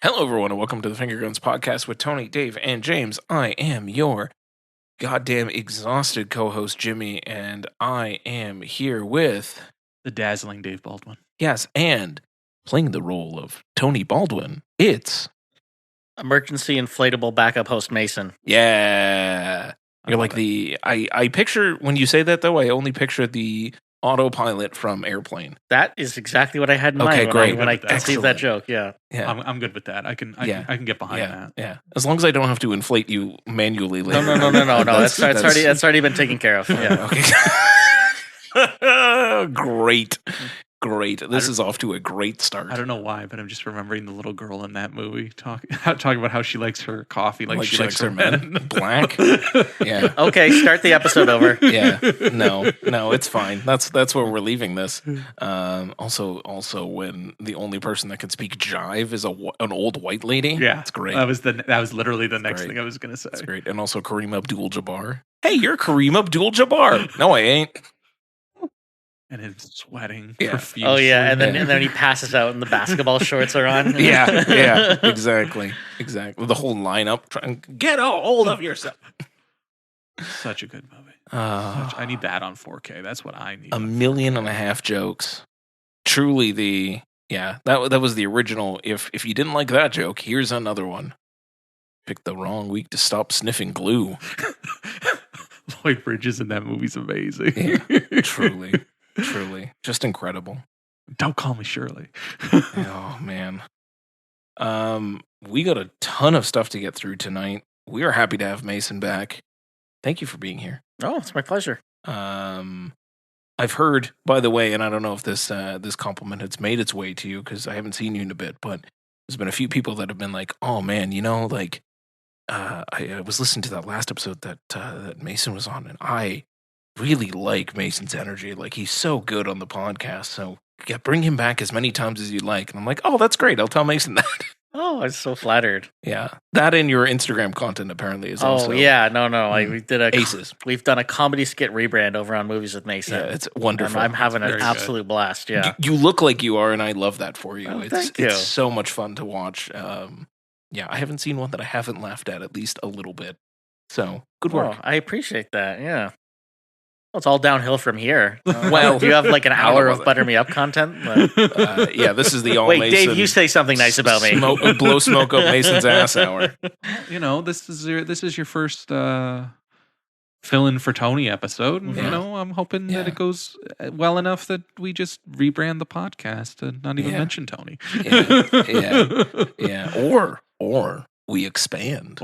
Hello, everyone, and welcome to the Finger Guns Podcast with Tony, Dave, and James. I am your goddamn exhausted co-host, Jimmy, and I am here with... the dazzling Dave Baldwin. Yes, and playing the role of Tony Baldwin, it's... emergency inflatable backup host Mason. Yeah. You're like the... I picture, when you say that, though, I only picture the autopilot from Airplane. That is exactly what I had in mind when I conceived that joke. Yeah. I'm good with that. I can get behind that. Yeah. As long as I don't have to inflate you manually later. No. That's already been taken care of. Yeah. Okay. Great. This is off to a great start. I don't know why, but I'm just remembering the little girl in that movie talking about how she likes her coffee like she likes her men. Black. Yeah. Okay, start the episode over. Yeah. No, it's fine. That's where we're leaving this. Also, when the only person that can speak jive is an old white lady. Yeah, it's great. That was literally the next thing I was gonna say. It's great. And also Kareem Abdul-Jabbar. Hey, you're Kareem Abdul-Jabbar. No, I ain't. And him sweating. Yeah. Profusely. Oh yeah, and then he passes out and the basketball shorts are on. Yeah, exactly. The whole lineup trying get a hold of yourself. Such a good movie. I need that on 4K. That's what I need. 1.5 million jokes. Truly that was the original. If you didn't like that joke, here's another one. Picked the wrong week to stop sniffing glue. Lloyd Bridges in that movie's amazing. Yeah, truly. Just incredible. Don't call me Shirley. Oh, man. We got a ton of stuff to get through tonight. We are happy to have Mason back. Thank you for being here. Oh, it's my pleasure. I've heard, by the way, and I don't know if this compliment has made its way to you because I haven't seen you in a bit, but there's been a few people that have been like, oh, man, I was listening to that last episode that Mason was on, and I really like Mason's energy. Like, he's so good on the podcast. So, yeah, bring him back as many times as you like. And I'm like, oh, that's great. I'll tell Mason that. Oh, I'm so flattered. Yeah. That in your Instagram content apparently is also... Oh, yeah. No. We did Aces. We've done a comedy skit rebrand over on Movies with Mason. Yeah, it's wonderful. I'm having an absolute blast, yeah. You look like you are, and I love that for you. Oh, thank you. It's so much fun to watch. Yeah, I haven't seen one that I haven't laughed at least a little bit. So, good work. Oh, I appreciate that, yeah. Well, it's all downhill from here. Well, you have like an hour of Butter Me Up content? Yeah, this is the all Wait, Mason... Dave, you say something nice about me. Blow smoke up Mason's ass hour. This is your first fill-in for Tony episode. And, I'm hoping that it goes well enough that we just rebrand the podcast and not even mention Tony. Yeah. Or we expand.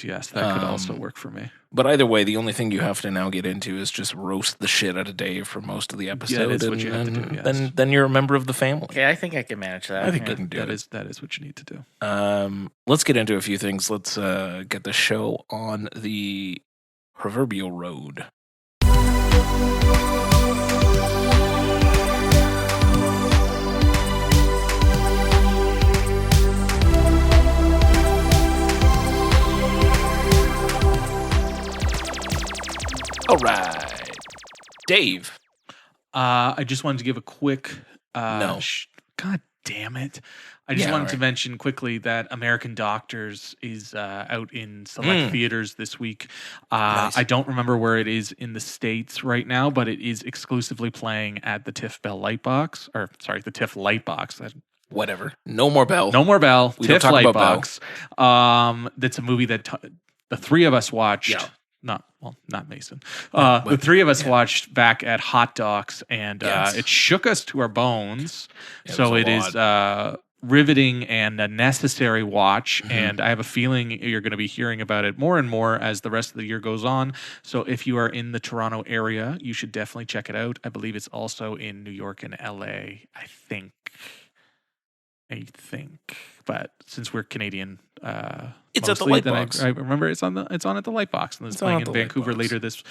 Yes, that could also work for me. But either way, the only thing you have to now get into is just roast the shit out of Dave for most of the episode. That is what you have to do, yes. Then you're a member of the family. Okay, I think I can manage that. I think you can do it. That is what you need to do. Let's get into a few things. Let's get the show on the proverbial road. All right, Dave. I just wanted to give a quick. No. God damn it! I just wanted to mention quickly that American Doctors is out in select theaters this week. Nice. I don't remember where it is in the States right now, but it is exclusively playing at the TIFF Lightbox. The TIFF Lightbox. Whatever. No more Bell. We TIFF don't talk about Lightbox. That's a movie that the three of us watched. Yeah. Not Mason. The three of us watched back at Hot Docs, and it shook us to our bones. So it is riveting and a necessary watch, and I have a feeling you're going to be hearing about it more and more as the rest of the year goes on. So if you are in the Toronto area, you should definitely check it out. I believe it's also in New York and LA, I think. But since we're Canadian, it's at the mostly, Lightbox. I remember it's on at the Lightbox, and it's playing in Vancouver later this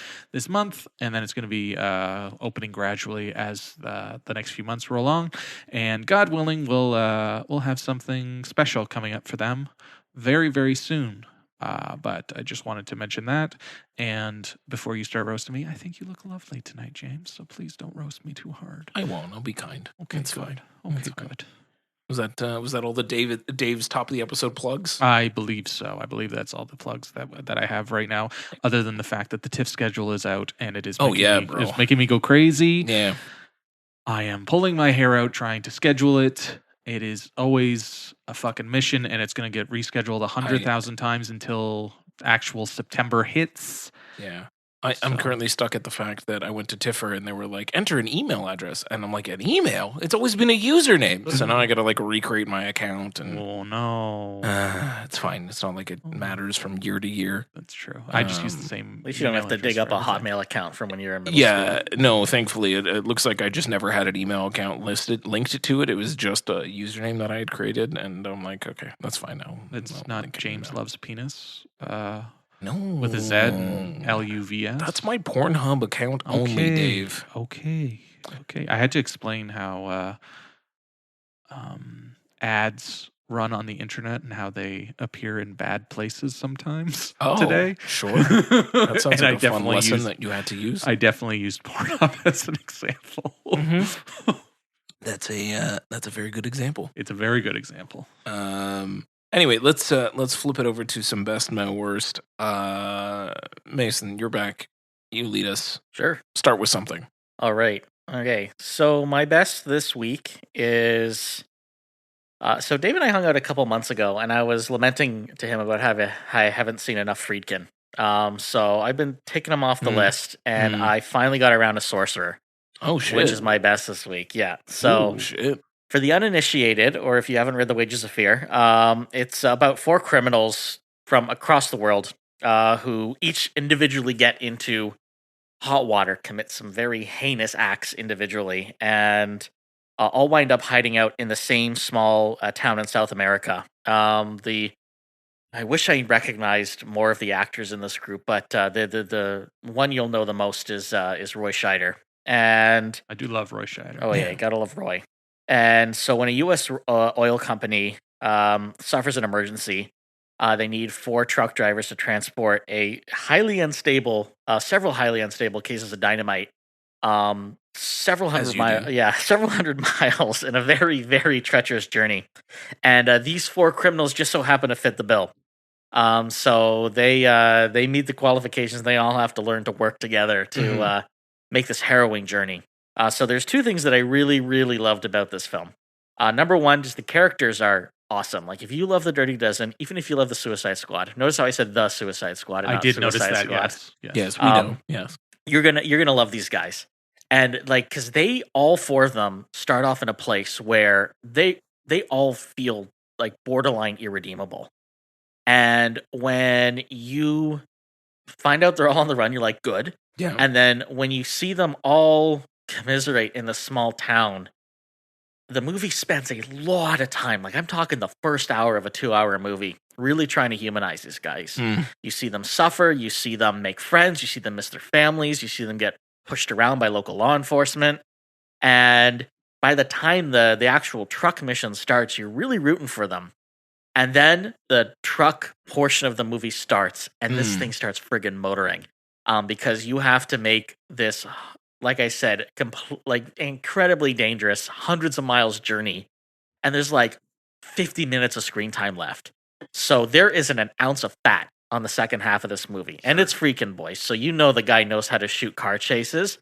month, and then it's going to be opening gradually as the next few months roll along. And God willing, we'll have something special coming up for them very, very soon. But I just wanted to mention that. And before you start roasting me, I think you look lovely tonight, James. So please don't roast me too hard. I won't. I'll be kind. Okay, it's good. fine. Okay, it's fine. good. Was that all the Dave's top of the episode plugs? I believe so. I believe that's all the plugs that I have right now, other than the fact that the TIFF schedule is out and it is it's making me go crazy. Yeah. I am pulling my hair out trying to schedule it. It is always a fucking mission, and it's going to get rescheduled 100,000 times until actual September hits. Yeah. I'm currently stuck at the fact that I went to Tiffer and they were like, enter an email address. And I'm like, an email? It's always been a username. So now I got to like recreate my account. And oh, no. It's fine. It's not like it matters from year to year. That's true. I just use the same. At least you don't have to dig up a Hotmail account from when you're in middle school. No, thankfully, it looks like I just never had an email account linked to it. It was just a username that I had created. And I'm like, okay, that's fine now. It's not James Loves Penis. No. With a Z, LUVS. That's my Pornhub account only, Dave. Okay. I had to explain how ads run on the internet and how they appear in bad places sometimes today. Sure. That sounds like a fun lesson that you had to use. I definitely used Pornhub as an example. Mm-hmm. That's a very good example. It's a very good example. Anyway, let's flip it over to some best, Mo, worst. Mason, you're back. You lead us. Sure. Start with something. All right. Okay. So my best this week is. So Dave and I hung out a couple months ago, and I was lamenting to him about how I haven't seen enough Friedkin. So I've been taking him off the list, and I finally got around to Sorcerer. Oh shit! Which is my best this week. Yeah. So shit. For the uninitiated, or if you haven't read The Wages of Fear, it's about 4 criminals from across the world who each individually get into hot water, commit some very heinous acts individually, and all wind up hiding out in the same small town in South America. I wish I recognized more of the actors in this group, but the one you'll know the most is Roy Scheider. And I do love Roy Scheider. Oh yeah, you gotta love Roy. And so when a U.S. oil company suffers an emergency, they need 4 truck drivers to transport several highly unstable cases of dynamite, several hundred miles in a very, very treacherous journey. And these 4 criminals just so happen to fit the bill. So they meet the qualifications. They all have to learn to work together to make this harrowing journey. So there's 2 things that I really, really loved about this film. Number one, just the characters are awesome. Like if you love the Dirty Dozen, even if you love the Suicide Squad, notice how I said the Suicide Squad. And I did notice that. Squad. Yes, we know. Yes, you're gonna love these guys, and like because they all 4 of them start off in a place where they all feel like borderline irredeemable, and when you find out they're all on the run, you're like, good. Yeah. And then when you see them all commiserate in the small town, the movie spends a lot of time, like I'm talking the first hour of a 2-hour movie, really trying to humanize these guys. You see them suffer, you see them make friends, you see them miss their families, you see them get pushed around by local law enforcement. And by the time the actual truck mission starts, you're really rooting for them. And then the truck portion of the movie starts, and this thing starts friggin' motoring. Because you have to make this, like I said, incredibly dangerous, hundreds of miles journey. And there's like 50 minutes of screen time left. So there isn't an ounce of fat on the second half of this movie. And it's Friedkin boys. So you know the guy knows how to shoot car chases.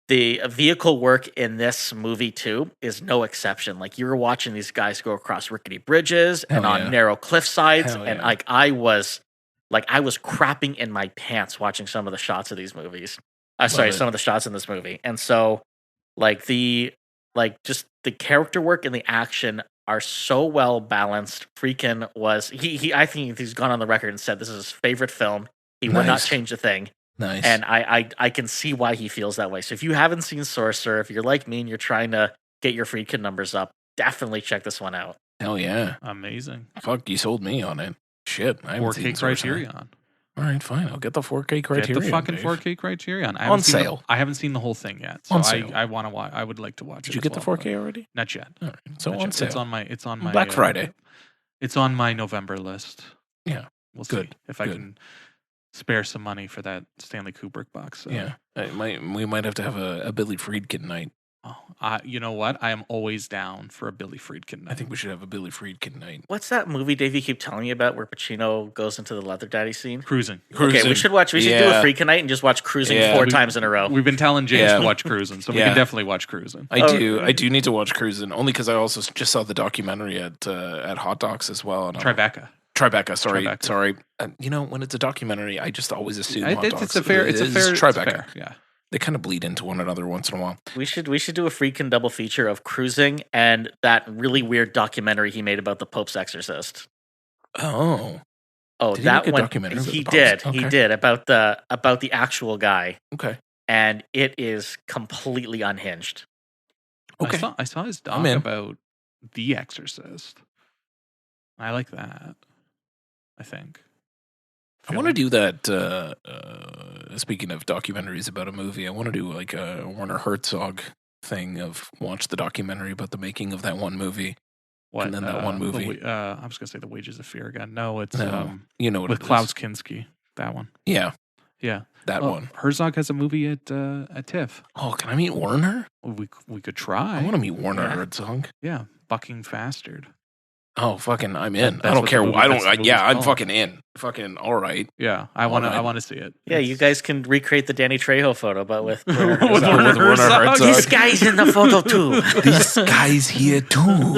The vehicle work in this movie, too, is no exception. Like, you were watching these guys go across rickety bridges and on narrow cliff sides. And I was crapping in my pants watching some of the shots of these movies. Some of the shots in this movie. And so, just the character work and the action are so well balanced. Friedkin was I think he's gone on the record and said this is his favorite film. He would not change a thing. Nice. And I can see why he feels that way. So if you haven't seen Sorcerer, if you're like me and you're trying to get your Friedkin numbers up, definitely check this one out. Hell yeah. Amazing. Fuck, you sold me on it. Shit. 4K Criterion. All right, fine. I'll get the 4K Criterion. Get the fucking 4K Criterion. On sale. I haven't seen the whole thing yet. So I want to watch. I would like to watch it. Did you get the 4K already? Not yet. All right. So on sale. It's on my Black Friday. It's on my November list. Yeah. We'll see if I can spare some money for that Stanley Kubrick box. So. Yeah. We might have to have a Billy Friedkin night. Oh, you know what? I am always down for a Billy Friedkin night. I think we should have a Billy Friedkin night. What's that movie, Dave, you keep telling me about where Pacino goes into the leather daddy scene? Cruising. Okay, we should do a Friedkin night and just watch Cruising 4 times in a row. We've been telling James to watch Cruising, so we can definitely watch Cruising. I do need to watch Cruising, only because I also just saw the documentary at Hot Docs as well. And Tribeca. Sorry. When it's a documentary, I just always assume Hot Docs. It's a fair Tribeca. Yeah. They kind of bleed into one another once in a while. We should do a Friedkin double feature of Cruising and that really weird documentary he made about the Pope's Exorcist. Oh, did that one. He did. Okay. He did about the actual guy. Okay. And it is completely unhinged. Okay. I saw his doc about The Exorcist. I like that. I think. I want to do that. Speaking of documentaries about a movie, I want to do like a Werner Herzog thing of watch the documentary about the making of that one movie. What? And then that one movie. I was going to say The Wages of Fear again. No, it's you know what with Klaus Kinski. That one. Yeah. That one. Herzog has a movie at TIFF. Oh, can I meet Werner? We could try. I want to meet Werner Herzog. Yeah, Bucking Fastard. Oh, fucking! I'm in. I don't care. I'm fucking in. Fucking all right. Yeah, I want to see it. Yeah, you guys can recreate the Danny Trejo photo, but with Werner with Werner Herzog. This guy's in the photo too. This guy's here too. Oh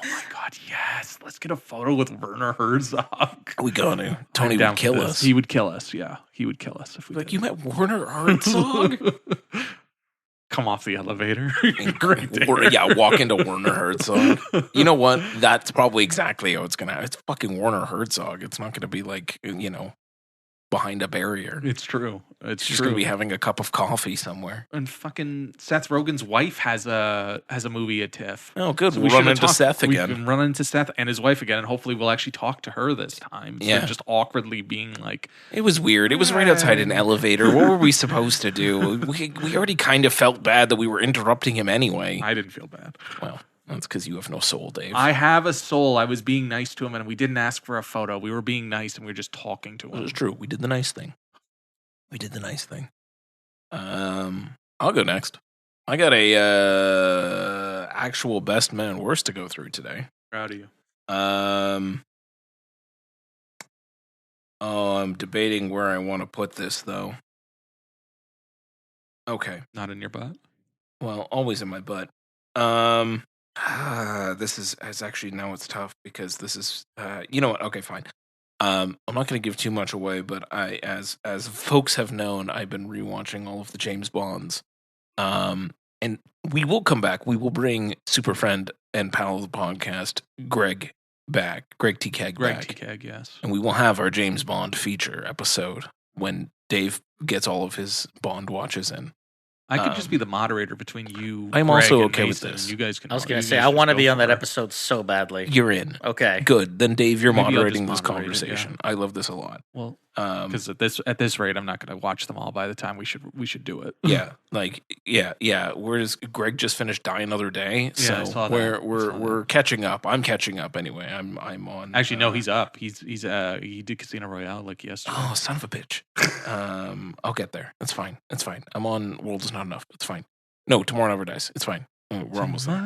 my god, yes! Let's get a photo with Werner Herzog. We gonna. Tony would kill us. He would kill us. Yeah, he would kill us if we. Like you met Werner Herzog. Come off the elevator. Walk into Werner Herzog. You know what? That's probably exactly how it's going to happen. It's fucking Werner Herzog. It's not going to be like, behind a barrier. It's true. It's just going to be having a cup of coffee somewhere. And fucking Seth Rogen's wife has a movie at TIFF. Oh, good. So we'll run into Seth again. We've been running into Seth and his wife again, and hopefully we'll actually talk to her this time. Yeah. Just awkwardly being like... It was weird. It was right outside an elevator. What were we supposed to do? We already kind of felt bad that we were interrupting him anyway. I didn't feel bad. Well... That's because you have no soul, Dave. I have a soul. I was being nice to him, and we didn't ask for a photo. We were being nice, and we were just talking to him. It was true. We did the nice thing. I'll go next. I got a actual best man worst to go through today. Proud of you. I'm debating where I want to put this, though. Okay. Not in your butt? Well, always in my butt. This is actually, now it's tough because this is you know what? Okay, fine. I'm not going to give too much away, but as folks have known, I've been rewatching all of the James Bonds. And we will come back. We will bring super friend and pal of the podcast, Greg back. Greg T. Keg back. Greg T. Keg, yes. And we will have our James Bond feature episode when Dave gets all of his Bond watches in. I could just be the moderator between you. I'm Greg also and okay Mason, with this. You guys can. I was going to say I want to be on that episode so badly. You're in. Okay. Good. Then Dave, you're Maybe moderating this moderate it, conversation. I love this a lot. Well, because at this rate, I'm not going to watch them all by the time we should do it. Yeah. Greg just finished Die Another Day, so I saw that. we're catching up. I'm catching up anyway. I'm on. Actually, no, he's up. He did Casino Royale like yesterday. Oh, son of a bitch. I'll get there. It's fine. I'm on World Is Not Enough. It's fine. No, Tomorrow Never Dies. It's fine. We're almost there.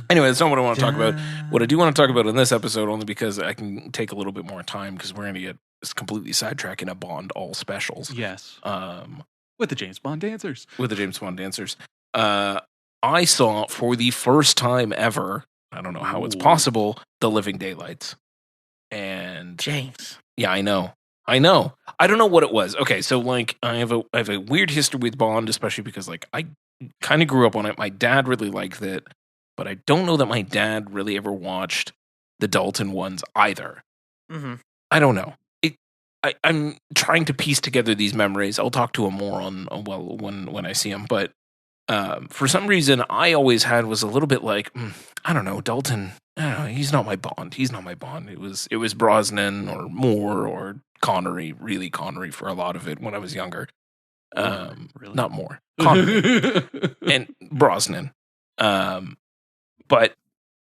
Anyway, that's not what I want to talk about. What I do want to talk about in this episode, only because I can take a little bit more time, because we're going to get completely sidetracked in a Bond all specials. Yes. With the James Bond dancers. I saw for the first time ever, I don't know how it's possible, The Living Daylights. And James. Yeah, I know. I don't know what it was. Okay, so like I have a weird history with Bond, especially because like I kind of grew up on it. My dad really liked it, but I don't know that my dad really ever watched the Dalton ones either. Mm-hmm. I don't know. I'm trying to piece together these memories. I'll talk to him more when I see him. But for some reason, I always had was a little bit like, I don't know, Dalton. I don't know, he's not my Bond. It was Brosnan or Moore or Connery, really Connery for a lot of it when I was younger. Really? Not Moore, Connery and Brosnan. But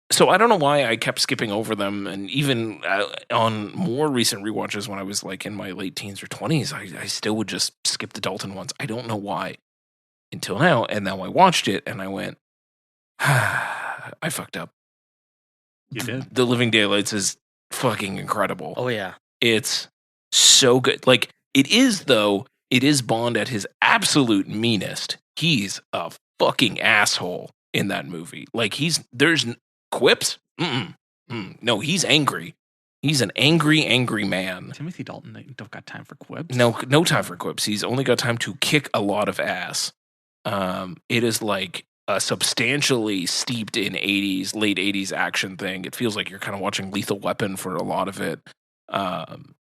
so I don't know why I kept skipping over them, and even on more recent rewatches when I was like in my late teens or 20s, I still would just skip the Dalton ones. I don't know why. until now. And now I watched it and I went, I fucked up. You did. The Living Daylights is fucking incredible. Oh, yeah. It's so good. Like, it is Bond at his absolute meanest. He's a fucking asshole in that movie. Like, there's quips. No, he's angry. He's an angry man. Timothy Dalton don't got time for quips. No time for quips. He's only got time to kick a lot of ass. It is like a substantially steeped in late 80s action thing. It feels like you're kind of watching Lethal Weapon for a lot of it.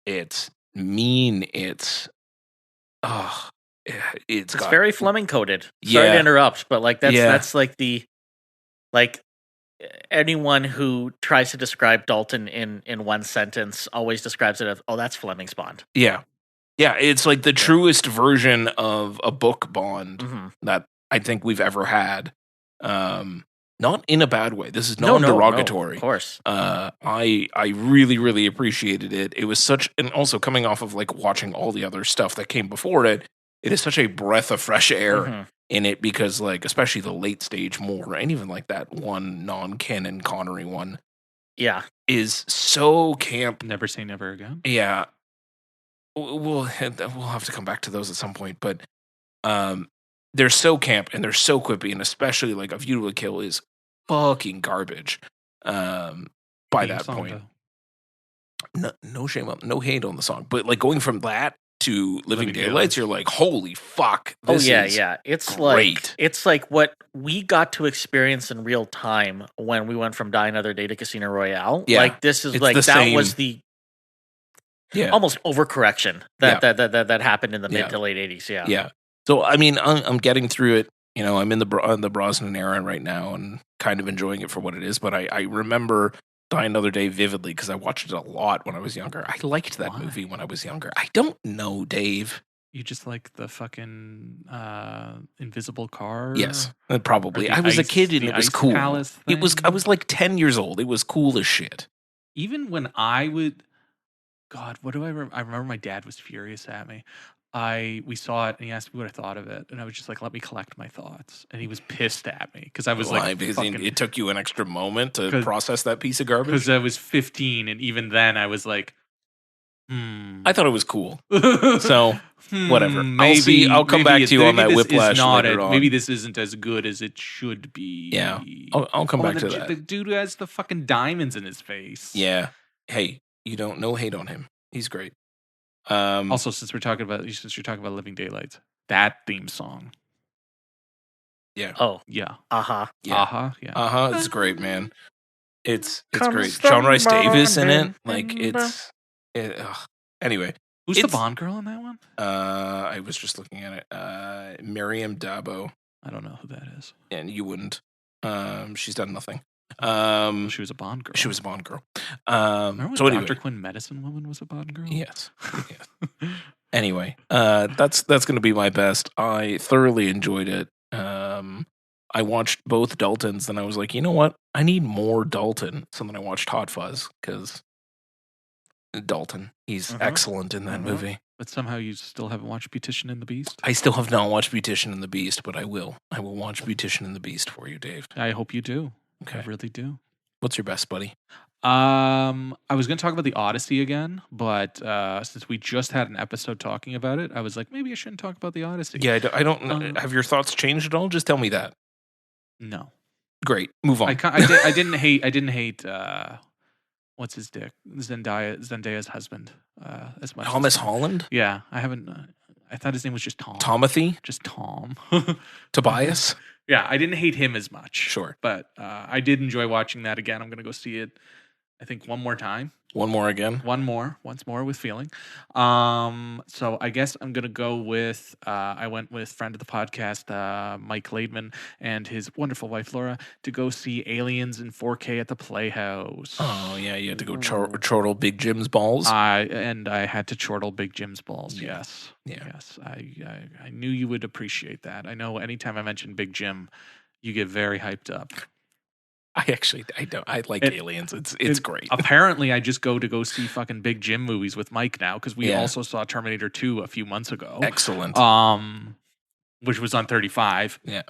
It's mean. It's very Fleming coded. Sorry to interrupt, but like that's like anyone who tries to describe Dalton in one sentence always describes it as, oh, that's Fleming's Bond. Yeah. Yeah, it's like the truest version of a book Bond that I think we've ever had. Not in a bad way. This is not derogatory. No, of course. I really, really appreciated it. It was and also coming off of like watching all the other stuff that came before it, it is such a breath of fresh air in it because like, especially the late stage more, and even like that one non-canon Connery one. Yeah. Is so camp. Never Say Never Again. Yeah. We'll have to come back to those at some point, but they're so camp and they're so quippy, and especially like A View to a Kill is fucking garbage. By that point, no shame on, no hate on the song, but like going from that to Living Daylights, you're like, holy fuck! This is It's great. It's like what we got to experience in real time when we went from Die Another Day to Casino Royale. Yeah, like this is like that same. Was the almost overcorrection that happened in the mid to late 80s. Yeah. So I mean, I'm getting through it. You know, I'm in the Brosnan era right now and kind of enjoying it for what it is. But I remember Die Another Day vividly because I watched it a lot when I was younger. I liked that movie when I was younger. I don't know, Dave. You just like the fucking invisible car? Yes, probably. I was a kid and it was cool. It was. I was like 10 years old. It was cool as shit. Even when I would, God, what do I remember? I remember my dad was furious at me. We saw it and he asked me what I thought of it, and I was just like, "Let me collect my thoughts." And he was pissed at me because I was because it took you an extra moment to process that piece of garbage. Because I was 15, and even then I was like, I thought it was cool. So whatever. I'll come back to you on that Whiplash later on. Maybe this isn't as good as it should be. Yeah, I'll come back to that. The dude who has the fucking diamonds in his face. Yeah. Hey, you don't hate on him. He's great. Also, since you're talking about Living Daylights, that theme song. Yeah. Oh. Yeah. Uh-huh. Yeah. Yeah. It's great, man. It's great. John Rhys Davis in it. Like anyway. Who's the Bond girl in that one? I was just looking at it. Miriam Dabo. I don't know who that is. And you wouldn't. She's done nothing. She was a Bond girl. She was a Bond girl. Remember when Dr. Quinn Medicine Woman was a Bond girl? Yes. Anyway, that's going to be my best. I thoroughly enjoyed it. I watched both Daltons, and I was like, you know what? I need more Dalton. So then I watched Hot Fuzz because Dalton, he's excellent in that movie. But somehow you still haven't watched Beautician and the Beast? I still have not watched Beautician and the Beast, but I will. I will watch Beautician and the Beast for you, Dave. I hope you do. Okay. I really do. What's your best, buddy? I was going to talk about the Odyssey again, but since we just had an episode talking about it, I was like, maybe I shouldn't talk about the Odyssey. Yeah, I don't. Have your thoughts changed at all? Just tell me that. No. Great. Move on. I didn't hate. What's his dick? Zendaya's husband. As much. Thomas Holland. Yeah, I haven't. I thought his name was just Tom. Tomothy. Just Tom. Tobias. Yeah, I didn't hate him as much. Sure. But I did enjoy watching that again. I'm going to go see it, I think, one more time. One more again? Once more with feeling. So I guess I'm going to go with, I went with friend of the podcast, Mike Laidman, and his wonderful wife, Laura, to go see Aliens in 4K at the Playhouse. Oh, yeah, you had to go chortle Big Jim's balls? I had to chortle Big Jim's balls, yes. Yeah. Yes, I knew you would appreciate that. I know anytime I mention Big Jim, you get very hyped up. I don't. I like Aliens. It's great. Apparently, I just go see fucking Big Jim movies with Mike now because we also saw Terminator 2 a few months ago. Excellent. which was on 35. Yeah.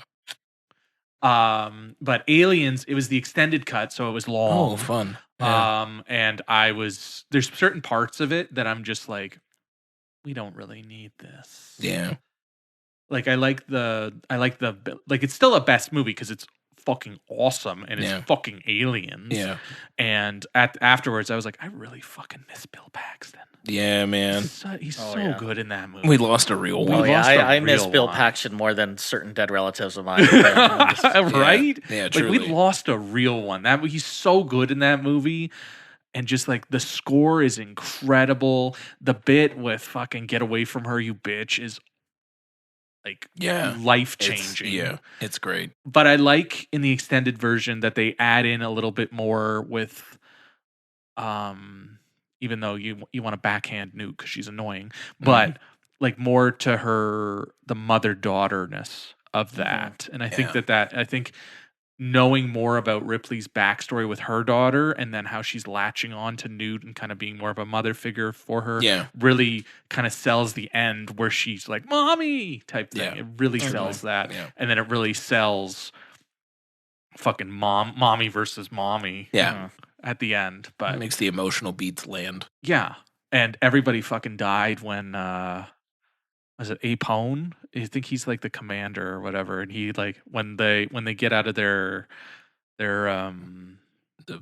But Aliens, it was the extended cut, so it was long. Oh, fun. Yeah. And there's certain parts of it that I'm just like, we don't really need this. Yeah. Like it's still a best movie because it's fucking awesome and it's fucking Aliens. Yeah. And afterwards I was like, I really fucking miss Bill Paxton. Yeah, man. He's so good in that movie. We lost a real one. Oh, yeah. I miss Bill Paxton more than certain dead relatives of mine. Right? Yeah, truly. Like, we lost a real one. He's so good in that movie. And just like the score is incredible. The bit with fucking "Get Away From Her, You Bitch" is like life changing. Yeah, it's great. But I like in the extended version that they add in a little bit more with, even though you want to backhand Newt because she's annoying, but like more to the mother-daughterness of that. And I think I think knowing more about Ripley's backstory with her daughter and then how she's latching on to Newt and kind of being more of a mother figure for her really kind of sells the end where she's like, mommy type thing. It really sells that. Yeah. And then it really sells fucking mommy versus mommy at the end. But it makes the emotional beats land. Yeah. And everybody fucking died when was it Apone? I think he's like the commander or whatever, and he like when they get out of their the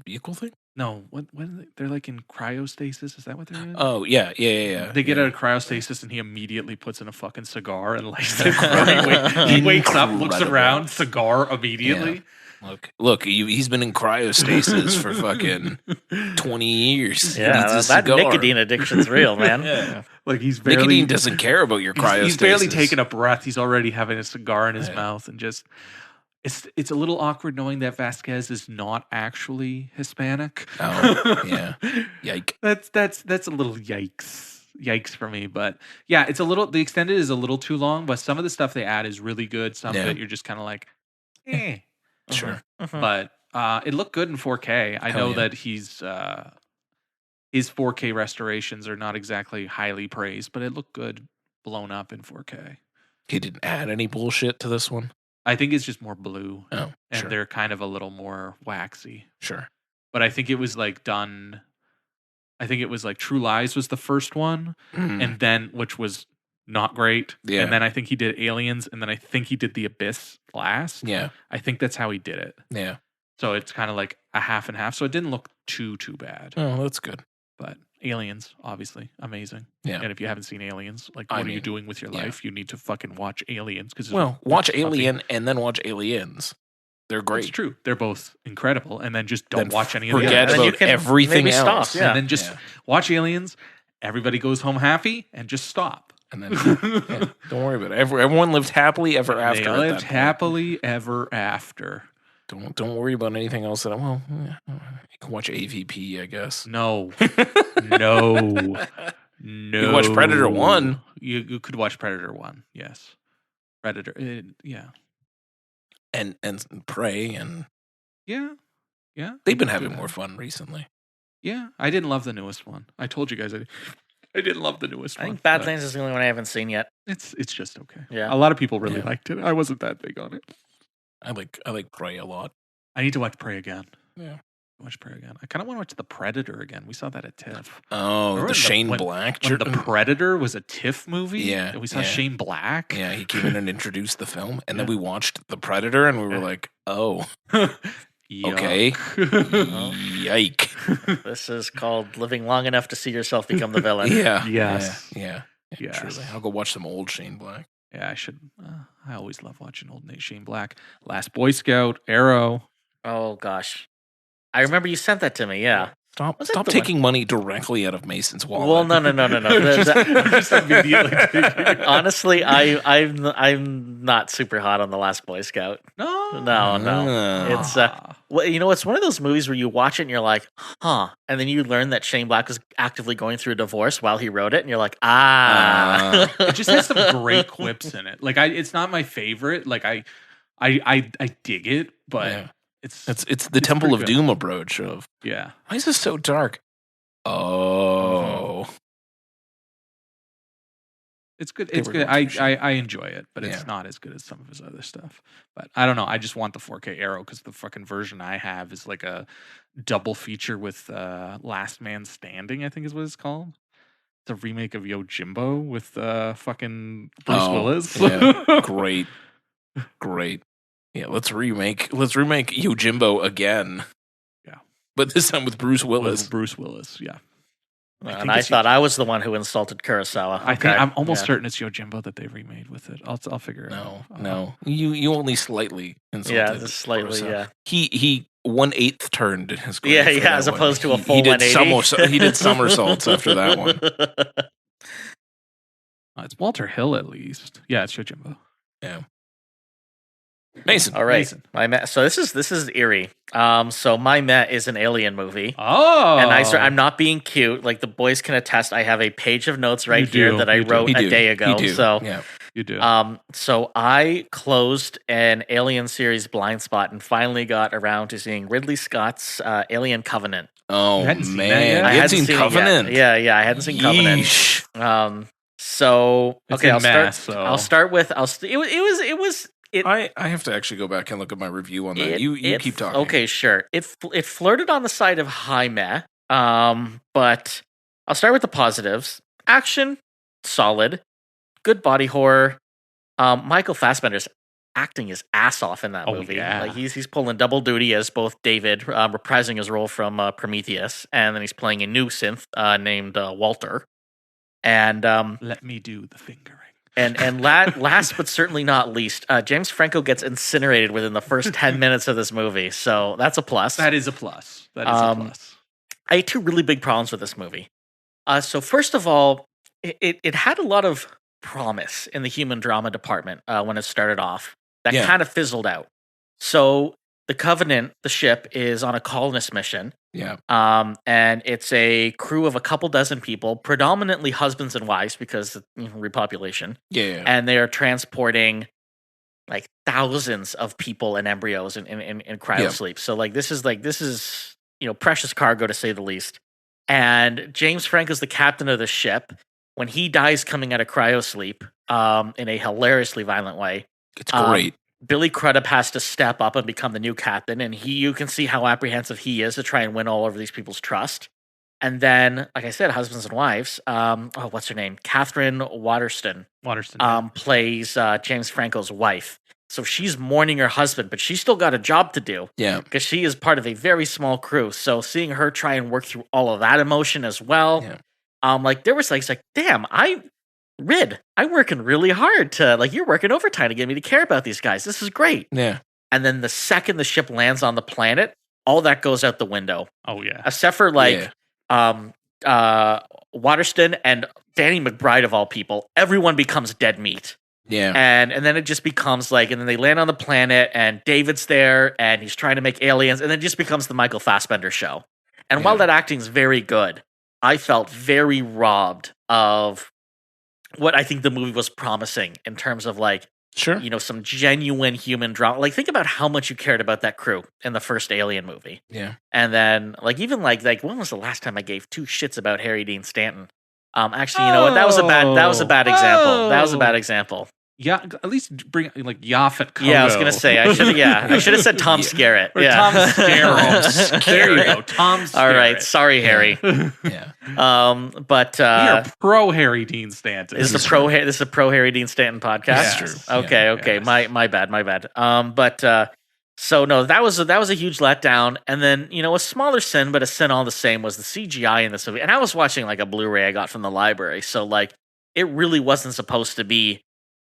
vehicle thing. No, when they're like in cryostasis, is that what they're in? Oh yeah. They get out of cryostasis, and he immediately puts in a fucking cigar and lights it. He wakes up, looks around, cigar immediately. Yeah. Look, he's been in cryostasis for fucking 20 years. Yeah, that nicotine addiction's real, man. Like nicotine doesn't care about your cryostasis. He's barely taking a breath. He's already having a cigar in his mouth, and just it's a little awkward knowing that Vasquez is not actually Hispanic. Oh, yeah, yike. That's a little yikes for me. But yeah, the extended is a little too long, but some of the stuff they add is really good. Some of it you're just kind of like, eh. Sure. But it looked good in 4K. I know that his 4K restorations are not exactly highly praised, but it looked good blown up in 4K. He didn't add any bullshit to this one? I think it's just more blue. Oh, and they're kind of a little more waxy. Sure. But I think it was like done. I think it was like True Lies was the first one, and then which was not great. Yeah. And then I think he did Aliens, and then I think he did The Abyss last. Yeah. I think that's how he did it. Yeah. So it's kind of like a half and half. So it didn't look too bad. Oh, that's good. But Aliens, obviously, amazing. Yeah. And if you haven't seen Aliens, like, what are you doing with your life? You need to fucking watch Aliens. Watch Alien and then watch Aliens. They're great. It's true. They're both incredible. And then just don't watch any of the others. Forget about everything else. And then just watch Aliens. Everybody goes home happy and just stop. And then don't worry about it. Everyone lived happily ever after. They lived happily ever after. Don't worry about anything else. You can watch AVP, I guess. No. You can watch Predator 1. You could watch Predator 1. Yes, Predator. Yeah. And Prey and yeah. They've been having more fun recently. Yeah, I didn't love the newest one. I told you guys I didn't love the newest one. I think Badlands is the only one I haven't seen yet. It's just okay. Yeah. A lot of people really liked it. I wasn't that big on it. I like Prey a lot. I need to watch Prey again. Yeah. Watch Prey again. I kind of want to watch The Predator again. We saw that at TIFF. Oh, remember Shane Black? When The Predator was a TIFF movie? Yeah. And we saw Shane Black? Yeah, he came in and introduced the film. And then we watched The Predator and we were like, oh. Okay. Yike. This is called living long enough to see yourself become the villain. Yeah. Yes. Yeah. Truly. I'll go watch some old Shane Black. Yeah, I should. I always love watching old Shane Black. Last Boy Scout, Arrow. Oh, gosh. I remember you sent that to me, yeah. Stop taking money directly out of Mason's wallet. Well, no. Just immediately honestly, I'm not super hot on The Last Boy Scout. No. It's it's one of those movies where you watch it and you're like, huh, and then you learn that Shane Black was actively going through a divorce while he wrote it, and you're like, It just has some great quips in it. Like, it's not my favorite. Like, I dig it, but. Yeah. It's the Temple of Doom approach of why is this so dark? Oh, It's good. It's good. I enjoy it, but it's not as good as some of his other stuff. But I don't know. I just want the 4K Arrow because the fucking version I have is like a double feature with Last Man Standing, I think is what it's called. It's a remake of Yojimbo with fucking Bruce Willis. Yeah. Great. Yeah, let's remake Yojimbo again. Yeah. But this time with Bruce Willis. Yeah. And I thought I was the one who insulted Kurosawa. I think I'm almost certain it's Yojimbo that they remade with it. I'll figure it out. No. You only slightly insulted. Yeah, just slightly. Kurosawa. He 1/8 turned in his grave. Yeah, as opposed to a full 180. He did somersaults after that one. It's Walter Hill at least. Yeah, it's Yojimbo. Yeah. Mason. All right. Mason. So this is eerie. So my Met is an alien movie. Oh. And I'm not being cute. Like the boys can attest, I have a page of notes right here that I wrote a day ago. So yeah, you do. So I closed an Alien series blind spot and finally got around to seeing Ridley Scott's Alien Covenant. Oh man, I hadn't seen Covenant. Yeah, I hadn't seen Covenant. So okay, I'll start with it was. I have to actually go back and look at my review on that. You keep talking. Okay, sure. It flirted on the side of high meh, but I'll start with the positives. Action, solid. Good body horror. Michael Fassbender's acting his ass off in that movie. Yeah. Like he's pulling double duty as both David, reprising his role from Prometheus, and then he's playing a new synth named Walter. And let me do the fingering. And last but certainly not least, James Franco gets incinerated within the first 10 minutes of this movie. So that's a plus. That is a plus. I had two really big problems with this movie. So first of all, it had a lot of promise in the human drama department when it started off. That kind of fizzled out. So the Covenant, the ship, is on a colonist mission. Yeah. And it's a crew of a couple dozen people, predominantly husbands and wives because repopulation. Yeah. And they are transporting like thousands of people and embryos in cryosleep. So this is precious cargo to say the least. And James Franco's the captain of the ship. When he dies coming out of cryosleep, in a hilariously violent way. It's great. Billy Crudup has to step up and become the new captain, and you can see how apprehensive he is to try and win all over these people's trust. And then, like I said, husbands and wives. What's her name? Catherine Waterston. Plays James Franco's wife. So she's mourning her husband, but she's still got a job to do. Yeah, because she is part of a very small crew. So seeing her try and work through all of that emotion as well. Yeah. There was it's like, damn, I'm working really hard to, you're working overtime to get me to care about these guys. This is great. Yeah. And then the second the ship lands on the planet, all that goes out the window. Oh, yeah. Except for, Waterston and Danny McBride, of all people. Everyone becomes dead meat. Yeah. And then it just becomes, and then they land on the planet, and David's there, and he's trying to make aliens, and then it just becomes the Michael Fassbender show. And while that acting's very good, I felt very robbed of what I think the movie was promising in terms of some genuine human drama. Think about how much you cared about that crew in the first Alien movie. Yeah. And then even when was the last time I gave two shits about Harry Dean Stanton? Actually, you know what? That was a bad example. That was a bad example. Yeah, at least bring Yaphet Kotto. Yeah, I was gonna say I should have said Tom Skerritt. Or Tom Skerritt. There you go, Tom Skerritt. All right, sorry, Harry. Yeah. But we are pro Harry Dean Stanton. This is a pro Harry Dean Stanton podcast. Yes. That's true. Okay. Yes. My bad. So no, that was a huge letdown. And then a smaller sin, but a sin all the same, was the CGI in this movie. And I was watching a Blu-ray I got from the library, so it really wasn't supposed to be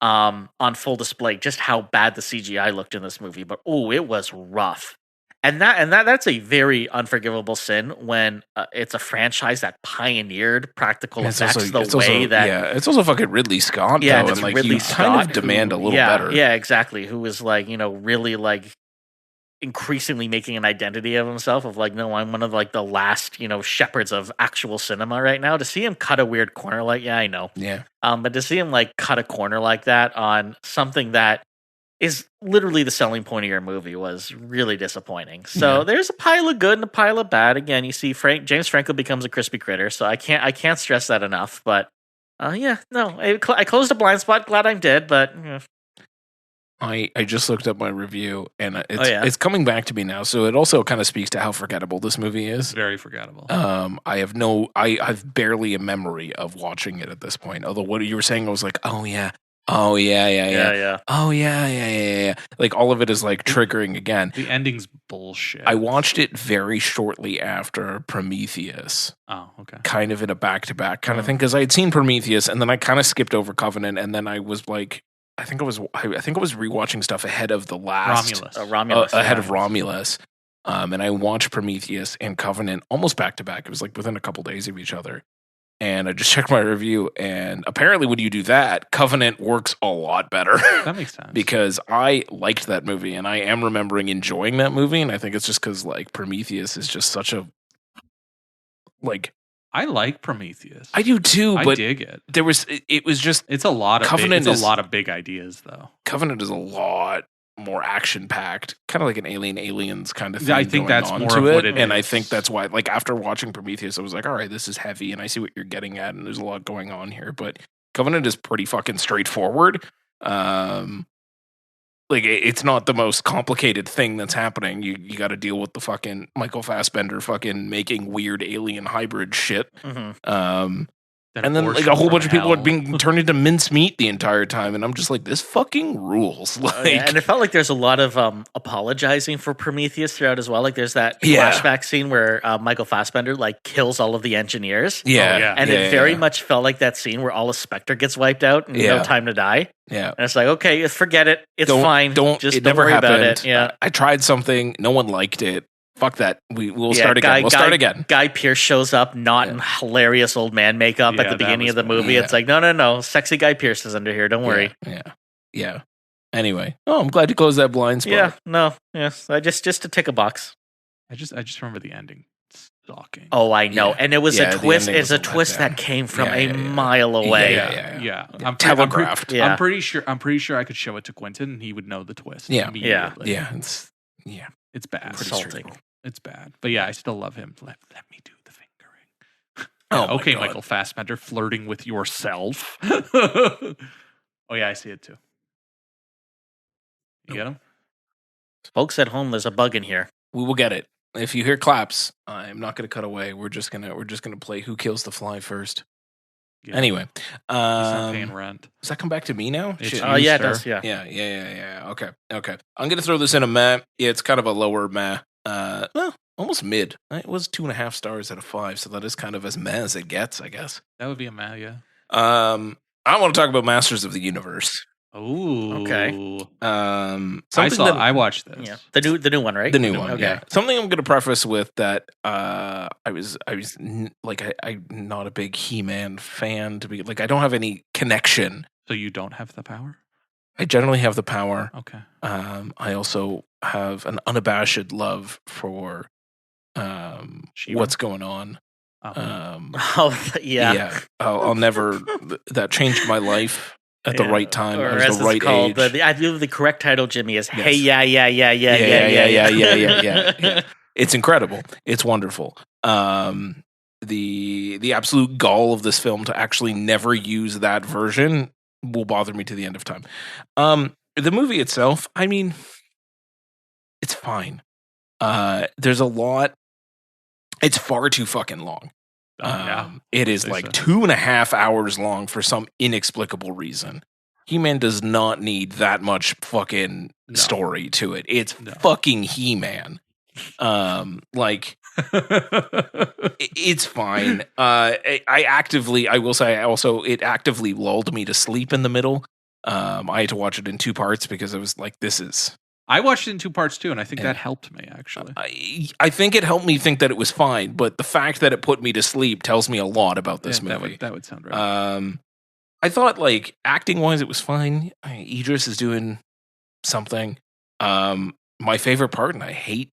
on full display just how bad the CGI looked in this movie, but it was rough. And that's a very unforgivable sin when it's a franchise that pioneered practical effects it's also fucking Ridley Scott. Yeah, though, it's and Ridley you Scott kind of demand a little better. Yeah, exactly. Who is really increasingly making an identity of himself of no, I'm one of the last shepherds of actual cinema right now. To see him cut a weird corner I know. Yeah. But to see him cut a corner like that on something that is literally the selling point of your movie was really disappointing. So there's a pile of good and a pile of bad. Again, you see James Franco becomes a crispy critter, so I can't stress that enough. But Yeah, no, I closed a blind spot. Glad I'm dead, but I just looked up my review, and it's coming back to me now. So it also kind of speaks to how forgettable this movie is. Very forgettable. I've barely a memory of watching it at this point. Although what you were saying, I was like, oh yeah. Oh yeah. Oh yeah. Like all of it is like triggering again. The ending's bullshit. I watched it very shortly after Prometheus. Oh, okay. Kind of in a back-to-back kind of thing, because I had seen Prometheus and then I kind of skipped over Covenant, and then I was like, I think I was rewatching stuff ahead of the last Romulus. Ahead of Romulus. And I watched Prometheus and Covenant almost back to back. It was like within a couple days of each other. And I just checked my review, and apparently when you do that, Covenant works a lot better. That makes sense. Because I liked that movie, and I am remembering enjoying that movie, and I think it's just because like Prometheus is just such a like. I like Prometheus. I do too, but I dig it. It's a lot of Covenant. It's a lot of big ideas, though. Covenant is a lot more action packed, kind of like an Aliens kind of thing. I think that's more of what it is. And I think that's why, like, after watching Prometheus, I was like, all right, this is heavy, and I see what you're getting at, and there's a lot going on here. But Covenant is pretty fucking straightforward. Like, it's not the most complicated thing that's happening. You got to deal with the fucking Michael Fassbender fucking making weird alien hybrid shit. Mm-hmm. And then like a whole bunch of people are being turned into mincemeat the entire time, and I'm just like, this fucking rules. Like, and it felt like there's a lot of apologizing for Prometheus throughout as well. Like there's that flashback scene where Michael Fassbender like kills all of the engineers. And it very much felt like that scene where all the Spectre gets wiped out and no time to die. And it's like, okay, forget it. It's fine. It don't worry happened. about it. Yeah. I tried something. No one liked it. Fuck that. We'll start again. We'll start again. Guy Pearce shows up, not in hilarious old man makeup at the beginning of the movie. It's like, no. Sexy Guy Pearce is under here. Don't worry. Yeah. Anyway. Oh, I'm glad you closed that blind spot. Yeah. No. Yes. I just to tick a box. I just remember the ending. Stalking. Oh, I know. And it was a twist. It's a twist that came from a mile away. Yeah. I'm telegraphed. I'm pretty sure I could show it to Quentin and he would know the twist. Immediately. It's bad. Insulting. It's bad. But yeah, I still love him. Let me do the fingering. Okay, Michael Fassbender flirting with yourself. Oh yeah, I see it too. You get him? Folks at home, there's a bug in here. We will get it. If you hear claps, I'm not going to cut away. We're just gonna play Who Kills the Fly first. Yeah. Anyway, he's not paying rent. Does that come back to me now? It does. Yeah. Okay. I'm gonna throw this in a meh. It's kind of a lower meh. Well, almost mid. It was 2.5 stars out of 5, so that is kind of as meh as it gets, I guess. That would be a meh, yeah. I want to talk about Masters of the Universe. Oh, okay. I watched this. Yeah. The new one, right? The new one. Okay. Yeah. Something I'm going to preface with that. I was like, I'm not a big He-Man fan to be like. I don't have any connection. So you don't have the power? I generally have the power. Okay. I also have an unabashed love for what's going on. Yeah. I'll never. That changed my life. At the right time, or I was the right age. I believe the correct title, Jimmy, is yes. Hey, yeah. It's incredible. It's wonderful. The absolute gall of this film to actually never use that version will bother me to the end of time. The movie itself, I mean, it's fine. There's a lot. It's far too fucking long. It is like 2.5 hours long for some inexplicable reason. He-Man does not need that much fucking story to it. It's fucking He-Man. It's fine. I will say also it actively lulled me to sleep in the middle. I had to watch it in 2 parts because I was like, I watched it in 2 parts too, and I think that helped me, actually. I think it helped me think that it was fine, but the fact that it put me to sleep tells me a lot about this movie. That would sound right. I thought, like, acting-wise, it was fine. Idris is doing something. My favorite part, and I hate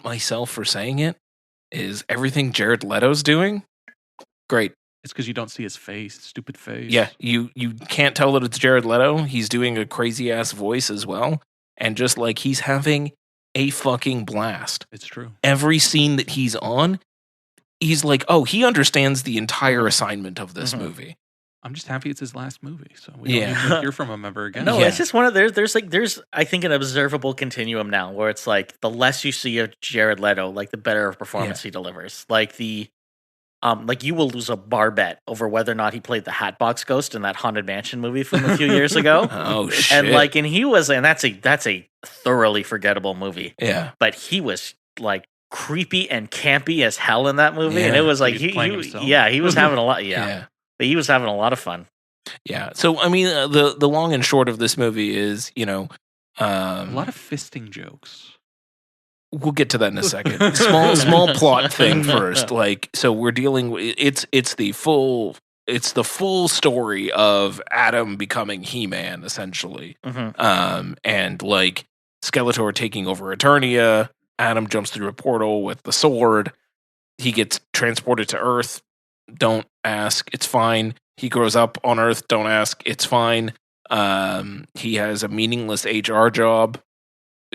myself for saying it, is everything Jared Leto's doing. Great. It's because you don't see his face, stupid face. Yeah, you can't tell that it's Jared Leto. He's doing a crazy-ass voice as well. And just like he's having a fucking blast. It's true. Every scene that he's on, he's like, oh, he understands the entire assignment of this movie. I'm just happy it's his last movie, so we don't even hear from him ever again. No, it's just one of there's I think an observable continuum now where it's like the less you see of Jared Leto, like the better of performance he delivers. Like like you will lose a bar bet over whether or not he played the Hatbox Ghost in that Haunted Mansion movie from a few years ago. Oh shit! And that's a thoroughly forgettable movie. Yeah, but he was like creepy and campy as hell in that movie, and it was like he was having a lot. Yeah. But he was having a lot of fun. Yeah. So I mean, the long and short of this movie is, a lot of fisting jokes. We'll get to that in a second. Small plot thing first. Like, so we're dealing with it's the full story of Adam becoming He-Man, essentially. And like Skeletor taking over Eternia. Adam jumps through a portal with the sword. He gets transported to Earth. Don't ask. It's fine. He grows up on Earth. Don't ask. It's fine. He has a meaningless HR job.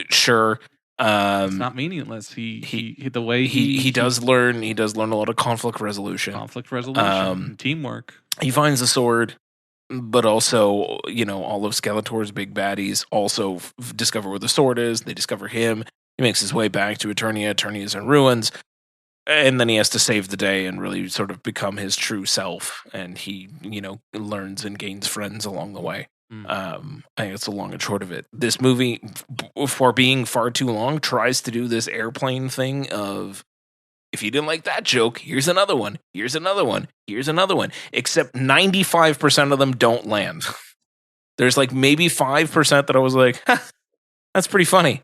Sure. It's not meaningless. He does learn a lot of conflict resolution. Teamwork. He finds the sword, but also, all of Skeletor's big baddies also discover where the sword is. They discover him. He makes his way back to Eternia. Eternia's in ruins. And then he has to save the day and really sort of become his true self. And he, learns and gains friends along the way. I think it's the long and short of it. This movie, for being far too long, tries to do this airplane thing of, if you didn't like that joke, here's another one, here's another one, here's another one. Except 95% of them don't land. There's like maybe 5% that I was like, that's pretty funny.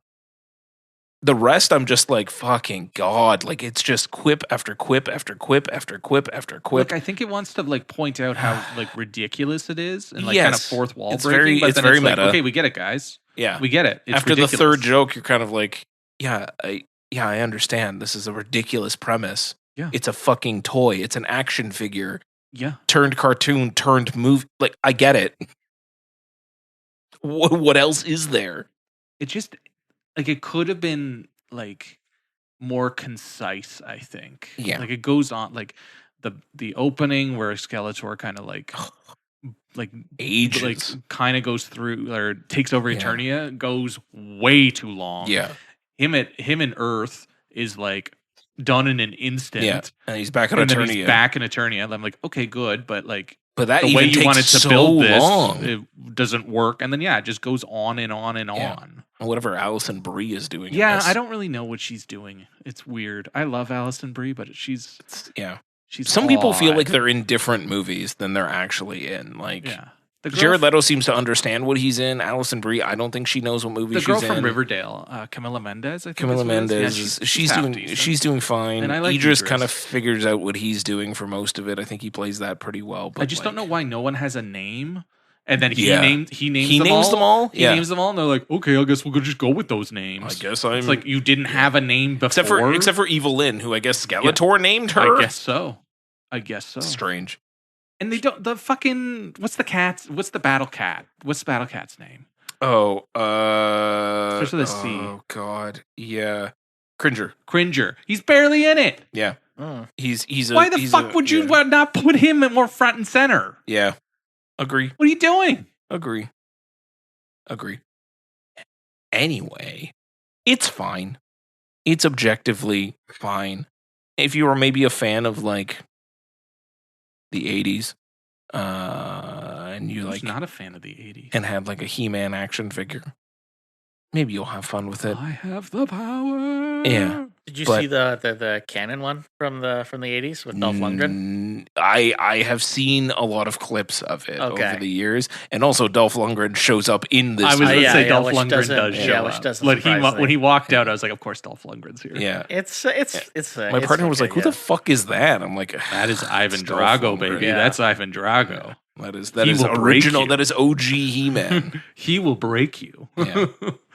The rest, I'm just like, fucking God. Like, it's just quip after quip after quip after quip after quip. Look, I think it wants to like point out how like ridiculous it is and like kind of fourth wall breaking. It's very meta. Like, okay, we get it, guys. Yeah, we get it. It's after ridiculous. The third joke, you're kind of like, I understand. This is a ridiculous premise. Yeah, it's a fucking toy. It's an action figure. Yeah, turned cartoon, turned movie. Like, I get it. What else is there? It just. Like, it could have been, like, more concise, I think. Yeah. Like, it goes on, like, the opening where Skeletor kind of, like ages. Like, kind of goes through, or takes over Eternia, goes way too long. Yeah. Him in Earth is, like, done in an instant. Yeah. And he's back in Eternia. Then he's back in Eternia. And I'm like, okay, good, but, like, that the way you wanted to build this, long. It doesn't work. And then, it just goes on and on and on. Whatever Alison Brie is doing. Yeah, I don't really know what she's doing. It's weird. I love Alison Brie, but she's some people feel like they're in different movies than they're actually in. Like, Jared Leto seems to understand what he's in. Alison Brie, I don't think she knows what movie she's in. The girl from Riverdale, Camilla Mendes, I think. Camilla Mendes, she's doing fine. And I like Idris kind of figures out what he's doing for most of it. I think he plays that pretty well. But I just don't know why no one has a name. And then he names them all. He names them all, and they're like, "Okay, I guess we'll just go with those names." I guess it's like you didn't have a name before, except for Evelyn, who I guess Skeletor named her. I guess so. Strange. And they don't. The fucking what's the battle cat? What's the battle cat's name? Oh, starts with a C. Oh God, yeah, Cringer. He's barely in it. Yeah, he's. Why the fuck would you not put him more front and center? Yeah. Agree. What are you doing? Agree. Anyway, it's fine. It's objectively fine. If you were maybe a fan of like the 80s, and you like not a fan of the 80s and had like a He-Man action figure, maybe you'll have fun with it. I have the power. Yeah. Did you see the canon one from the 80s with Dolph Lundgren? I have seen a lot of clips of it over the years, and also Dolph Lundgren shows up in this. I was going to say Dolph Lundgren does show up. Like when he walked out, I was like, of course Dolph Lundgren's here. Yeah, it's my partner was like, "Who the fuck is that?" I'm like, "That is Ivan Drago, baby. Yeah. That's Ivan Drago. Yeah. That is original. That is OG He-Man. He will break you." Yeah.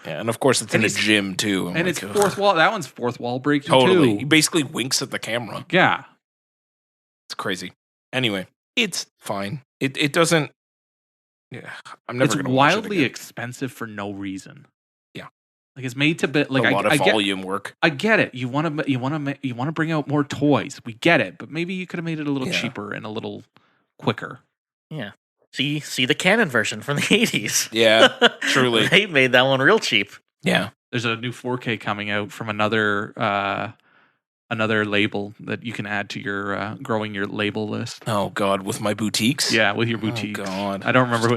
Yeah, and of course it's in a gym too. And it's fourth wall. That one's fourth wall breaking totally. Too. He basically winks at the camera. Yeah, it's crazy. Anyway, it's fine. It doesn't. Yeah, I'm never. It's wildly expensive for no reason. Yeah, like it's made to be like a lot of volume work. I get it. You want to bring out more toys. We get it, but maybe you could have made it a little cheaper and a little quicker. Yeah. See the canon version from the 80s. Yeah, truly. They made that one real cheap. Yeah. There's a new 4K coming out from another label that you can add to your growing your label list. Oh God, with my boutiques. Yeah, with your boutiques. Oh God, I don't remember.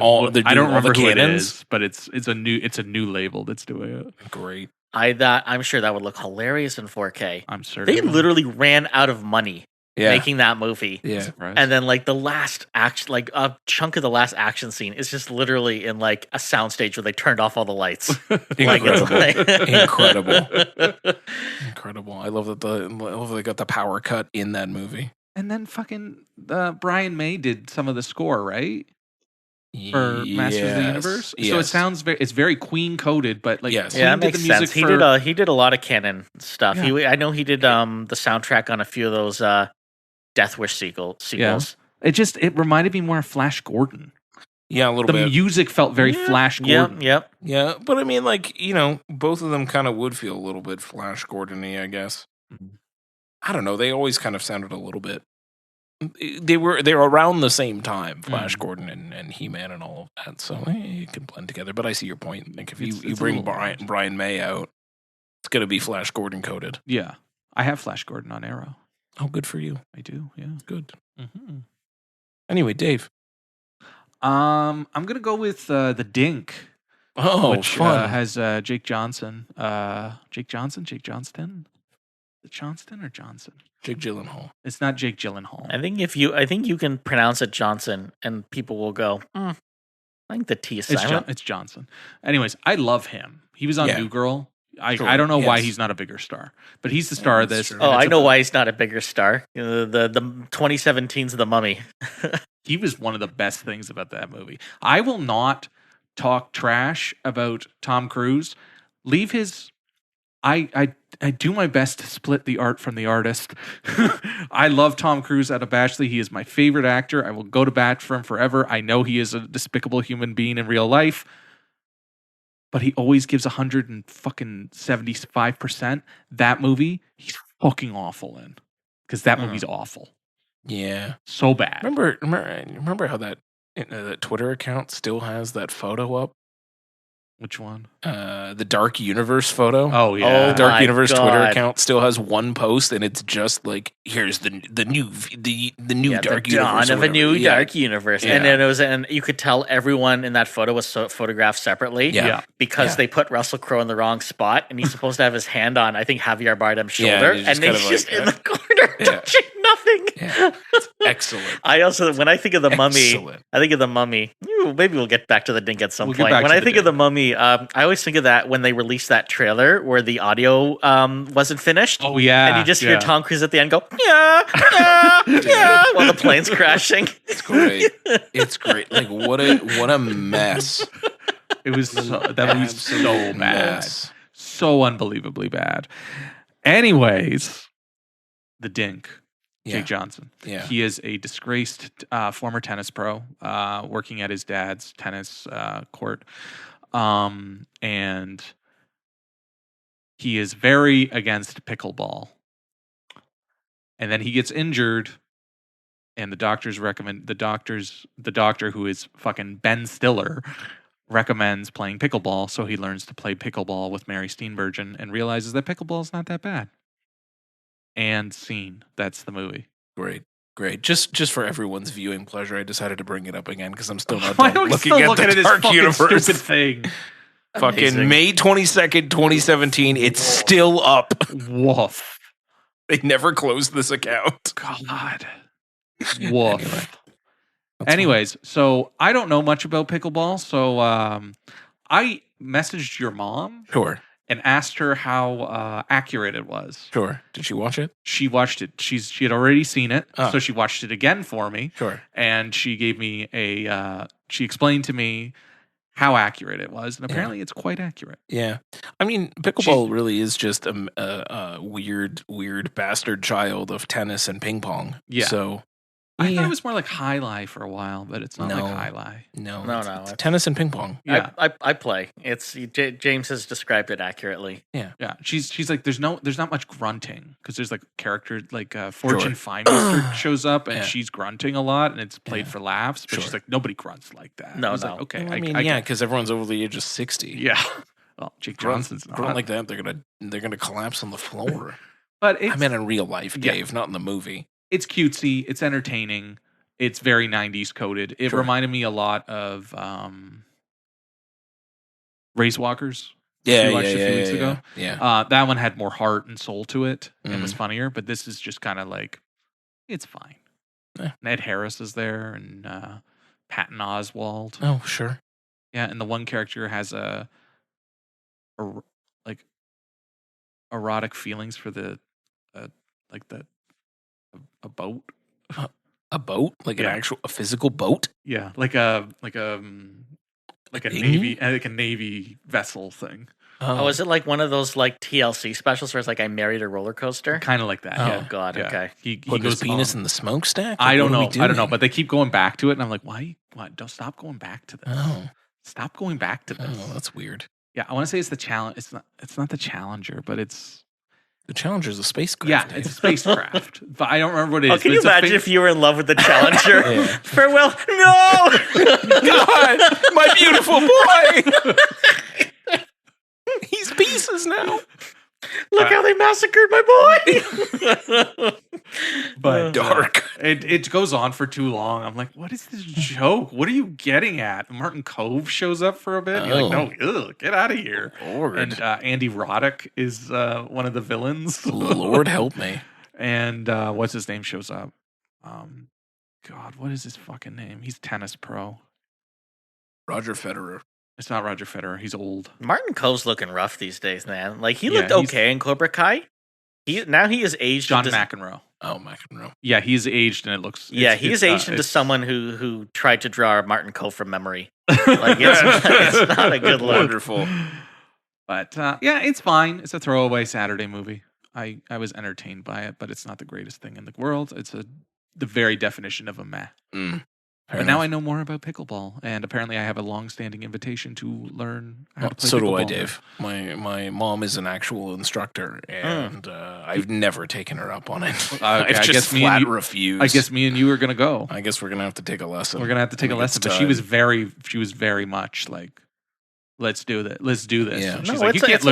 I don't remember who it is, but it's a new label that's doing it. Great. I'm sure that would look hilarious in 4K. I'm certain they literally ran out of money making that movie. Yeah, and then like the last action, like a chunk of the last action scene is just literally in like a soundstage where they turned off all the lights. Incredible. Incredible. I love that they got the power cut in that movie. And then fucking Brian May did some of the score, right? For Masters of the Universe. Yes. So it sounds it's very Queen coded, but like that makes sense. He did a lot of canon stuff. Yeah. I know he did the soundtrack on a few of those Death Wish sequels. Yeah. It reminded me more of Flash Gordon. Yeah, a little bit. The music felt very Flash Gordon. Yep. Yeah, but I mean, like, both of them kind of would feel a little bit Flash Gordon-y, I guess. Mm-hmm. I don't know. They always kind of sounded a little bit. They were around the same time, Flash Gordon and He-Man and all of that. So you can blend together. But I see your point. Like if you bring Brian May out, it's gonna be Flash Gordon coded. Yeah, I have Flash Gordon on Arrow. Oh, good for you. I do. Yeah, good. Mm-hmm. Anyway, Dave. I'm gonna go with the Dink. Oh, which fun. Has Jake Johnson. Jake Johnston. Is it Johnston or Johnson? Jake Gyllenhaal. It's not Jake Gyllenhaal. I think you can pronounce it Johnson, and people will go. I think the T is silent. It's Johnson. Anyways, I love him. He was on New Girl. I don't know why he's not a bigger star, but he's the star of this. True. I know why he's not a bigger star. The 2017's The Mummy. He was one of the best things about that movie. I will not talk trash about Tom Cruise. Leave his. I do my best to split the art from the artist. I love Tom Cruise out of Batchley. He is my favorite actor. I will go to bat for him forever. I know he is a despicable human being in real life, but he always gives 175%. That movie, he's fucking awful in, because that movie's awful. Yeah, so bad. Remember how that Twitter account still has that photo up? Which one? The Dark Universe photo. Oh yeah, the Dark Universe Twitter account still has one post, and it's just like, here's the new Dark Universe. Dawn of a new Dark Universe, and then you could tell everyone in that photo was photographed separately. Because they put Russell Crowe in the wrong spot, and he's supposed to have his hand on, I think, Javier Bardem's shoulder, and he's just in the corner touching nothing. Yeah. It's excellent. I also, when I think of the Mummy, I think of the Mummy. Maybe we'll get back to the Dink at some point. When I think of the Mummy, I always think of that when they released that trailer where the audio wasn't finished. Oh yeah, and you just hear Tom Cruise at the end go yeah while the plane's crashing. It's great. It's great. Like what a mess. It was that was so bad, so unbelievably bad. Anyways, the Dink. Jake Johnson. Yeah. He is a disgraced former tennis pro working at his dad's tennis court. And he is very against pickleball. And then he gets injured, and the doctor who is fucking Ben Stiller recommends playing pickleball, so he learns to play pickleball with Mary Steenburgen and realizes that pickleball is not that bad. And scene. That's the movie. Great. Just for everyone's viewing pleasure, I decided to bring it up again because I'm still not done looking at the Dark Universe. Stupid thing. Fucking May 22nd, 2017. It's still up. Woof. They never closed this account. God. Woof. Anyways, so I don't know much about pickleball, so I messaged your mom. Sure. And asked her how accurate it was. Sure. Did she watch it? She watched it. She had already seen it, so she watched it again for me. Sure. And she gave me she explained to me how accurate it was, and apparently it's quite accurate. Yeah. I mean, pickleball really is just a weird bastard child of tennis and ping pong. Yeah. So I thought it was more like highlight for a while, but it's not like highlight. No, no. It's tennis and ping pong. Yeah, I play. It's James has described it accurately. Yeah. She's like, there's not much grunting because there's like character like Fortune Finester shows up and she's grunting a lot and it's played for laughs, but she's like nobody grunts like that. No. Like, okay, well, I mean, because everyone's over the age of 60. Yeah. Well, Jake Johnson's not grunt like that. They're gonna collapse on the floor. But I meant in real life, Dave, not in the movie. It's cutesy. It's entertaining. It's very 90s coded. It reminded me a lot of Race Walkers. Yeah, we watched a few weeks ago. Yeah. That one had more heart and soul to it and was funnier, but this is just kind of like, it's fine. Ned Harris is there and Patton Oswalt. Oh, sure. Yeah, and the one character has a like erotic feelings for the a boat. A boat, like a physical boat. Yeah, like a navy vessel thing. Oh, is it like one of those like TLC specials where it's like I married a roller coaster? Kind of like that. Oh God. Yeah. Okay. He put his penis in the smokestack. I don't know, but they keep going back to it, and I'm like, why? Don't stop going back to this. Oh, stop going back to this. Oh, that's weird. Yeah, I want to say it's the challenge. It's not the Challenger, but it's. The Challenger's a spacecraft. Yeah, Dave. it's a spacecraft. But I don't remember what it is. Can you imagine if you were in love with the Challenger? Farewell. No! God, my beautiful boy! He's pieces now. Look how they massacred my boy! But dark. It goes on for too long. I'm like, what is this joke? What are you getting at? Martin Cove shows up for a bit. You're like, no, get out of here. Lord. And Andy Roddick is one of the villains. Lord help me. And what's his name shows up? God, what is his fucking name? He's tennis pro. Roger Federer. It's not Roger Federer. He's old. Martin Cove's looking rough these days, man. Like he looked okay in Cobra Kai. He is aged. John McEnroe. Oh, McEnroe. Yeah, he's aged, and it looks. He's aged into someone who tried to draw Martin Cove from memory. Like it's not a good look. Wonderful. But it's fine. It's a throwaway Saturday movie. I was entertained by it, but it's not the greatest thing in the world. It's the very definition of a meh. But now I know more about pickleball, and apparently I have a long-standing invitation to learn how to play so pickleball. do I, Dave. My mom is an actual instructor, and I've never taken her up on it. I've just flat refused. I guess me and you are going to go. I guess we're going to have to take a lesson. We're going to have to take a lesson, but she was very much like, let's do that. Let's do this. Yeah. She's like, it's a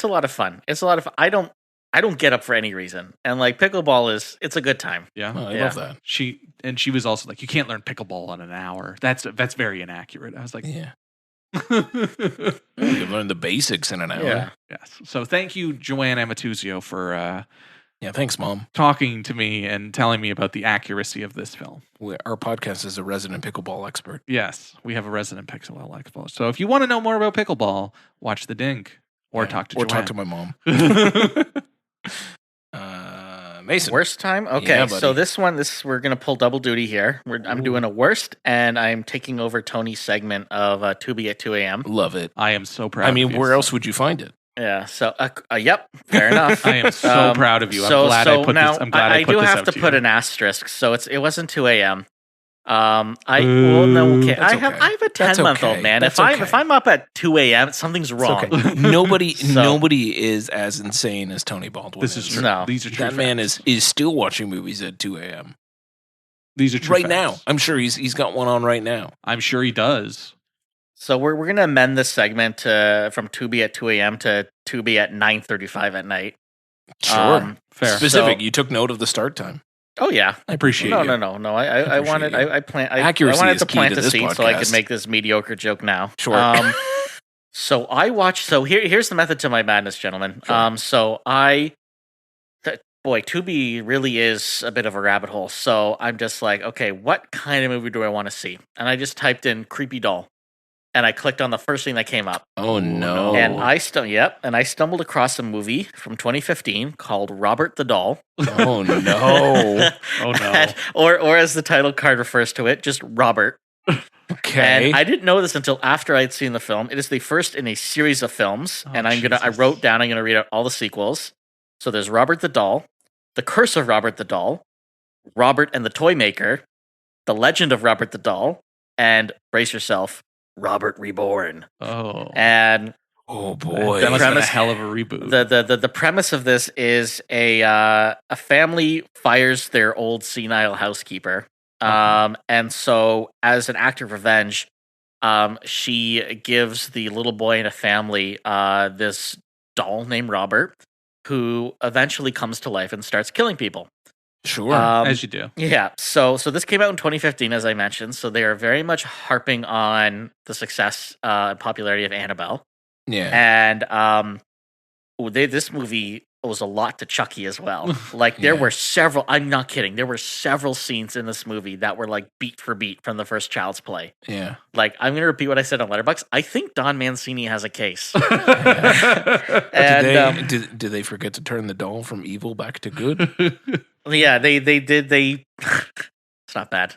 lot of fun. It's a lot of fun. I don't get up for any reason. And like pickleball it's a good time. Yeah. Oh, I love that. She was also like, you can't learn pickleball in an hour. That's very inaccurate. I was like, yeah. You can learn the basics in an hour. Yeah. Yes. So thank you, Joanne Amatuzio, for thanks, Mom. Talking to me and telling me about the accuracy of this film. Our podcast is a resident pickleball expert. Yes, we have a resident pickleball expert. So if you want to know more about pickleball, watch The Dink or talk to Joanne. Talk to my mom. Mason. Worst time? Okay, so this we're gonna pull double duty here. I'm doing a worst, and I'm taking over Tony's segment of Tubi at 2 a.m. Love it. I am so proud. I mean, where else would you find it? Yeah. So, yep. Fair enough. I am so proud of you. I'm glad I put this. I'm glad I put this out to you. I do have to put an asterisk. So it wasn't 2 a.m. I have a 10-month-old man. If I'm up at 2 a.m., something's wrong. Okay. Nobody is as insane as Tony Baldwin. This is true. No, these are true. That facts. man is still watching movies at 2 a.m. These are true right facts. now. I'm sure he's got one on right now. I'm sure he does. So we're gonna amend this segment from Tubi at 2 a.m. to Tubi at 9:35 at night. Sure, fair. Specific. You took note of the start time. Oh yeah, I appreciate you. No. I wanted I Accuracy wanted to is plant key to a this seed podcast. so I could make this mediocre joke now. Sure. So I watched. So here's the method to my madness, gentlemen. Sure. Tubi really is a bit of a rabbit hole. So I'm just like, okay, what kind of movie do I want to see? And I just typed in creepy doll, and I clicked on the first thing that came up. Oh no! And I stumbled across a movie from 2015 called Robert the Doll. Oh no! Oh no! or as the title card refers to it, just Robert. Okay. And I didn't know this until after I'd seen the film. It is the first in a series of films, and I wrote down. I'm gonna read out all the sequels. So there's Robert the Doll, The Curse of Robert the Doll, Robert and the Toy Maker, The Legend of Robert the Doll, and brace yourself, Robert Reborn. Oh. And oh boy, that must have been a hell of a reboot. The premise of this is a family fires their old senile housekeeper. And so as an act of revenge, she gives the little boy in a family this doll named Robert, who eventually comes to life and starts killing people. Sure, as you do. Yeah. So this came out in 2015, as I mentioned. So they are very much harping on the success and popularity of Annabelle. Yeah. And this movie owes a lot to Chucky as well. Like there were several. I'm not kidding. There were several scenes in this movie that were like beat for beat from the first Child's Play. Yeah. Like I'm gonna repeat what I said on Letterboxd. I think Don Mancini has a case. And did they forget to turn the doll from evil back to good? Yeah, they did. It's not bad.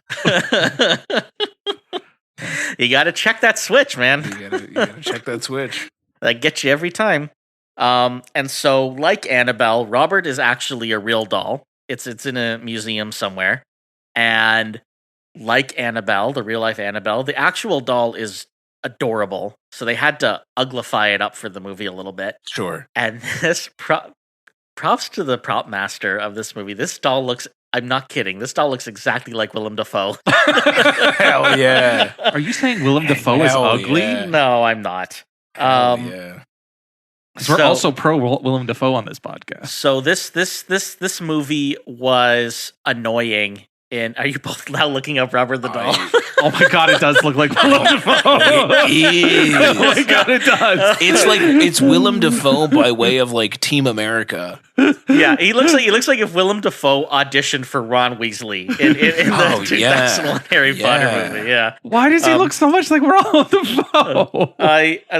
You got to check that switch, man. You gotta check that switch. That gets you every time. And so, like Annabelle, Robert is actually a real doll. It's in a museum somewhere. And like Annabelle, the real life Annabelle, the actual doll is adorable. So they had to uglify it up for the movie a little bit. Sure. And this props to the prop master of this movie. This doll looks, I'm not kidding, this doll looks exactly like Willem Dafoe. Hell yeah. Are you saying Willem Dafoe is ugly? Yeah. No, I'm not. Yeah. We're also pro Willem Dafoe on this podcast. So this movie was annoying. And are you both now looking up Robert the Doll? Oh my god, it does look like Willem Dafoe. It is. Oh my god, it does. It's Willem Dafoe by way of like Team America. Yeah, he looks like if Willem Dafoe auditioned for Ron Weasley in the 2001 Harry Potter movie. Yeah. Why does he look so much like Willem Dafoe?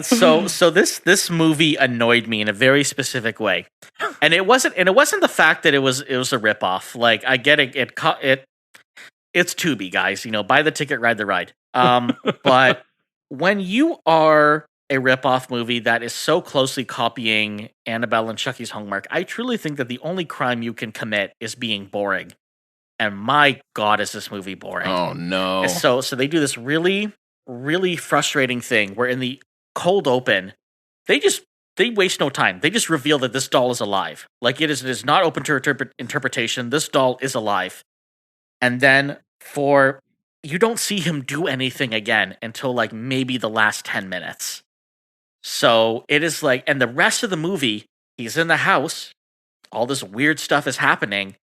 So this movie annoyed me in a very specific way, and it wasn't the fact that it was a ripoff. Like I get it. It's Tubi, guys. You know, buy the ticket, ride the ride. But when you are a ripoff movie that is so closely copying Annabelle and Chucky's Homework, I truly think that the only crime you can commit is being boring. And my God, is this movie boring? Oh no! And so they do this really, really frustrating thing where in the cold open, they waste no time. They just reveal that this doll is alive. Like it is not open to interpretation. This doll is alive. And then you don't see him do anything again until like maybe the last 10 minutes. So it is like, and the rest of the movie, he's in the house, all this weird stuff is happening,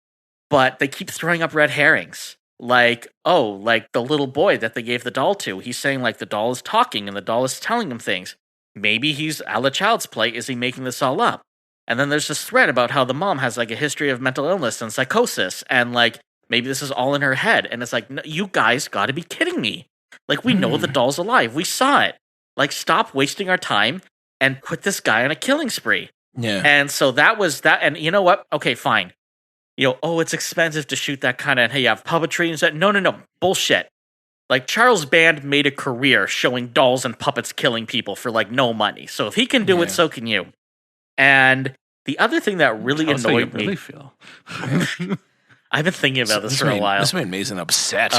but they keep throwing up red herrings. Like, like the little boy that they gave the doll to, he's saying like the doll is talking and the doll is telling him things. Maybe he's a la Child's Play. Is he making this all up? And then there's this thread about how the mom has like a history of mental illness and psychosis, and like, maybe this is all in her head. And it's like, no, you guys got to be kidding me. Like, we know the doll's alive. We saw it. Like, stop wasting our time and put this guy on a killing spree. Yeah. And so that was that. And you know what? Okay, fine. You know, it's expensive to shoot that kind of, hey, you have puppetry and stuff. No. Bullshit. Like, Charles Band made a career showing dolls and puppets killing people for, like, no money. So if he can do it, so can you. And the other thing that really annoyed me... Really feel. I've been thinking about this for a while. This made Mason upset.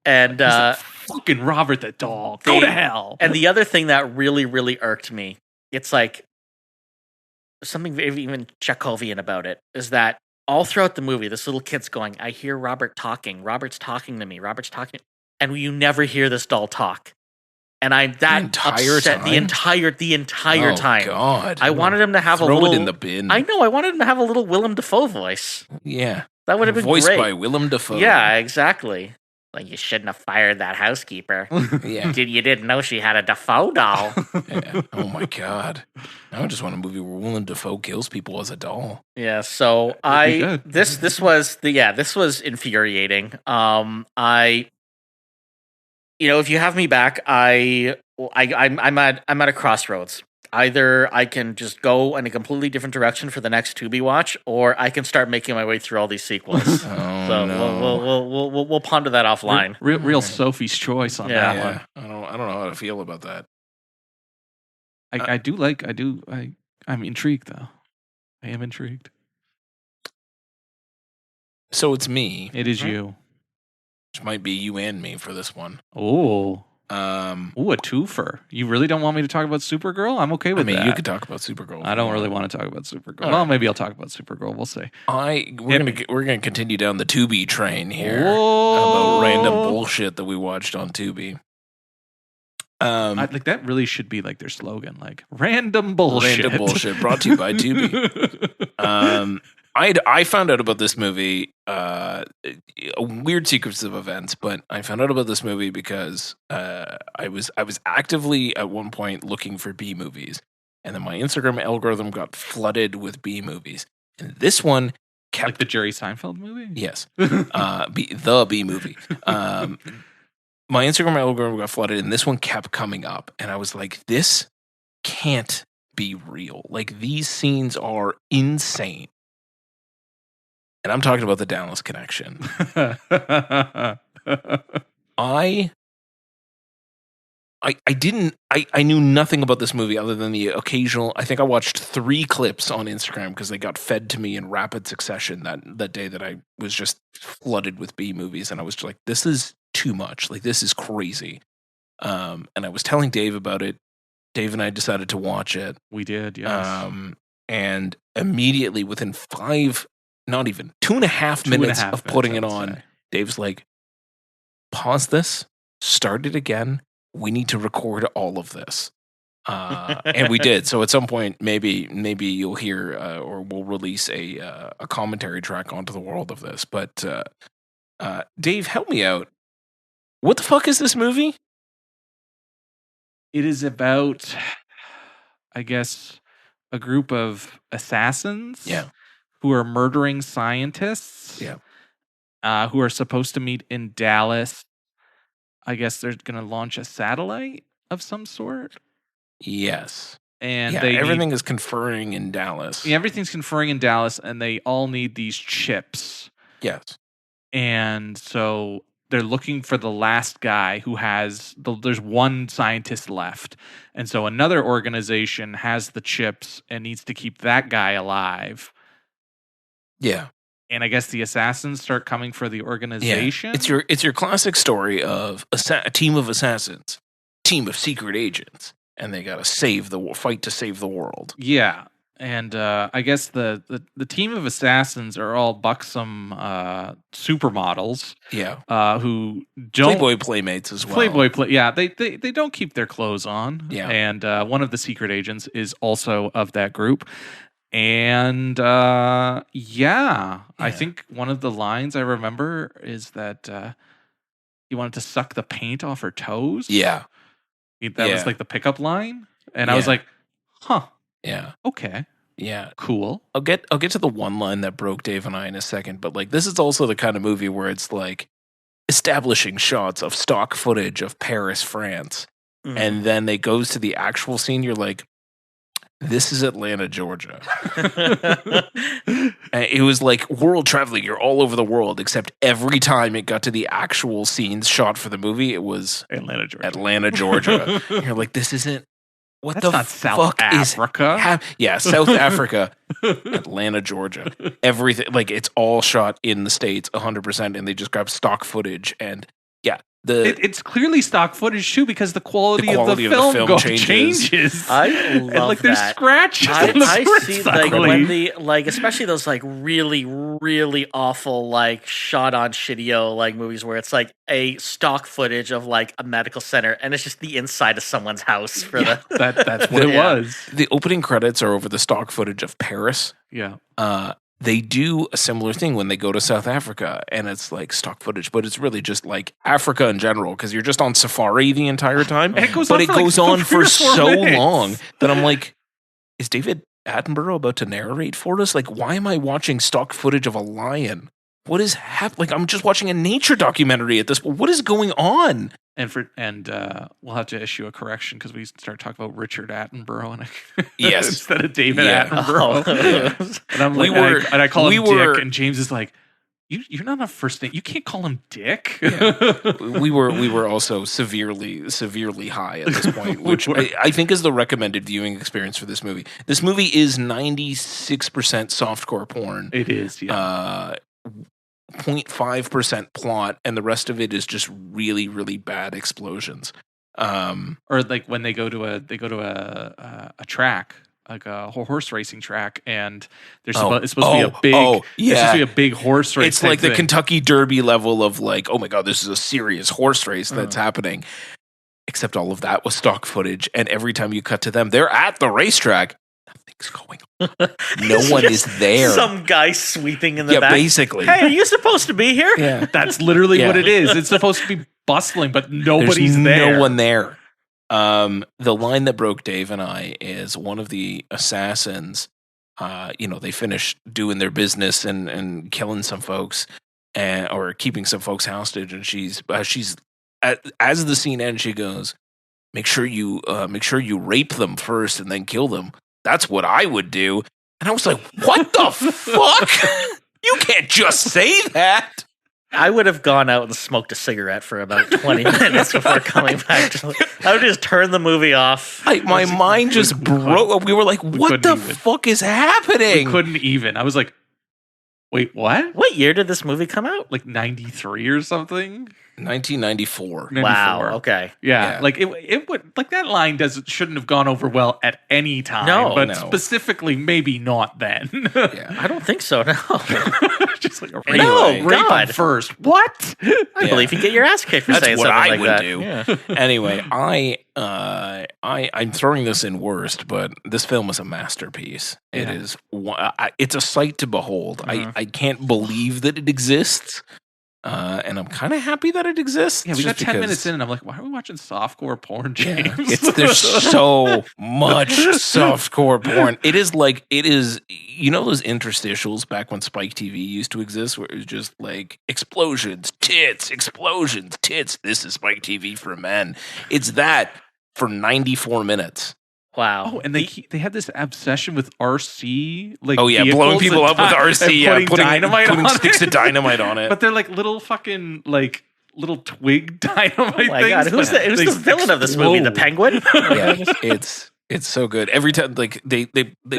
And fucking Robert the Doll, go to hell. And the other thing that really, really irked me, it's like something even Chekhovian about it, is that all throughout the movie, this little kid's going, I hear Robert talking. Robert's talking to me. Robert's talking. And you never hear this doll talk. And I'm that upset the entire time. God. I wanted him to have Throw a little... it in the bin. I know. I wanted him to have a little Willem Dafoe voice. Yeah. That would have been voiced great. by Willem Dafoe. Yeah, exactly. Like, you shouldn't have fired that housekeeper. Yeah. You didn't know she had a Dafoe doll. Yeah. Oh my God. I just want a movie where Willem Dafoe kills people as a doll. Yeah, so this was infuriating. If you have me back, I'm at a crossroads. Either I can just go in a completely different direction for the next Tubi watch, or I can start making my way through all these sequels. We'll ponder that offline. Real Sophie's choice on that one. I don't know how to feel about that. I'm intrigued though. I am intrigued. So it's me. It is you. Which might be you and me for this one. Oh. Ooh, a twofer. You really don't want me to talk about Supergirl? I'm okay with that. I mean, you could talk about Supergirl. I don't really want to talk about Supergirl. Well, maybe I'll talk about Supergirl. We'll see. We're gonna continue down the Tubi train here Whoa. about random bullshit that we watched on Tubi. Like that really should be like their slogan, like random bullshit. Random bullshit brought to you by Tubi. I found out about this movie, a weird sequence of events, but I found out about this movie because I was actively at one point looking for B movies, and then my Instagram algorithm got flooded with B movies, and this one kept like the Jerry Seinfeld movie. Yes, the B movie. My Instagram algorithm got flooded, and this one kept coming up, and I was like, this can't be real. Like these scenes are insane. And I'm talking about the Dallas Connection. I knew nothing about this movie other than the occasional. I think I watched 3 clips on Instagram because they got fed to me in rapid succession that day that I was just flooded with B movies, and I was just like, this is too much. Like this is crazy. And I was telling Dave about it. Dave and I decided to watch it. We did, yes. And immediately within 2.5 minutes of putting it on, Dave's like, pause this, start it again. We need to record all of this. And we did. So at some point, maybe you'll hear or we'll release a commentary track onto the world of this. But Dave, help me out. What the fuck is this movie? It is about, I guess, a group of assassins. Yeah. Who are murdering scientists. Yeah. Who are supposed to meet in Dallas. I guess they're going to launch a satellite of some sort. Yes. And everything is conferring in Dallas. Yeah, everything's conferring in Dallas, and they all need these chips. Yes. And so they're looking for the last guy who there's one scientist left. And so another organization has the chips and needs to keep that guy alive. Yeah. And I guess the assassins start coming for the organization. Yeah. It's your classic story of a team of assassins, team of secret agents, and they got to fight to save the world. Yeah. And I guess the team of assassins are all buxom supermodels. Yeah. Who don't Playboy playmates as well. They don't keep their clothes on. Yeah. And one of the secret agents is also of that group. And I think one of the lines I remember is that he wanted to suck the paint off her toes. Yeah. That was like the pickup line. And I was like, huh. Yeah. Okay. Yeah. Cool. I'll get to the one line that broke Dave and I in a second, but like this is also the kind of movie where it's like establishing shots of stock footage of Paris, France. Mm. And then it goes to the actual scene. You're like, this is Atlanta, Georgia. It was like world traveling. You're all over the world, except every time it got to the actual scenes shot for the movie, it was Atlanta, Georgia. You're like, this isn't. What That's the not fuck South Africa? South Africa, Atlanta, Georgia. Everything, like it's all shot in the States, 100%, and they just grab stock footage and it's clearly stock footage too because the quality of the film changes. I love and, like, that. There's scratches. I see like when especially those like really really awful like shot on shitio like movies where it's like a stock footage of like a medical center and it's just the inside of someone's house for that's what it was. The opening credits are over the stock footage of Paris. Yeah. They do a similar thing when they go to South Africa, and it's like stock footage, but it's really just like Africa in general because you're just on safari the entire time. And it goes on for so minutes. long that I'm like, is David Attenborough about to narrate for us? Like, why am I watching stock footage of a lion? What is happening? Like, I'm just watching a nature documentary at this point. What is going on? And we'll have to issue a correction because we start talking about Richard Attenborough yes. instead of David Attenborough. Yeah. And I'm like, I call him Dick, and James is like, "You're not a first name. You can't call him Dick." Yeah. we were also severely high at this point, which I think is the recommended viewing experience for this movie. This movie is 96% softcore porn. It is, yeah. 0.5% plot, and the rest of it is just really, really bad explosions. Or like when they go to a track, like a horse racing track, and there's it's supposed to be a big, it's supposed to be a big horse race. It's like the Kentucky Derby level of like, oh my god, this is a serious horse race that's happening. Except all of that was stock footage, and every time you cut to them, they're at the racetrack. Nothing's going on. No one is there. Some guy sweeping in the back. Yeah, basically. Hey, are you supposed to be here? Yeah, that's literally what it is. It's supposed to be bustling, but nobody's there. No one there. The line that broke Dave and I is one of the assassins. They finish doing their business and killing some folks, or keeping some folks hostage, and she's as the scene ends, she goes, make sure you rape them first and then kill them. That's what I would do. And I was like, what the fuck? You can't just say that. I would have gone out and smoked a cigarette for about 20 minutes before coming back. I would just turn the movie off. My mind just broke. We were like, what the fuck is happening? We couldn't even. I was like, wait, what? What year did this movie come out? Like 93 or something? 1994. Wow. Okay. Yeah. Like it would, like that line shouldn't have gone over well at any time. But specifically, maybe not then. Yeah. I don't think so. No. Just like rape him first. What? I believe you get your ass kicked for saying something like that. That's what I would do. Yeah. Anyway, I'm throwing this in worst, but this film is a masterpiece. It is. It's a sight to behold. I can't believe that it exists. And I'm kind of happy that it exists. Yeah, we got 10 minutes in, and I'm like, why are we watching softcore porn, James? Yeah, there's so much softcore porn. It is, those interstitials back when Spike TV used to exist, where it was just like explosions, tits. This is Spike TV for men. It's that for 94 minutes. Wow. Oh, and they had this obsession with RC, like blowing people up with RC, putting dynamite putting on sticks of dynamite on it. But they're like little fucking little twig dynamite things. My God, who's the villain of this movie? The Penguin? Yeah, it's so good. Every time, like they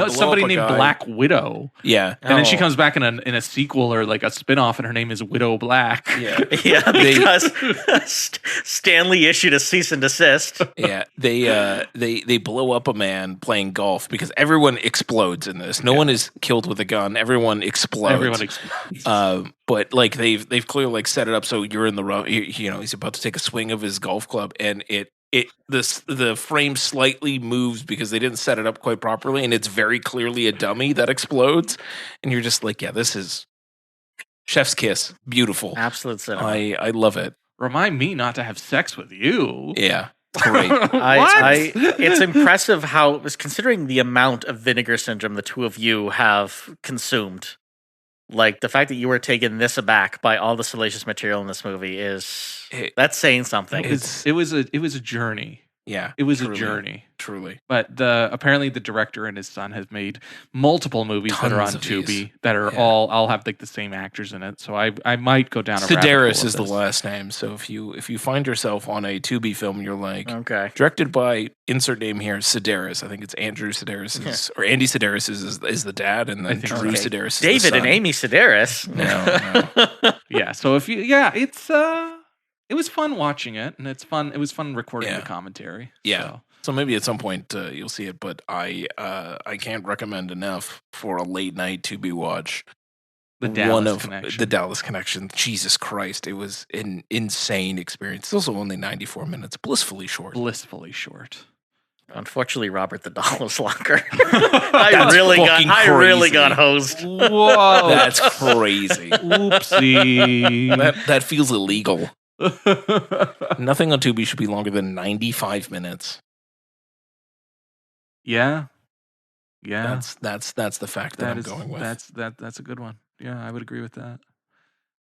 somebody named Black Widow. Yeah, and then she comes back in a sequel or like a spinoff, and her name is Widow Black. Yeah, yeah, because Stanley issued a cease and desist. Yeah, they blow up a man playing golf because everyone explodes in this. No one is killed with a gun. Everyone explodes. But like they've clearly like set it up so you're in the rough. He's about to take a swing of his golf club, and the frame slightly moves because they didn't set it up quite properly, and it's very clearly a dummy that explodes, and you're just like, yeah, this is chef's kiss, beautiful, absolute cinema. I love it. Remind me not to have sex with you. Yeah, great. It's impressive how, considering the amount of Vinegar Syndrome the two of you have consumed. Like, the fact that you were taken this aback by all the salacious material in this movie that's saying something. It was a journey. Yeah, it was a journey, truly. But apparently the director and his son have made multiple movies that are on Tubi that are all have like the same actors in it. So I might go down. Sedaris is the last name. So if you find yourself on a Tubi film, you're like, okay, directed by insert name here, Sedaris. I think it's Andrew Sedaris or Andy Sedaris is the dad, and then Drew Sedaris is David the son. and Amy Sedaris. No. Yeah. So it was fun watching it, and it was fun recording the commentary. Yeah. So maybe at some point you'll see it, but I can't recommend enough for a late night Tubi watch. The Dallas Connection. Jesus Christ, it was an insane experience. It's also only 94 minutes, blissfully short. Unfortunately, Robert the Doll was longer. I really got hosed. Whoa, that's crazy. Oopsie. That feels illegal. Nothing on Tubi should be longer than 95 minutes. Yeah. That's the fact that I'm going with. That's a good one. Yeah, I would agree with that.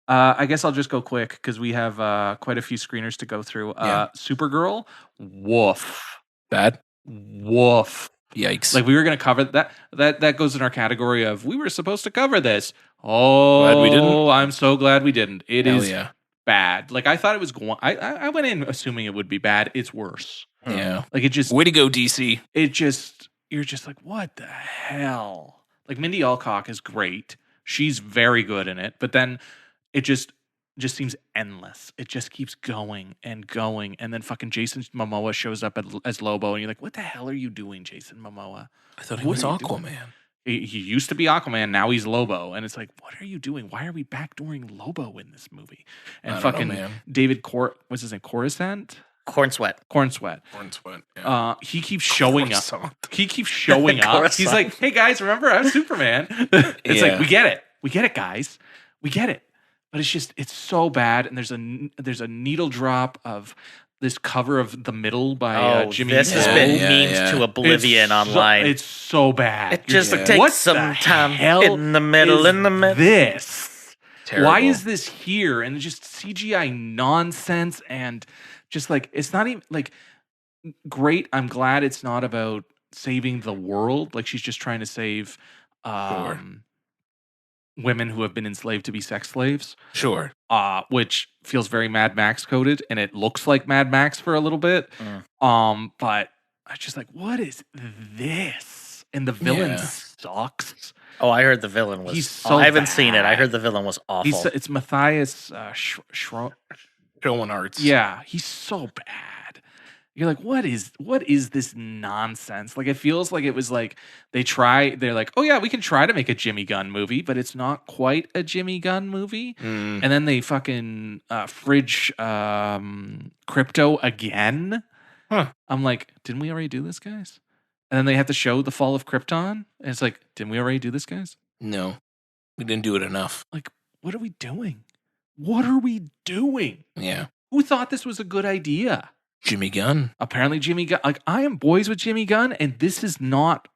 I guess I'll just go quick because we have quite a few screeners to go through. Supergirl, woof. Bad? Woof. Yikes. Like we were going to cover that goes in our category of we were supposed to cover this. Oh, glad we didn't. I'm so glad we didn't. It Hell is bad. Like I thought it was going. I went in assuming it would be bad. It's worse. Yeah. Like it just. Way to go, DC. You're just like, what the hell? Like Mindy Alcock is great. She's very good in it. But then it just seems endless. It just keeps going and going, and then fucking Jason Momoa shows up as Lobo, and you're like, what the hell are you doing, Jason Momoa? I thought he was Aquaman. He used to be Aquaman, now he's Lobo, and it's like, what are you doing? Why are we backdooring Lobo in this movie? And fucking David what's his name? Coruscant? Cornsweat. Yeah. He keeps showing up. He keeps showing up. He's like, hey guys, remember I'm Superman. It's like, we get it, guys. We get it. But it's so bad. And there's a needle drop of this cover of The Middle by Jimmy. This has been memed to oblivion online. It's so bad. It just takes some time in the middle. This. Terrible. Why is this here? And just CGI nonsense and just like, it's not even like great. I'm glad it's not about saving the world. Like she's just trying to save women who have been enslaved to be sex slaves. Sure. Which feels very Mad Max coded, and it looks like Mad Max for a little bit. But I was just like, what is this? And the villain sucks. Oh, I heard the villain was... I haven't seen it. I heard the villain was awful. It's Matthias Schoenarts. Yeah, he's so bad. You're like, what is this nonsense? Like, it feels like it was like they're like, oh yeah, we can try to make a Jimmy Gunn movie, but it's not quite a Jimmy Gunn movie. And then they fucking fridge Crypto again. Huh. I'm like, didn't we already do this, guys? And then they have to show the fall of Krypton. And it's like, didn't we already do this, guys? No, we didn't do it enough. Like, what are we doing? What are we doing? Yeah. Who thought this was a good idea? Jimmy Gunn. Apparently Jimmy Gunn. Like, I am boys with Jimmy Gunn, and this is not...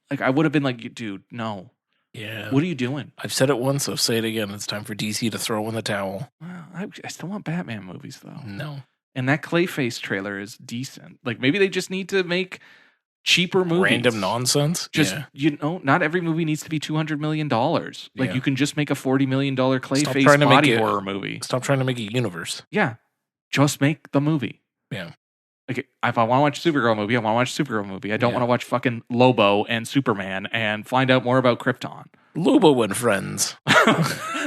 Like, I would have been like, dude, no. Yeah. What are you doing? I've said it once, I'll say it again. It's time for DC to throw in the towel. Well, I still want Batman movies, though. No. And that Clayface trailer is decent. Like, maybe they just need to make cheaper movies. Random nonsense? Just, not every movie needs to be $200 million. Like, you can just make a $40 million Clayface body horror movie. Stop trying to make a universe. Yeah. Just make the movie. Yeah. Like, if I want to watch a Supergirl movie, I want to watch a Supergirl movie. I don't want to watch fucking Lobo and Superman and find out more about Krypton. Lobo and Friends.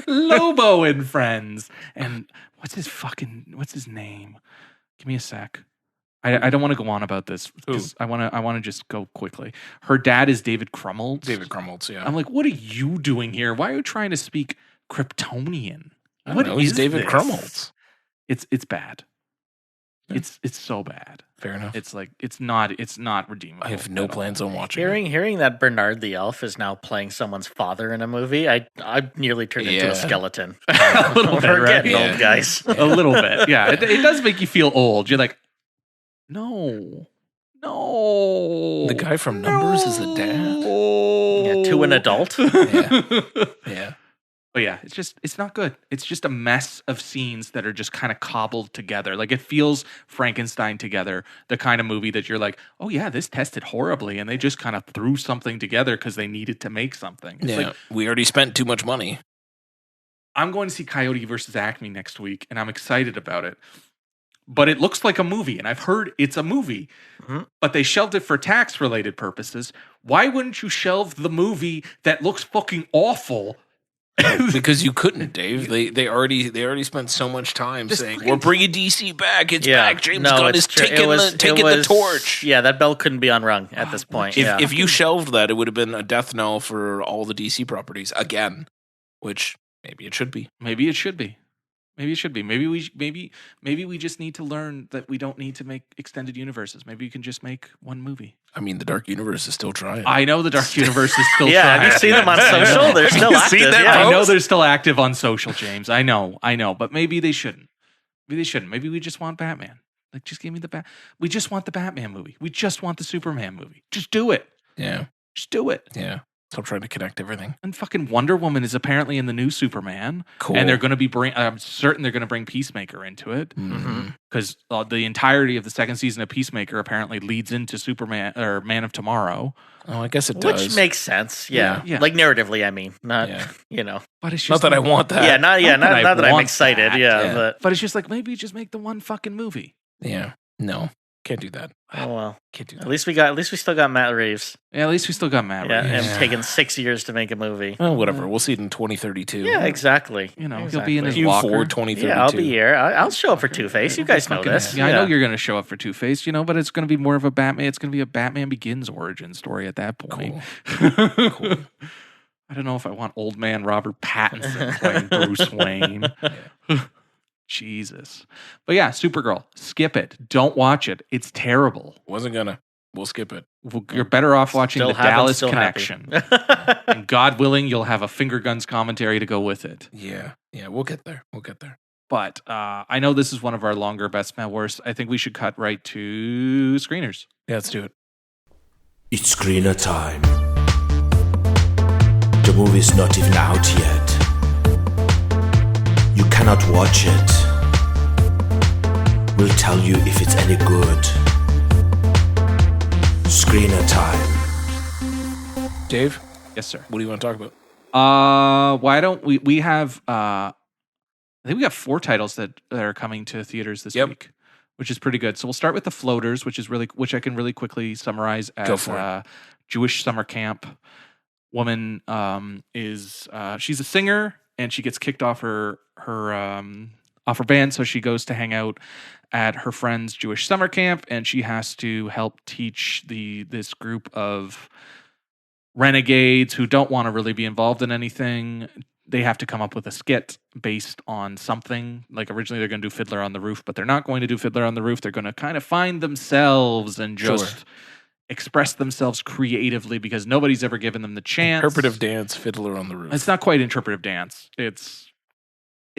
Lobo and Friends. And what's his name? Give me a sec. I don't want to go on about this because I want to just go quickly. Her dad is David Krumholtz. Yeah. I'm like, what are you doing here? Why are you trying to speak Kryptonian? I don't know. He's David Krumholtz. It's bad. Yeah. It's so bad. Fair enough. It's like it's not redeemable. I have no plans on watching. Hearing that Bernard the Elf is now playing someone's father in a movie, I nearly turned into a skeleton. A little bit, We're right? getting old, guys. A little bit, yeah. It does make you feel old. You're like, no. The guy from Numbers is the dad. Yeah, to an adult. Yeah. But yeah, it's not good. It's just a mess of scenes that are just kind of cobbled together. Like, it feels Frankenstein together, the kind of movie that you're like, oh yeah, this tested horribly, and they just kind of threw something together because they needed to make something. It's like, we already spent too much money. I'm going to see Coyote versus Acme next week, and I'm excited about it. But it looks like a movie, and I've heard it's a movie, but they shelved it for tax-related purposes. Why wouldn't you shelve the movie that looks fucking awful? Because you couldn't, Dave. They already spent so much time saying we're bringing DC back. It's back. James Gunn is taking the torch. Yeah, that bell couldn't be unrung at this point. If you shelved that, it would have been a death knell for all the DC properties again. Which maybe it should be. Maybe it should be. Maybe we just need to learn that we don't need to make extended universes. Maybe you can just make one movie. I mean, the Dark Universe is still trying. I know the Dark Universe is still trying. Have you seen them on social? They're still active. I know they're still active on social, James. I know. But maybe they shouldn't. Maybe we just want Batman. Like, just give me the We just want the Batman movie. We just want the Superman movie. Just do it. Yeah. Just do it. Yeah. Stop trying to connect everything. And fucking Wonder Woman is apparently in the new Superman. Cool. And they're going to be I'm certain they're going to bring Peacemaker into it. Because the entirety of the second season of Peacemaker apparently leads into Superman or Man of Tomorrow. Oh, I guess it does. Which makes sense. Yeah. Like narratively, I mean. Not, But it's just not that I want that. Yeah, not that I'm excited. But it's just like, maybe just make the one fucking movie. Yeah. No. Can't do that. Oh well. Can't do that. At least we still got Matt Reeves. Yeah, at least we still got Matt Reeves. And taken 6 years to make a movie. Oh, whatever. We'll see it in 2032. Yeah, exactly. He'll be in his Q4 walker. 2032. Yeah, I'll be here. I'll show up for Two-Face. You guys know this. Yeah, I know you're going to show up for Two-Face, but it's going to be more of a Batman. It's going to be a Batman Begins origin story at that point. Cool. I don't know if I want old man Robert Pattinson playing Bruce Wayne. Jesus. But yeah, Supergirl. Skip it. Don't watch it. It's terrible. Wasn't gonna. We'll skip it. You're better off watching Still the Dallas Connection. And God willing, you'll have a Finger Guns commentary to go with it. Yeah, we'll get there. But I know this is one of our longer best, man, worst. I think we should cut right to screeners. Yeah, let's do it. It's screener time. The movie's not even out yet. You cannot watch it. We'll tell you if it's any good. Screener time. Dave? Yes, sir. What do you want to talk about? Why don't we have I think we got 4 titles that are coming to theaters this week, which is pretty good. So we'll start with The Floaters, which I can really quickly summarize as Jewish summer camp. Woman is she's a singer and she gets kicked off her band, so she goes to hang out at her friend's Jewish summer camp, and she has to help teach this group of renegades who don't want to really be involved in anything. They have to come up with a skit based on something. Like originally they're going to do Fiddler on the Roof, but they're not going to do Fiddler on the Roof. They're going to kind of find themselves and just express themselves creatively because nobody's ever given them the chance. Interpretive dance, Fiddler on the Roof. It's not quite interpretive dance. It's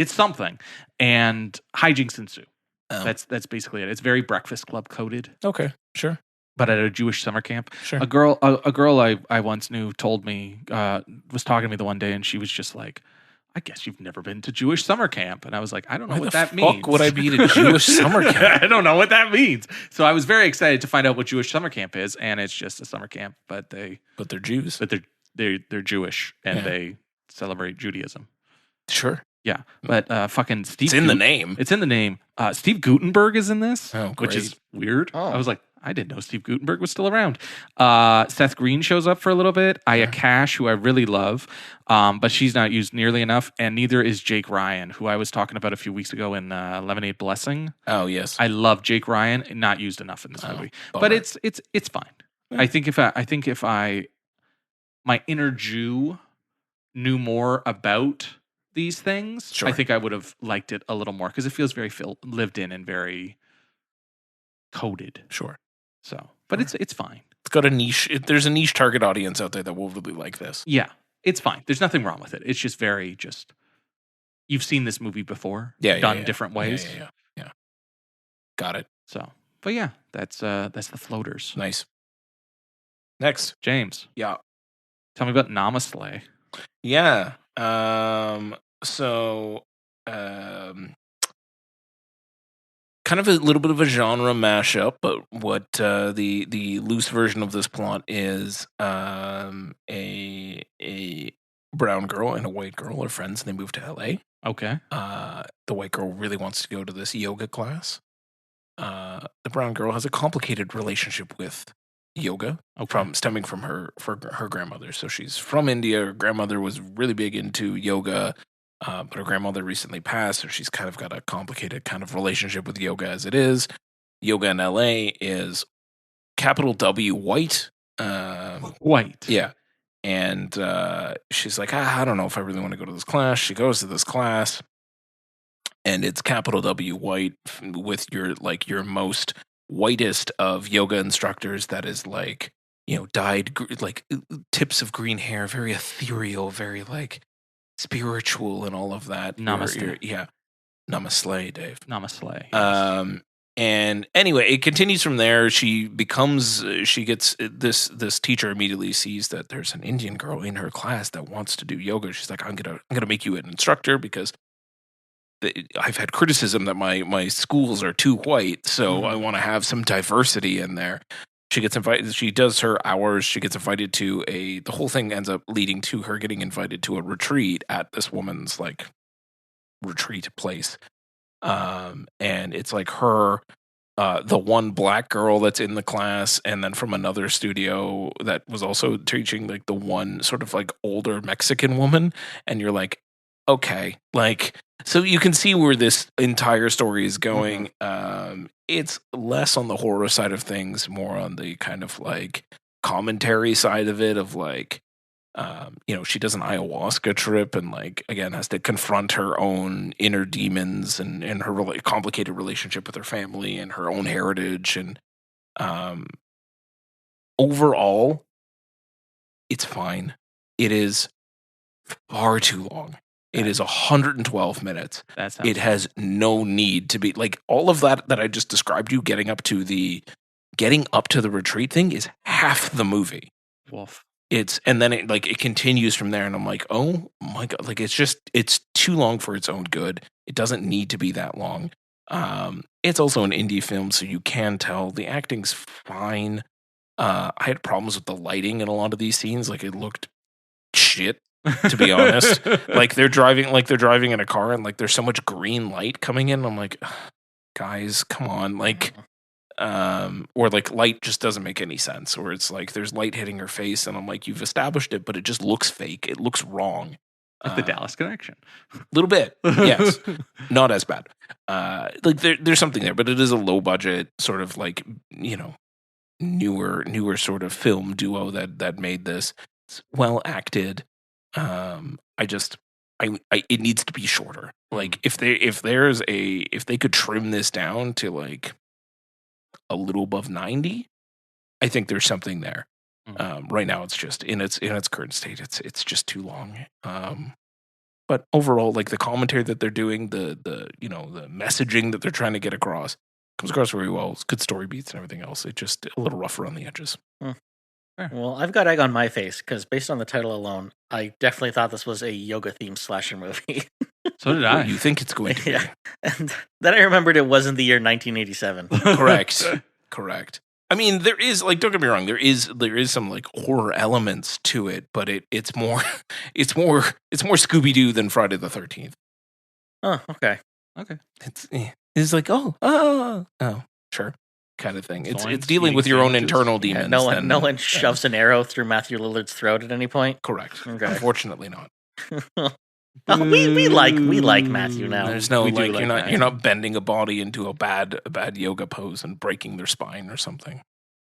something. And hijinks ensue. Oh. That's basically it. It's very Breakfast Club coded. Okay, sure. But at a Jewish summer camp. Sure. A girl I once knew told me, was talking to me the one day, and she was just like, I guess you've never been to Jewish summer camp. And I was like, I don't know what that means. Fuck would I be to Jewish summer camp? I don't know what that means. So I was very excited to find out what Jewish summer camp is, and it's just a summer camp, but they're Jews. But they're Jewish, and they celebrate Judaism. Sure. Yeah, but fucking Steve. It's in the name. It's in the name. Steve Guttenberg is in this, which which is weird. Oh. I was like, I didn't know Steve Guttenberg was still around. Seth Green shows up for a little bit. Aya Cash, who I really love, but she's not used nearly enough, and neither is Jake Ryan, who I was talking about a few weeks ago in Lemonade Blessing. Oh yes, I love Jake Ryan, not used enough in this movie, but it's fine. Yeah. I think if my inner Jew knew more about these things, I think I would have liked it a little more because it feels very lived in and very coded. Sure. So, but it's fine. It's got a niche. There's a niche target audience out there that will really like this. Yeah, it's fine. There's nothing wrong with it. It's just you've seen this movie before. Done different ways. Yeah. Got it. So, but yeah, that's The Floaters. Nice. Next, James. Yeah. Tell me about Namaslay. Yeah. Kind of a little bit of a genre mashup, but what the loose version of this plot is a brown girl and a white girl are friends and they move to LA. Okay. The white girl really wants to go to this yoga class. The brown girl has a complicated relationship with yoga stemming from her grandmother. So she's from India. Her grandmother was really big into yoga. But her grandmother recently passed, so she's kind of got a complicated kind of relationship with yoga as it is. Yoga in LA is capital W white. White. Yeah. And she's like, I don't know if I really want to go to this class. She goes to this class, and it's capital W white with your most whitest of yoga instructors that is like, dyed like tips of green hair, very ethereal, very like spiritual and all of that. Namaste. Namaslay, Dave. Namaslay. Yes. And anyway, it continues from there. She gets this teacher immediately sees that there's an Indian girl in her class that wants to do yoga. She's like, I'm gonna make you an instructor because I've had criticism that my schools are too white, so I want to have some diversity in there. She gets invited. She does her hours. She gets invited to the whole thing ends up leading to her getting invited to a retreat at this woman's like retreat place. And it's like her the one black girl that's in the class, and then from another studio that was also teaching like the one sort of like older Mexican woman, and you're like, okay, like, so you can see where this entire story is going. It's less on the horror side of things, more on the kind of like commentary side of it, of like, she does an ayahuasca trip and like, again, has to confront her own inner demons and her complicated relationship with her family and her own heritage. And overall, it's fine. It is far too long. It is 112 minutes. It has no need to be like all of that I just described you getting up to the retreat thing is half the movie. Wolf. And then it continues from there, and I'm like, oh my god, like it's too long for its own good. It doesn't need to be that long. It's also an indie film, so you can tell the acting's fine. I had problems with the lighting in a lot of these scenes. Like it looked shit, to be honest. like they're driving in a car, and like there's so much green light coming in. I'm like, guys, come on, like. Or like light just doesn't make any sense, or it's like there's light hitting her face, and I'm like, you've established it, but it just looks fake. It looks wrong. Like the Dallas Connection. A little bit, yes. Not as bad. Like there's something there, but it is a low budget sort of like, newer sort of film duo that made this. It's well acted. It needs to be shorter. Like if they could trim this down to like a little above 90, I think there's something there. Right now it's just in its current state, it's just too long. But overall, like the commentary that they're doing, the messaging that they're trying to get across comes across very well. It's good story beats and everything else. It's just a little rough around the edges. Well, I've got egg on my face because based on the title alone, I definitely thought this was a yoga-themed slasher movie. So did I. What do you think it's going to be? Yeah. And then I remembered it was in the year 1987. Correct. I mean, there is, like, don't get me wrong, there is some like horror elements to it, but it's more Scooby-Doo than Friday the 13th. Oh, okay. It's like, oh, sure, kind of thing. It's dealing with your own internal demons. Yeah, no one shoves an arrow through Matthew Lillard's throat at any point. Correct. Okay. Unfortunately not. We like Matthew now. There's no like you're not bending a body into a bad yoga pose and breaking their spine or something.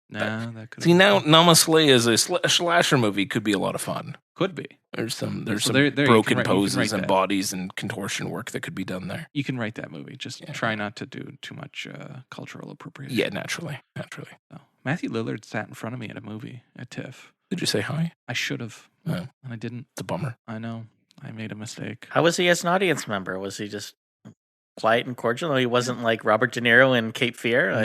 No, that could. See, now Namaslay as a slasher movie could be a lot of fun. Could be. There's some broken poses and bodies and contortion work that could be done there. You can write that movie. Just try not to do too much cultural appropriation. Yeah, naturally. So, Matthew Lillard sat in front of me at a movie at TIFF. Did you say hi? I should have, and I didn't. It's a bummer. I know. I made a mistake. How was he as an audience member? Was he just quiet and cordial? He wasn't like Robert De Niro in Cape Fear?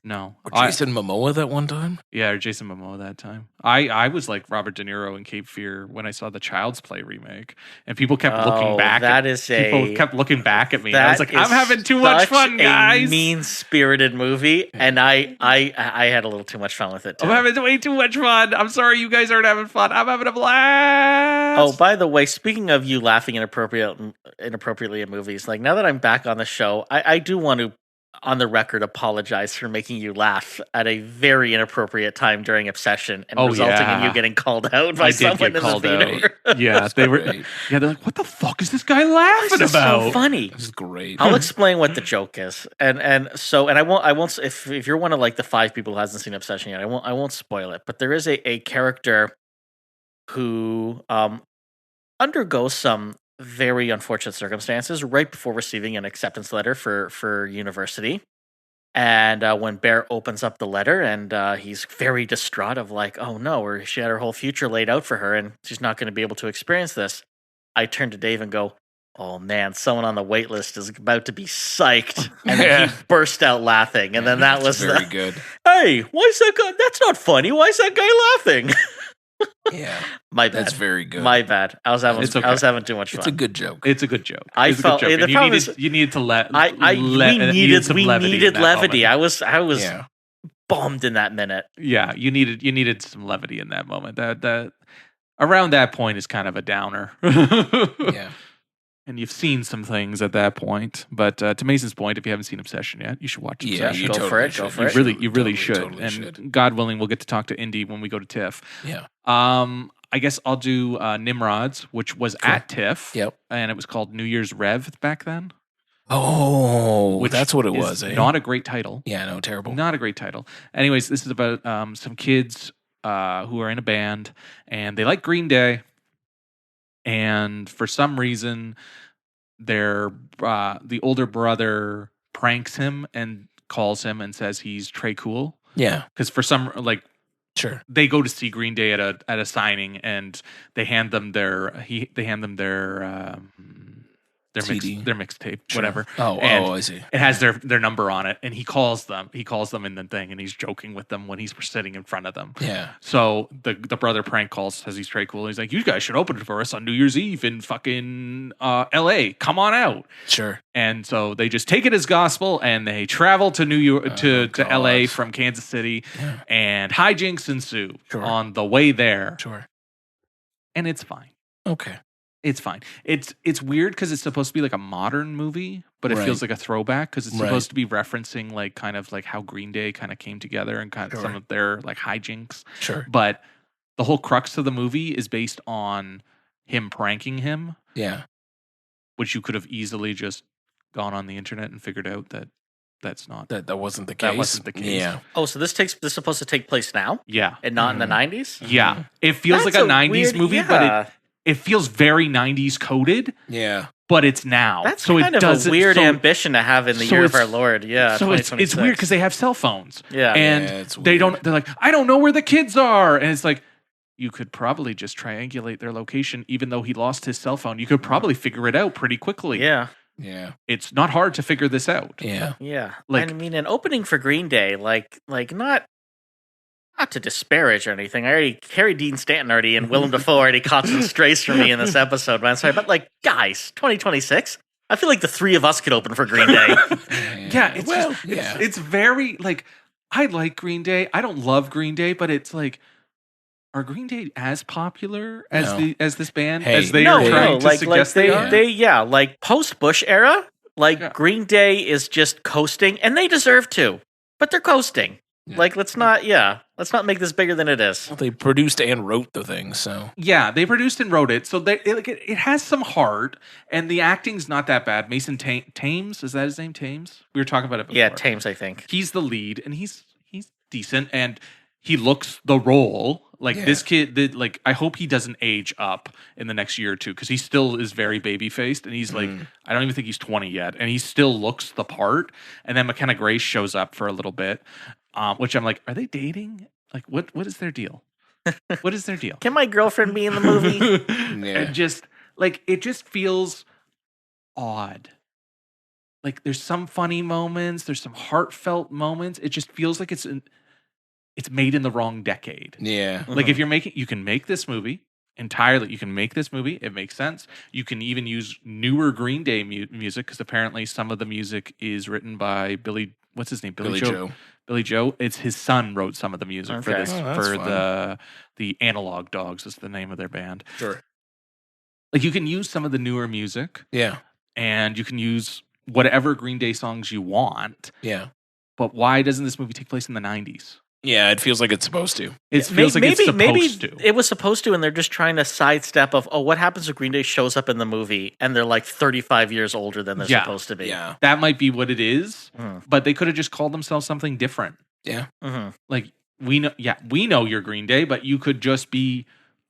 No. Or Jason Momoa that one time? Yeah, or Jason Momoa that time. I was like Robert De Niro in Cape Fear when I saw the Child's Play remake, and people kept looking back. People kept looking back at me. And I was like, I'm having too much fun, guys. A mean-spirited movie, and I had a little too much fun with it too. I'm having way too much fun. I'm sorry you guys aren't having fun. I'm having a blast. Oh, by the way, speaking of you laughing inappropriately at movies, like now that I'm back on the show, I do want to, on the record, apologize for making you laugh at a very inappropriate time during Obsession and resulting in you getting called out by someone in the theater. Yeah, they were. Yeah, they're like, "What the fuck is this guy laughing this about?" Is so funny. This is great. I'll explain what the joke is, and I won't. If you're one of like the 5 people who hasn't seen Obsession yet, I won't spoil it. But there is a character who undergoes some very unfortunate circumstances right before receiving an acceptance letter for university. And when Bear opens up the letter, and he's very distraught of like, oh no, or she had her whole future laid out for her and she's not going to be able to experience this. I turn to Dave and go, oh man, someone on the wait list is about to be psyched. And then he burst out laughing. And then that was very good. Hey, why is that guy? That's not funny. Why is that guy laughing? Yeah, my bad. That's very good. My bad. I was having too much fun. It's a good joke. It's a good joke. I felt you needed to let. We needed levity. I was bummed in that minute. Yeah, you needed some levity in that moment. That around that point is kind of a downer. Yeah. and you've seen some things at that point. But to Mason's point, if you haven't seen Obsession yet, you should watch Obsession. You Go for it. Go for it. You really should. Totally and should. God willing, we'll get to talk to Indy when we go to TIFF. Yeah. I guess I'll do Nimrods, which was at TIFF. Yep. And it was called New Year's Rev back then. Oh, Which that's what it is was. Eh? Not a great title. Yeah, no, terrible. Not a great title. Anyways, this is about some kids who are in a band and they like Green Day. And for some reason, the older brother pranks him and calls him and says he's Trey Cool. Yeah, Because for some sure. they go to see Green Day at a signing and they hand them their CD. their mixtape, Sure. whatever. Oh, And I see. It has their number on it, and he calls them in the thing, and he's joking with them when he's sitting in front of them. Yeah. So the brother prank calls, says he's Trey Cool. And he's like, "You guys should open it for us on New Year's Eve in fucking L.A. Come on out." Sure. And so they just take it as gospel, and they travel to New York to God. L.A. from Kansas City, Yeah. and hijinks ensue Sure. on the way there, Sure. and it's fine. Okay. It's fine. It's weird because it's supposed to be like a modern movie, but it Right. feels like a throwback because it's Right. supposed to be referencing like kind of like how Green Day kind of came together and kind of some Sure. of their like hijinks. Sure. But the whole crux of the movie is based on him pranking him, Yeah. which you could have easily just gone on the internet and figured out that that's not. That wasn't the case. That wasn't the case. Yeah. Oh, so this is supposed to take place now Yeah. and not in the 90s? Yeah. It feels That's like a a 90s weird- movie, yeah. but it feels very 90s coded, Yeah. but it's now. That's so kind it of a doesn't, weird so, ambition to have in the so year of it's- our Lord. Yeah, So it's 2026. weird because they have cell phones. Yeah. And Yeah, it's they weird. don't, they're like, I don't know where the kids are. And it's like, you could probably just triangulate their location, even though he lost his cell phone. You could probably figure it out pretty quickly. Yeah. Yeah. It's not hard to figure this out. Yeah. Yeah. Like- I mean, an opening for Green Day, like not to disparage or anything. Harry Dean Stanton already and Willem Dafoe already caught some strays for me in this episode, man. Sorry, but like, guys, 2026. I feel like the three of us could open for Green Day. Yeah. It's well, just, yeah. it's very like, I like Green Day. I don't love Green Day, but it's like, are Green Day as popular as No. as this band Hey, as they no, are trying to like suggest they are? like post Bush era, like Yeah. Green Day is just coasting, and they deserve to, but they're coasting. Yeah. Like, let's not make this bigger than it is. Well, they produced and wrote the thing, so Yeah, they produced and wrote it, so it has some heart, and the acting's not that bad. Mason Thames, is that his name? Thames? We were talking about it before. Yeah, Thames, I think. He's the lead, and he's decent, and he looks the role. Like Yeah. this kid, like I hope he doesn't age up in the next year or two because he still is very baby faced, and he's like I don't even think he's 20 yet, and he still looks the part. And then McKenna Grace shows up for a little bit, which I'm like, are they dating? Like what is their deal? What is their deal? Can my girlfriend be in the movie? yeah. And just like it just feels odd. Like there's some funny moments, there's some heartfelt moments. It just feels like it's made in the wrong decade. Yeah. Like if you can make this movie entirely. You can make this movie. It makes sense. You can even use newer Green Day music because apparently some of the music is written by Billy. What's his name? Billy Joe. Billy Joe. It's his son wrote some of the music for Okay. this Oh, that's for fun. the Analog Dogs is the name of their band. Sure. Like you can use some of the newer music Yeah. and you can use whatever Green Day songs you want. Yeah. But why doesn't this movie take place in the 90s? Yeah, it feels like it's supposed to. It feels like it's supposed to. It was supposed to, and they're just trying to sidestep of, what happens if Green Day shows up in the movie and they're like 35 years older than they're Yeah. supposed to be? Yeah. That might be what it is, Mm. but they could have just called themselves something different. Yeah. Mm-hmm. Like we know you're Green Day, but you could just be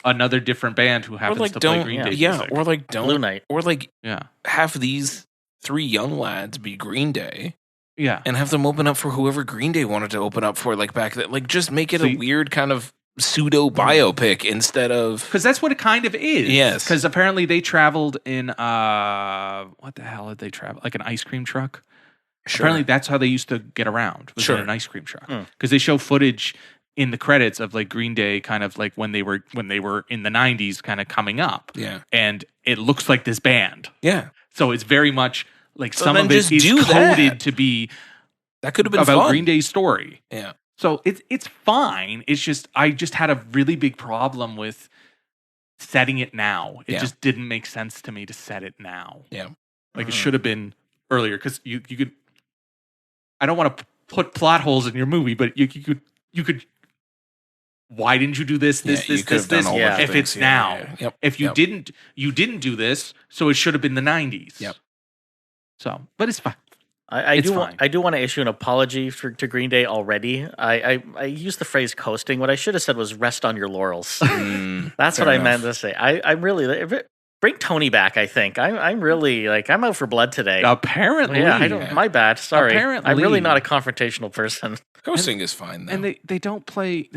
another different band who happens to play Green Day music. or like don't Blue Night. or like Yeah. have these three young lads be Green Day Yeah. and have them open up for whoever Green Day wanted to open up for, like back then. Like just make it So a weird kind of pseudo biopic instead of Because that's what it kind of is. Yes. Because apparently they traveled in what the hell did they travel? Like an ice cream truck. Sure. Apparently that's how they used to get around, was Sure. in an ice cream truck. Hmm. Because they show footage in the credits of like Green Day kind of like when they were in the 90s kind of coming up. Yeah. And it looks like this band. Yeah. So it's very much like So some then of it just is do coded that. to be That could have been about fun. Green Day's story. Yeah. So it's fine. It's just I just had a really big problem with setting it now. It Yeah. just didn't make sense to me to set it now. Yeah. Like it should have been earlier because you could. I don't want to put plot holes in your movie, but you could. Why didn't you do this? You could have done all Yeah. of the If things, it's now, Yep. if you Yep. didn't do this, so it should have been the 90s. Yep. So, but it's fine. I It's do. fine. I do want to issue an apology to Green Day already. I used the phrase coasting. What I should have said was rest on your laurels. That's fair what I enough. meant to say. I'm really bring Tony back. I think I'm really I'm out for blood today. Apparently, Yeah, I don't. My bad. Sorry. Apparently. I'm really not a confrontational person. Coasting is fine though. and they don't play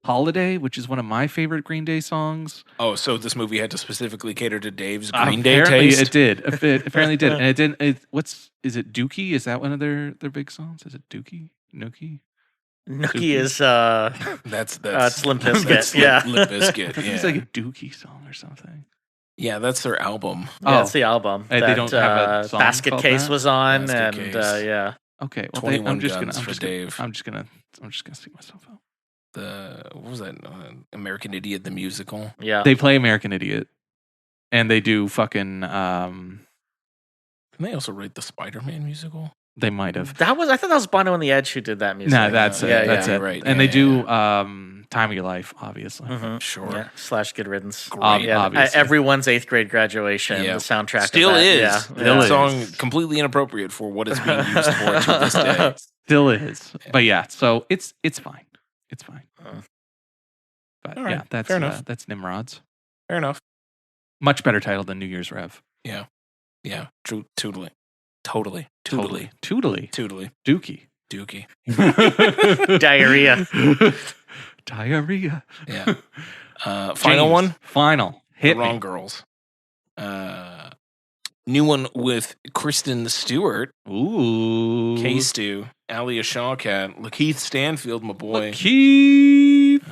Holiday, which is one of my favorite Green Day songs. Oh, so this movie had to specifically cater to Dave's Green Day Apparently taste? it did. Apparently it did. And it didn't. Is it Dookie? Is that one of their big songs? Is it Dookie? Nookie? Nookie is That's Limp Bizkit. that's Yeah. Limp Bizkit. I think it's like a Dookie song or something. Yeah, that's their album. Yeah, it's the album They that don't have a song Basket called Case that? was on, Basket and Case. yeah. Okay, well, 21 Guns for Dave. I'm just gonna see myself out. What was that? American Idiot the musical. Yeah. They play American Idiot, and they do fucking. Can they also write the Spider-Man musical? They might have. I thought that was Bono and the Edge who did that music. No, that's it. Yeah, That's yeah. it. Right. And Yeah, they do yeah. Time of Your Life, obviously. Mhm. Sure. Yeah. / Good Riddance. Great. Yeah, Obviously. everyone's 8th grade graduation. Yeah. The soundtrack Still of that. is. Yeah. That is. song completely inappropriate for what it's being used for to this day. Still is. Yeah. But yeah, so it's fine. It's fine. Uh. But All right, yeah, that's fair enough. that's Nimrods. Fair enough. Much better title than New Year's Rev. Yeah. True. Totally. Totally. Tootly. Dookie. Dookie. Diarrhea. Diarrhea. Yeah. Final James, one. Final. Hit Wrong me. Girls. New one with Kristen Stewart, Ooh. K-Stew, Alia Shawkat, Lakeith Stanfield, my boy, Keith.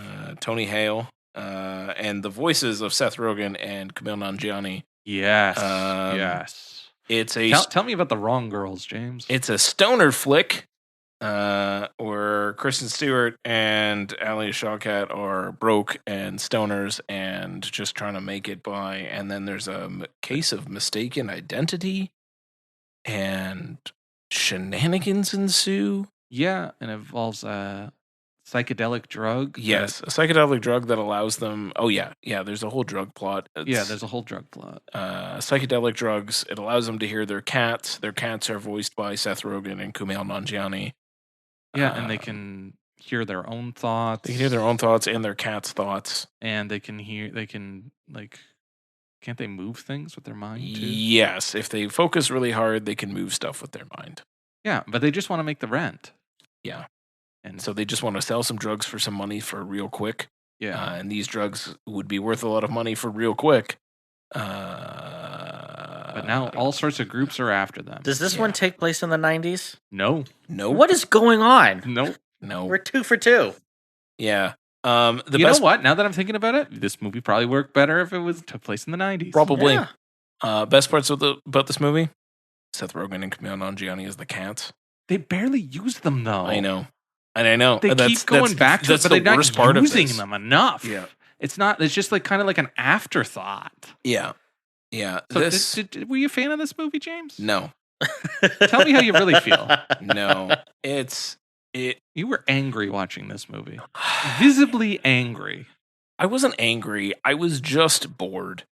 Tony Hale, and the voices of Seth Rogen and Kumail Nanjiani. Yes. Yes. It's a Tell me about the Wrong Girls, James. it's a stoner flick, where Kristen Stewart and Alia Shawkat are broke and stoners and just trying to make it by. And then there's a case of mistaken identity, and shenanigans ensue. Yeah, and it involves a psychedelic drug. Yes, a psychedelic drug that allows them. Oh yeah. There's a whole drug plot. Yeah, there's a whole drug plot. Psychedelic drugs. It allows them to hear their cats. Their cats are voiced by Seth Rogen and Kumail Nanjiani. Yeah, and they can hear their own thoughts. They can hear their own thoughts and their cat's thoughts. And they can can't they move things with their mind too? Yes, if they focus really hard, they can move stuff with their mind. Yeah, but they just want to make the rent. Yeah. And So they just want to sell some drugs for some money for real quick. yeah. And these drugs would be worth a lot of money for real quick. But now all sorts of groups are after them. Does this one take place in the 90s? No. No. What is going on? No. No. We're 2 for 2. Yeah. You Best know what? Now that I'm thinking about it, this movie probably worked better if it took place in the 90s. Probably. Yeah. Best parts about this movie? Seth Rogen and Kumail Nanjiani as the cats. They barely use them though. I know. And I know. They keep going back to it, but they're not using them enough. Yeah. It's just like kind of like an afterthought. Yeah. Yeah. So were you a fan of this movie, James? No. Tell me how you really feel. No. You were angry watching this movie. Visibly angry. I wasn't angry. I was just bored.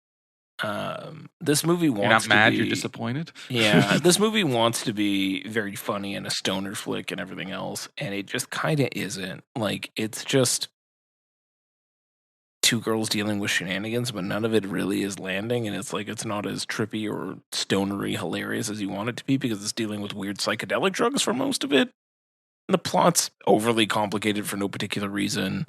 This movie wants You're not mad, to be, you're disappointed? Yeah, this movie wants to be very funny and a stoner flick and everything else, and it just kind of isn't. Like, it's just two girls dealing with shenanigans, but none of it really is landing, and it's like it's not as trippy or stonery hilarious as you want it to be because it's dealing with weird psychedelic drugs for most of it. And the plot's overly complicated for no particular reason.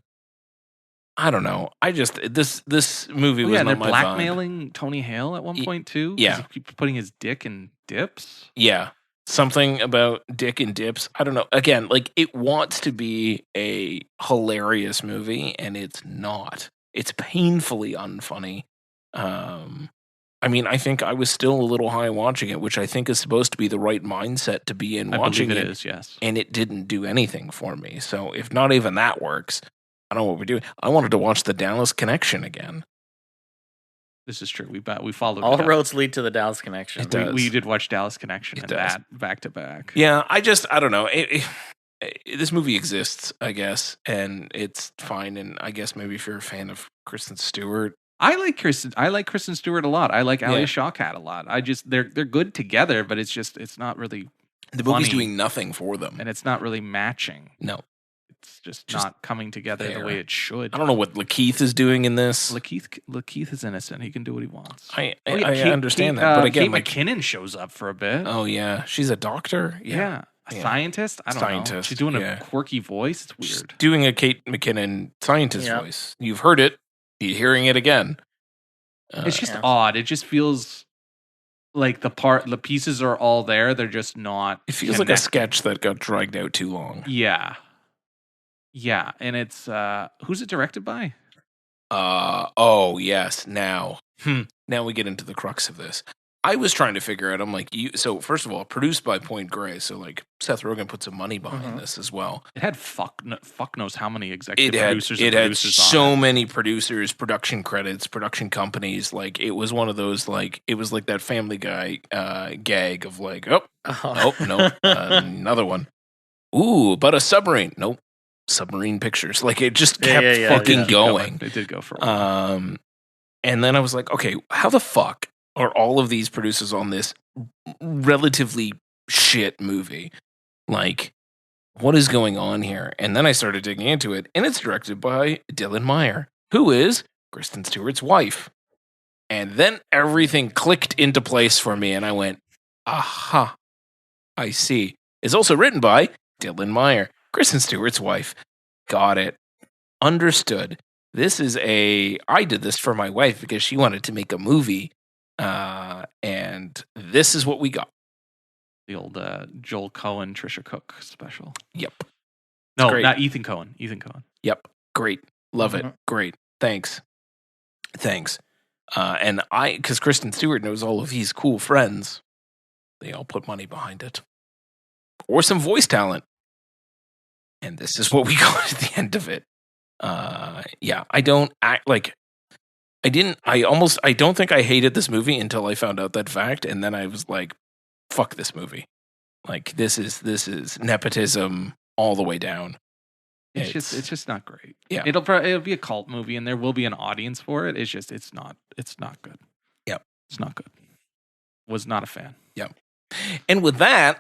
I don't know. This movie was and not they're my vibe. blackmailing Tony Hale at one point too. 'Cause yeah. he keeps putting his dick in dips. Yeah. Something about dick and dips. I don't know. Again, like it wants to be a hilarious movie and it's not. It's painfully unfunny. I mean, I think I was still a little high watching it, which I think is supposed to be the right mindset to be in watching I believe it. it is, yes. And it didn't do anything for me. So if not even that works, I don't know what we're doing. I wanted to watch the Dallas Connection again. This is true. We followed all roads lead to the Dallas Connection. It does. We did watch Dallas Connection and that back to back. Yeah, I don't know. This movie exists, I guess, and it's fine. And I guess maybe if you're a fan of Kristen Stewart, I like Kristen Stewart a lot. I like Alia Shawkat a lot. They're good together, but it's not really. The movie's doing nothing for them, and it's not really matching. No. It's just not coming together the way it should. I don't know what Lakeith is doing in this. Lakeith is innocent. He can do what he wants. I understand that, but again, Kate McKinnon shows up for a bit. Oh yeah, she's a doctor. Yeah. A scientist. I don't know. She's doing a quirky voice. It's weird. She's doing a Kate McKinnon scientist voice. You've heard it. You're hearing it again. It's just odd. It just feels like the pieces are all there. They're just not. It feels like a sketch that got dragged out too long. Yeah. Yeah, and it's who's it directed by? Oh yes. Now we get into the crux of this. I was trying to figure out. I'm like, so first of all, produced by Point Grey. So like Seth Rogen put some money behind this as well. It had fuck knows how many executive producers. It had so many producers, production credits, production companies. Like it was one of those like it was like that Family Guy gag of like no, another one. Ooh, but a submarine. Nope. Submarine Pictures. Like it just kept fucking going. It did go for a while. And then I was like, okay, how the fuck are all of these producers on this relatively shit movie? Like, what is going on here? And then I started digging into it, and it's directed by Dylan Meyer, who is Kristen Stewart's wife. And then everything clicked into place for me, and I went, aha, I see. It's also written by Dylan Meyer, Kristen Stewart's wife. Got it. Understood. I did this for my wife because she wanted to make a movie. And this is what we got. The old Joel Cohen, Trisha Cook special. Yep. No, not Ethan Cohen. Ethan Cohen. Yep. Great. Love it. Great. Thanks. And because Kristen Stewart knows all of his cool friends, they all put money behind it. Or some voice talent. And this is what we got at the end of it. I don't act like I don't think I hated this movie until I found out that fact, and then I was like, fuck this movie. Like this is nepotism all the way down. It's just not great. Yeah. It'll be a cult movie and there will be an audience for it. It's not good. Yep. It's not good. Was not a fan. Yep. And with that,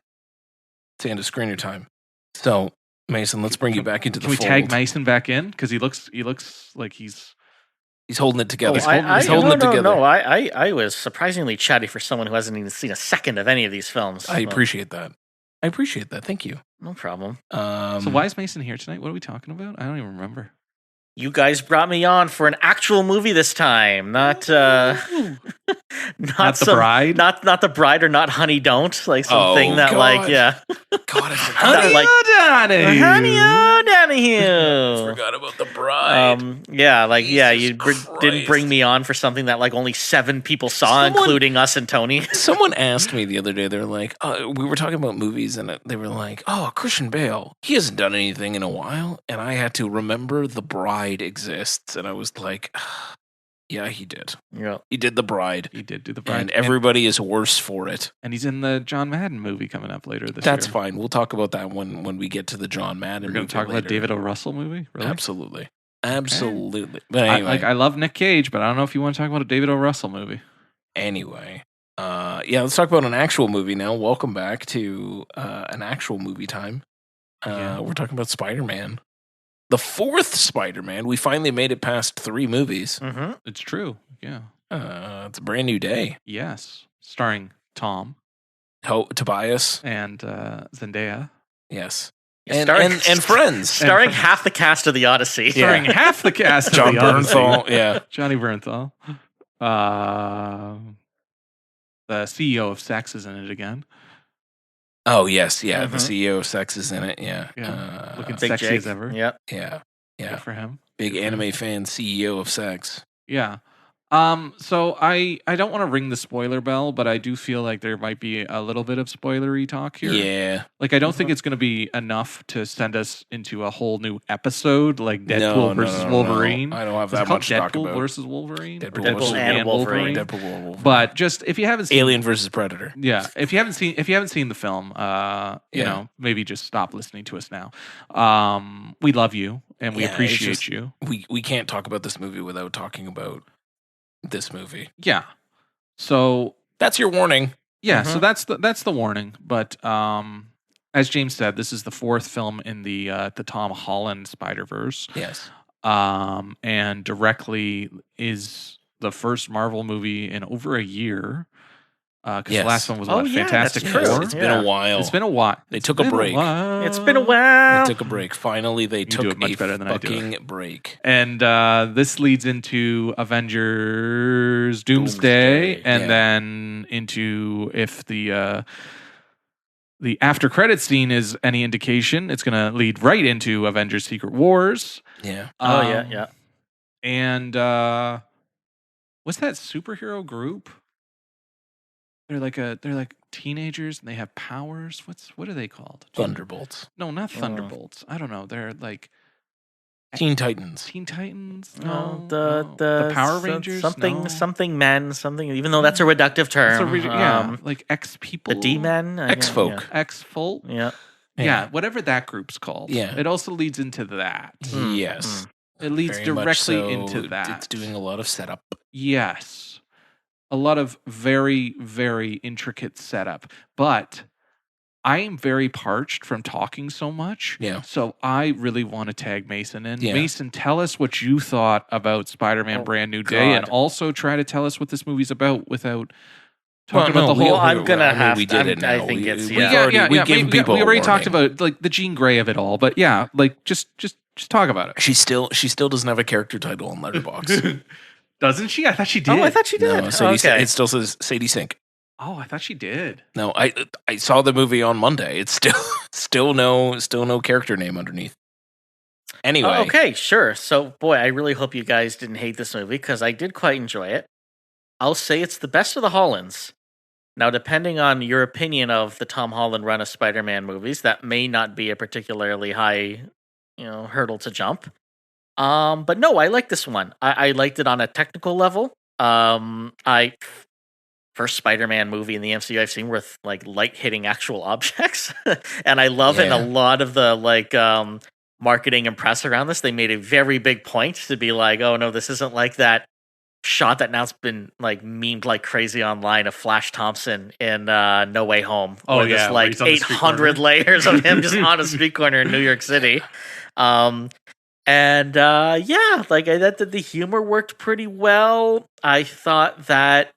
it's the end of screener time. So Mason, let's bring you back into the fold. Can we tag Mason back in? Because he looks like he's holding it together. He's holding it together. No, I was surprisingly chatty for someone who hasn't even seen a second of any of these films. I appreciate that. Thank you. No problem. So why is Mason here tonight? What are we talking about? I don't even remember. You guys brought me on for an actual movie this time, not The Bride, not The Bride, or not Honey Don't, like something that, like, yeah. God, I forgot. Honey O'Donohue. Forgot about The Bride. You didn't bring me on for something that like only 7 people saw, including us and Tony. Someone asked me the other day. They're like, we were talking about movies, and they were like, "Oh, Christian Bale, he hasn't done anything in a while," and I had to remember The Bride exists, and I was like, yeah, he did. Yeah, he did The Bride. He did do The Bride, and everybody is worse for it. And he's in the John Madden movie coming up later this year. That's fine. We'll talk about that when we get to the John Madden. We're going to talk about David O. Russell movie. Really? Absolutely. Okay. But anyway, I love Nick Cage, but I don't know if you want to talk about a David O. Russell movie. Anyway, let's talk about an actual movie now. Welcome back to an actual movie time. We're talking about Spider-Man. The 4th Spider-Man. We finally made it past 3 movies. Mm-hmm. It's true. Yeah. It's a brand new day. Yes. Starring Tom. Tobias. And Zendaya. Yes. And friends. Starring half the cast of The Odyssey. Starring half the cast John of The Bernthal. Yeah. Johnny Bernthal. The CEO of Sex is in it again. Oh, yes. Yeah. The CEO of Sex is in it. Yeah. Looking Big sexy Jake. as ever. Yep. Yeah. Good for him. Big anime fan, CEO of Sex. Yeah. So I don't want to ring the spoiler bell, but I do feel like there might be a little bit of spoilery talk here. Yeah. Like I don't think it's going to be enough to send us into a whole new episode like Deadpool versus Wolverine. I don't have that much to talk about. Deadpool versus Wolverine. Deadpool and Wolverine. Deadpool Wolverine. But just if you haven't seen Alien versus Predator. Yeah, if you haven't seen the film, you know, maybe just stop listening to us now. We love you and we appreciate you. We can't talk about this movie without talking about this movie. Yeah. So that's your warning. Yeah, so that's the warning. But as James said, this is the fourth film in the Tom Holland Spider-Verse. Yes. And directly is the first Marvel movie in over a year. Because the last one was Fantastic Four. It's been a while. It's been a while. They took a break. It's been a while. They took a break. Finally, they took do it much a better than fucking break. And this leads into Avengers Doomsday. And then into, if the after credit scene is any indication, it's going to lead right into Avengers Secret Wars. Yeah. Yeah. And what's that superhero group? They're like teenagers and they have powers. What are they called? Thunderbolts. No, not Thunderbolts. I don't know. They're like Teen Titans. Teen Titans? No, No. The Power Rangers? Something men, something, even though that's a reductive term. Like X people. The D-men? X-folk. X-folk? Yeah, whatever that group's called. Yeah. It also leads into that. Yes. It leads Very much directly so. into that. It's doing a lot of setup. Yes. A lot of very, very intricate setup. But I am very parched from talking so much. Yeah. So I really want to tag Mason in. Yeah. Mason, tell us what you thought about Spider-Man Brand New Day, and also try to tell us what this movie's about without talking about the whole... I'm going to have we to. did it now. I think it's... We already talked about like the Jean Grey of it all, but yeah, like just talk about it. She still doesn't have a character title on Letterboxd. Doesn't she? I thought she did. Oh, I thought she did. No, it still says Sadie Sink. Oh, I thought she did. No, I saw the movie on Monday. It's still no character name underneath. Anyway. Okay, sure. So, boy, I really hope you guys didn't hate this movie because I did quite enjoy it. I'll say it's the best of the Hollands. Now, depending on your opinion of the Tom Holland run of Spider-Man movies, that may not be a particularly high, hurdle to jump. But no, I like this one. I liked it on a technical level. First Spider-Man movie in the MCU I've seen with like light hitting actual objects, and I love it. And a lot of the marketing and press around this, they made a very big point to be like, oh no, this isn't like that shot that now's been like memed like crazy online of Flash Thompson in No Way Home. Oh yeah, there's like 800 layers of him just on a street corner in New York City. And the humor worked pretty well. I thought that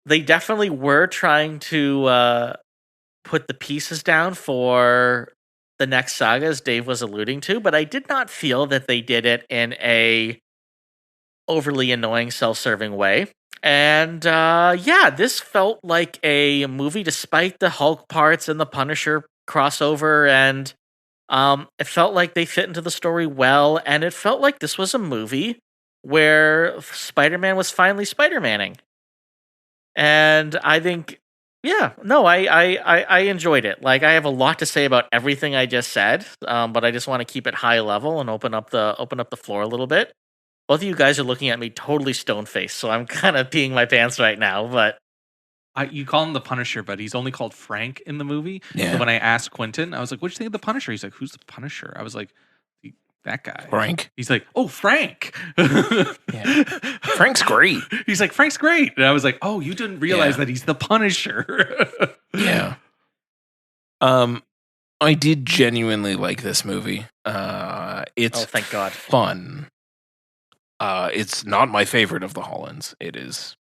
they definitely were trying to put the pieces down for the next saga, as Dave was alluding to, but I did not feel that they did it in a overly annoying, self-serving way. And this felt like a movie despite the Hulk parts and the Punisher crossover, and it felt like they fit into the story well, and it felt like this was a movie where Spider-Man was finally Spider-Manning. And I think, I enjoyed it. Like, I have a lot to say about everything I just said, but I just want to keep it high level and open up the floor a little bit. Both of you guys are looking at me totally stone-faced, so I'm kind of peeing my pants right now, but... You call him the Punisher, but he's only called Frank in the movie. Yeah. So when I asked Quentin, I was like, "What do you think of the Punisher?" He's like, "Who's the Punisher?" I was like, "That guy, Frank." He's like, "Oh, Frank." Frank's great. He's like, "Frank's great," and I was like, "Oh, you didn't realize that he's the Punisher." Yeah. I did genuinely like this movie. It's thank God. Fun. It's not my favorite of the Hollands. It is.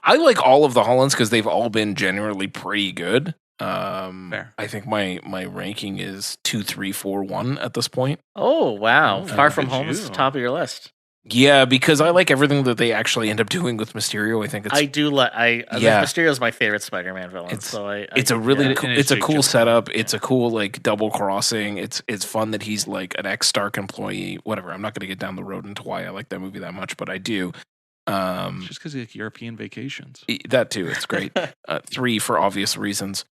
I like all of the Hollands because they've all been generally pretty good. Fair. I think my ranking is 2, 3, 4, 1 at this point. Oh wow! Far From look at Home is you. top of your list. Yeah, because I like everything that they actually end up doing with Mysterio. I think it's. I do like. Mysterio is my favorite Spider-Man villain. It's a really cool. It's a cool Jake setup. Gyllenhaal, It's a cool like double crossing. It's fun that he's like an ex-Stark employee. Whatever. I'm not going to get down the road into why I like that movie that much, but I do. Just because of European vacations. That too, it's great. 3 for obvious reasons.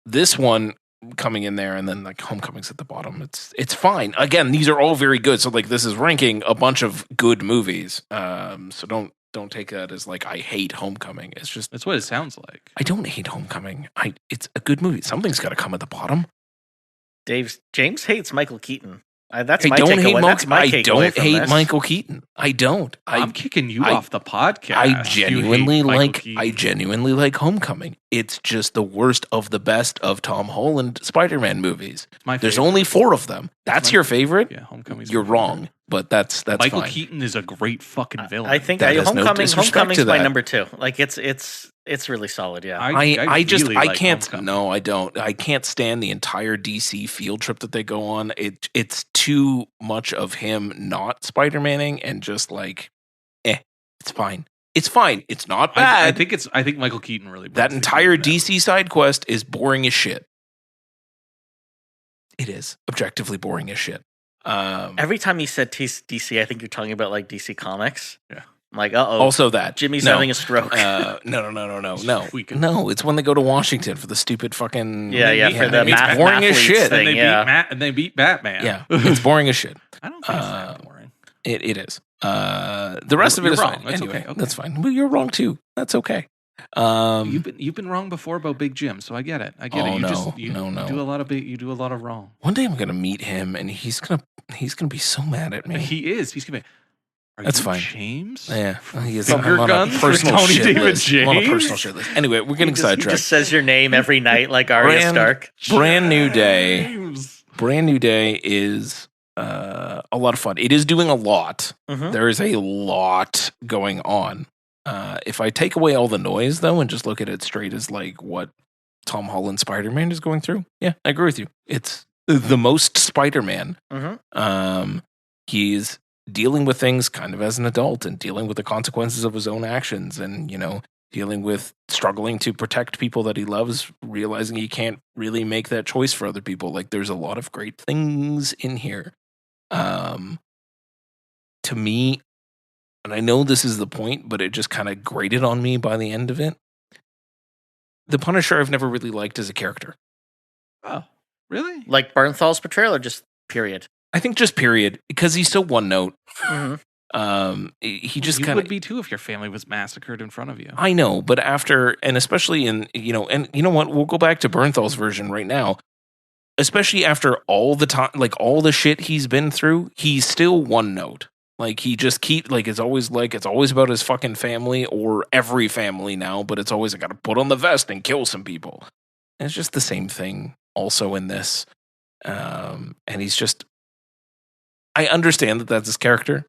This one coming in there, and then like Homecoming's at the bottom. It's fine. Again, these are all very good. So like this is ranking a bunch of good movies. So don't take that as like I hate Homecoming. It's just that's what it sounds like. I don't hate Homecoming. It's a good movie. Something's got to come at the bottom. James hates Michael Keaton. That's I my don't takeaway. hate, That's my I takeaway don't from hate this. Michael Keaton. I don't. I'm kicking you off the podcast. I genuinely Keaton. I genuinely like Homecoming. It's just the worst of the best of Tom Holland Spider-Man movies. There's only 4 of them. That's your favorite? Yeah, Homecoming's You're wrong, but that's Michael fine. Keaton is a great fucking villain. I think That is no Homecoming's disrespect to my that. number 2. Like it's really solid. Yeah. I just really I like can't Homecoming. no I don't I can't stand the entire DC field trip that they go on. It's too much of him not Spider-Maning and just like it's fine. It's fine. It's not bad. I think Michael Keaton really that brings entire the heat DC side quest is boring as shit. It is objectively boring as shit. Every time you said DC, I think you're talking about like DC Comics. Yeah. I'm like, uh-oh. Also that. Jimmy's No. having a stroke. No. No, it's when they go to Washington for the stupid fucking Yeah, for the it's boring as mathletes shit. thing. and they beat Batman. Yeah, it's boring as shit. I don't think it's that boring. It is. The rest of it You're is wrong. fine. That's Anyway, okay. that's fine. Well, you're wrong too. That's okay. You've been wrong before about Big Jim, so I get it. I get Oh, it. no. You No. do a lot of wrong. One day I'm gonna meet him, and he's gonna be so mad at me. He is. He's gonna be. Are That's you fine. James? Yeah, he is Finger on a guns for personal Tony shit David list. I'm on a James? personal shit list. Anyway, we're getting He sidetracked. just says your name every night like Arya Stark. Brand new day. James. Brand new day is a lot of fun. It is doing a lot. Mhm. There is a lot going on. If I take away all the noise though and just look at it straight as like what Tom Holland Spider-Man is going through, yeah, I agree with you. It's the most Spider-Man. Mhm. He's dealing with things kind of as an adult and dealing with the consequences of his own actions, and dealing with struggling to protect people that he loves, realizing he can't really make that choice for other people. Like there's a lot of great things in here. To me, and I know this is the point, but it just kind of grated on me by the end of it. The Punisher I've never really liked as a character. Oh, really? Like Bernthal's portrayal, or just period. I think just period, because he's so one note. Mhm. He just you kind would of. be too if your family was massacred in front of you. I know, but after, and especially in, and you know what? We'll go back to Bernthal's version right now. Especially after all the time, like all the shit he's been through, he's still one note. Like he just it's always about his fucking family, or every family now, but it's always I got to put on the vest and kill some people. And it's just the same thing also in this. And he's just, I understand that that's his character.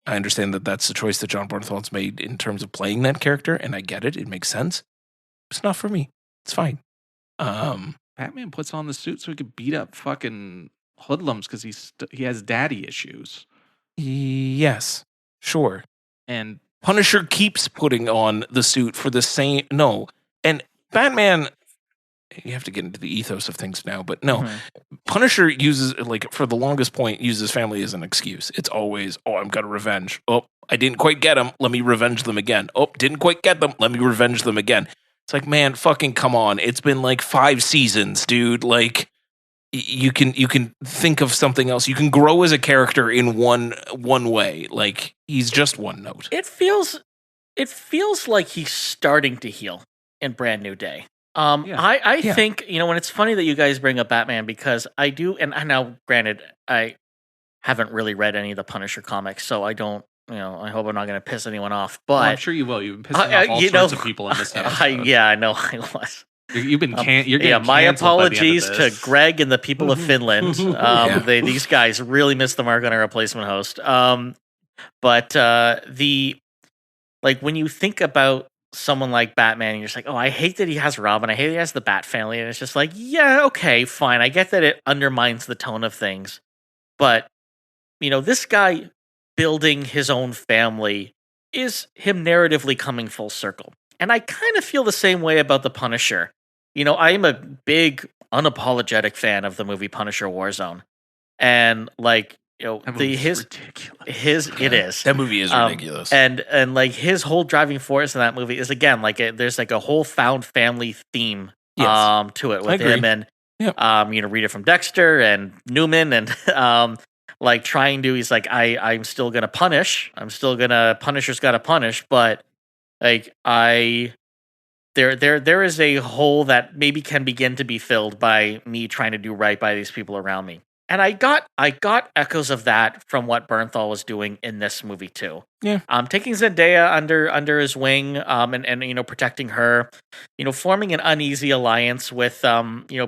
I understand that that's the choice that John Bernthal's made in terms of playing that character, and I get it. It makes sense. It's not for me. It's fine. Batman puts on the suit so he could beat up fucking hoodlums because he has daddy issues. Yes, sure. And Punisher keeps putting on the suit for the same. No. And Batman, you have to get into the ethos of things now, but no. Mhm. Punisher uses, like, for the longest point, uses family as an excuse. It's always, I'm got to revenge. Oh, I didn't quite get them. Let me revenge them again. Oh, didn't quite get them. Let me revenge them again. It's like, man, fucking come on. It's been like 5 seasons, dude. Like, you can think of something else. You can grow as a character in one way. Like, he's just one note. It feels like he's starting to heal in Brand New Day. I think, when it's funny that you guys bring up Batman, because I do, and now granted, I haven't really read any of the Punisher comics, so I don't, I hope I'm not going to piss anyone off, but I'm sure you will. You've been pissing off all sorts of people in this episode. I know I was. You've been you're getting my canceled by the end of apologies to this. Greg and the people of Finland. These guys really missed the mark on a replacement host. But when you think about someone like Batman, and you're just like, oh, I hate that he has Robin. I hate that he has the Bat family. And it's just like, yeah, okay, fine. I get that it undermines the tone of things. But, this guy building his own family is him narratively coming full circle. And I kind of feel the same way about the Punisher. I am a big, unapologetic fan of the movie Punisher Warzone. And, ridiculous. It is. That movie is ridiculous. And like his whole driving force in that movie is again like there's like a whole found family theme to it with him and Rita from Dexter and Newman and like trying to he's like I'm still gonna punish. Punisher's gotta punish, but like there is a hole that maybe can begin to be filled by me trying to do right by these people around me. And I got echoes of that from what Bernthal was doing in this movie too. Yeah. Taking Zendaya under his wing, and protecting her, forming an uneasy alliance with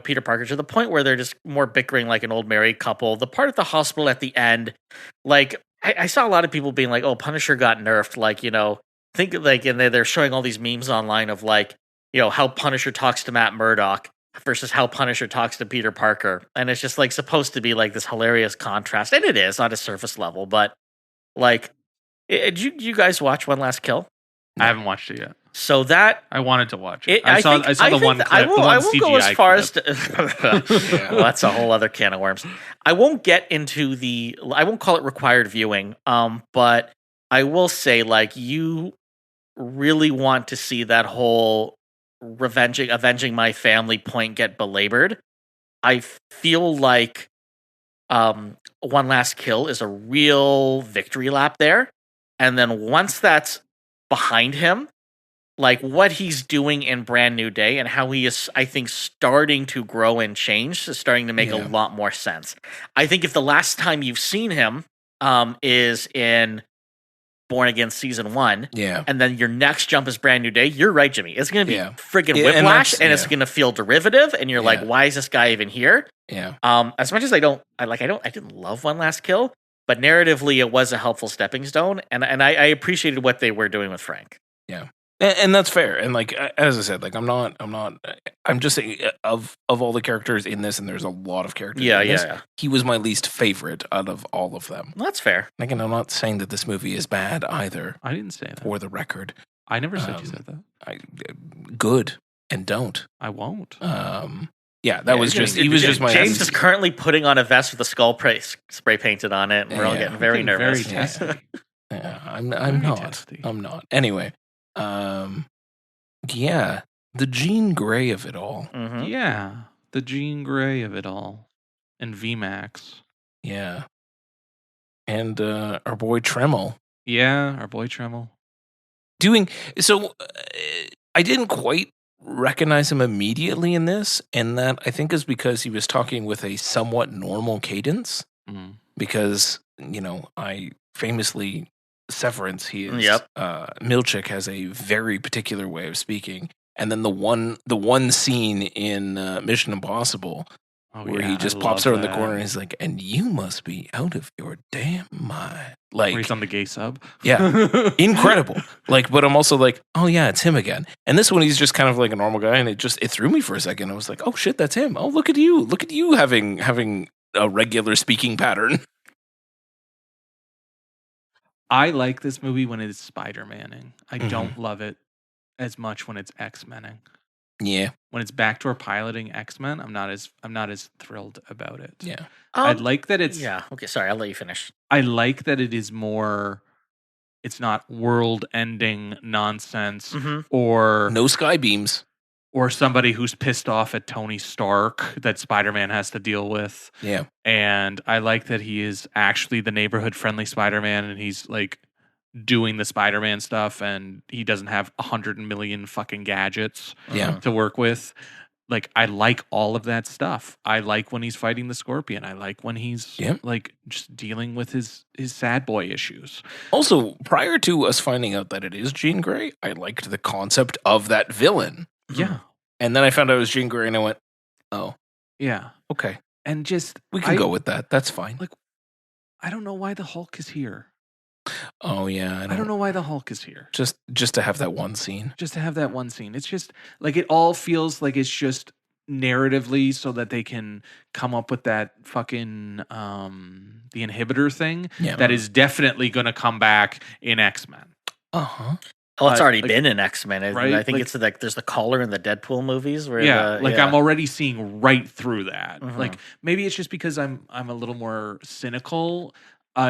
Peter Parker to the point where they're just more bickering like an old married couple. The part at the hospital at the end, like I saw a lot of people being like, "Oh, Punisher got nerfed," think like, and they're showing all these memes online of like, how Punisher talks to Matt Murdock versus how Punisher talks to Peter Parker. And it's just like supposed to be like this hilarious contrast. And it is on a surface level, but like, did you guys watch One Last Kill? I haven't watched it yet. So that I wanted to watch it. I saw the one clip. I won't go as far as to, well, that's a whole other can of worms. I won't get into I won't call it required viewing. But I will say like you really want to see that whole avenging my family point get belabored. I feel like One Last Kill is a real victory lap there. And then once that's behind him, like what he's doing in Brand New Day and how he is, I think, starting to grow and change is starting to make a lot more sense. I think if the last time you've seen him is in Born Again Season 1, and then your next jump is Brand New Day, you're right, Jimmy. It's going to be friggin' whiplash, and it's going to feel derivative, and you're like, why is this guy even here? Yeah. As much as I didn't love One Last Kill, but narratively it was a helpful stepping stone, and I appreciated what they were doing with Frank. Yeah. And that's fair. And like as I said, like I'm just saying of all the characters in this, and there's a lot of characters. Yeah. He was my least favorite out of all of them. Well, that's fair. Again, I'm not saying that this movie is bad either. I didn't say that. For the record, I never said you said that. Good and don't. I won't. That was just. He was just my. James is currently putting on a vest with a skull spray painted on it, and we're all getting very nervous. Very testy. I'm not. Testy. I'm not. Anyway. The Jean Grey of it all. Mm-hmm. Yeah, the Jean Grey of it all, and VMAX. Yeah, and our boy Tremel. Yeah, our boy Tremel. Doing so. I didn't quite recognize him immediately in this, and that I think is because he was talking with a somewhat normal cadence. Mm. Because I famously. Severance, he is. Milchick has a very particular way of speaking, and then the one scene in Mission Impossible where he just pops her in the corner and he's like, "And you must be out of your damn mind." Like where he's on the gay sub. Yeah, incredible. Like, but I'm also like, oh yeah, it's him again. And this one, he's just kind of like a normal guy, and it threw me for a second. I was like, oh shit, that's him. Oh, look at you having a regular speaking pattern. I like this movie when it's Spider-Manning. I don't love it as much when it's X-Menning. Yeah. When it's backdoor piloting X-Men, I'm not as thrilled about it. Yeah. I like that it's okay, sorry, I'll let you finish. I like that it is more it's not world-ending nonsense or no sky beams. Or somebody who's pissed off at Tony Stark that Spider-Man has to deal with. Yeah. And I like that he is actually the neighborhood-friendly Spider-Man, and he's like doing the Spider-Man stuff, and he doesn't have 100 million fucking gadgets to work with. Like, I like all of that stuff. I like when he's fighting the Scorpion. I like when he's like just dealing with his sad boy issues. Also, prior to us finding out that it is Jean Grey, I liked the concept of that villain. Yeah. And then I found out it was Jean Grey, and I went, oh. Yeah. Okay. And just... We can go with that. That's fine. Like, I don't know why the Hulk is here. Oh, yeah. I don't know why the Hulk is here. Just to have that one scene. Just to have that one scene. It's just... Like, it all feels like it's just narratively so that they can come up with that fucking... the inhibitor thing that is definitely going to come back in X-Men. Uh-huh. Oh, it's already been in X-Men, right? I think it's like there's the Collar in the Deadpool movies. Where I'm already seeing right through that. Mhm. Like maybe it's just because I'm a little more cynical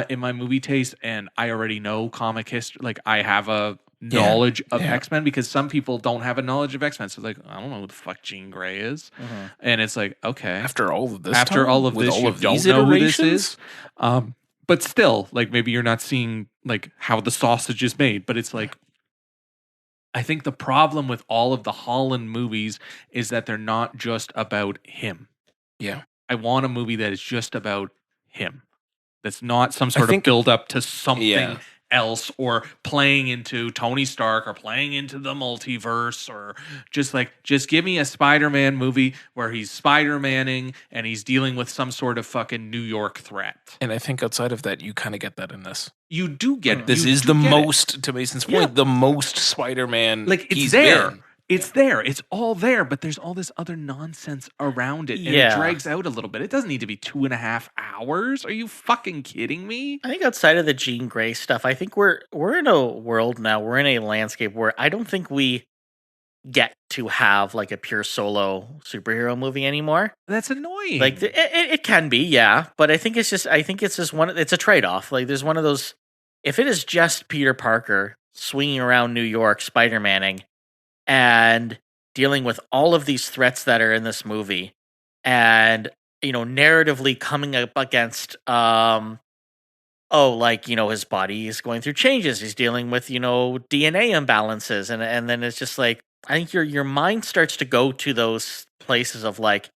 in my movie taste, and I already know comic history. Like I have a knowledge of X-Men, because some people don't have a knowledge of X-Men. So like, I don't know who the fuck Jean Grey is, and it's like, okay, after all of this, you don't know who this is. But still, like maybe you're not seeing like how the sausage is made, but it's like. I think the problem with all of the Holland movies is that they're not just about him. Yeah. I want a movie that is just about him. That's not some sort of build up to something else, or playing into Tony Stark, or playing into the multiverse, or just give me a Spider-Man movie where he's Spider-Manning and he's dealing with some sort of fucking New York threat. And I think outside of that, you kind of get that in this. You do get this is the most, to Mason's point, the most Spider-Man. Like it's there. It's there. It's all there, but there's all this other nonsense around it. And it drags out a little bit. It doesn't need to be 2.5 hours. Are you fucking kidding me? I think outside of the Jean Grey stuff, I think we're in a world now, we're in a landscape where I don't think we get to have like a pure solo superhero movie anymore. That's annoying. Like it can be, yeah, but I think it's just it's a trade-off. Like there's one of those, if it is just Peter Parker swinging around New York, Spider-Manning, and dealing with all of these threats that are in this movie, and narratively coming up against his body is going through changes, he's dealing with DNA imbalances, and then it's just like, I think your mind starts to go to those places of like,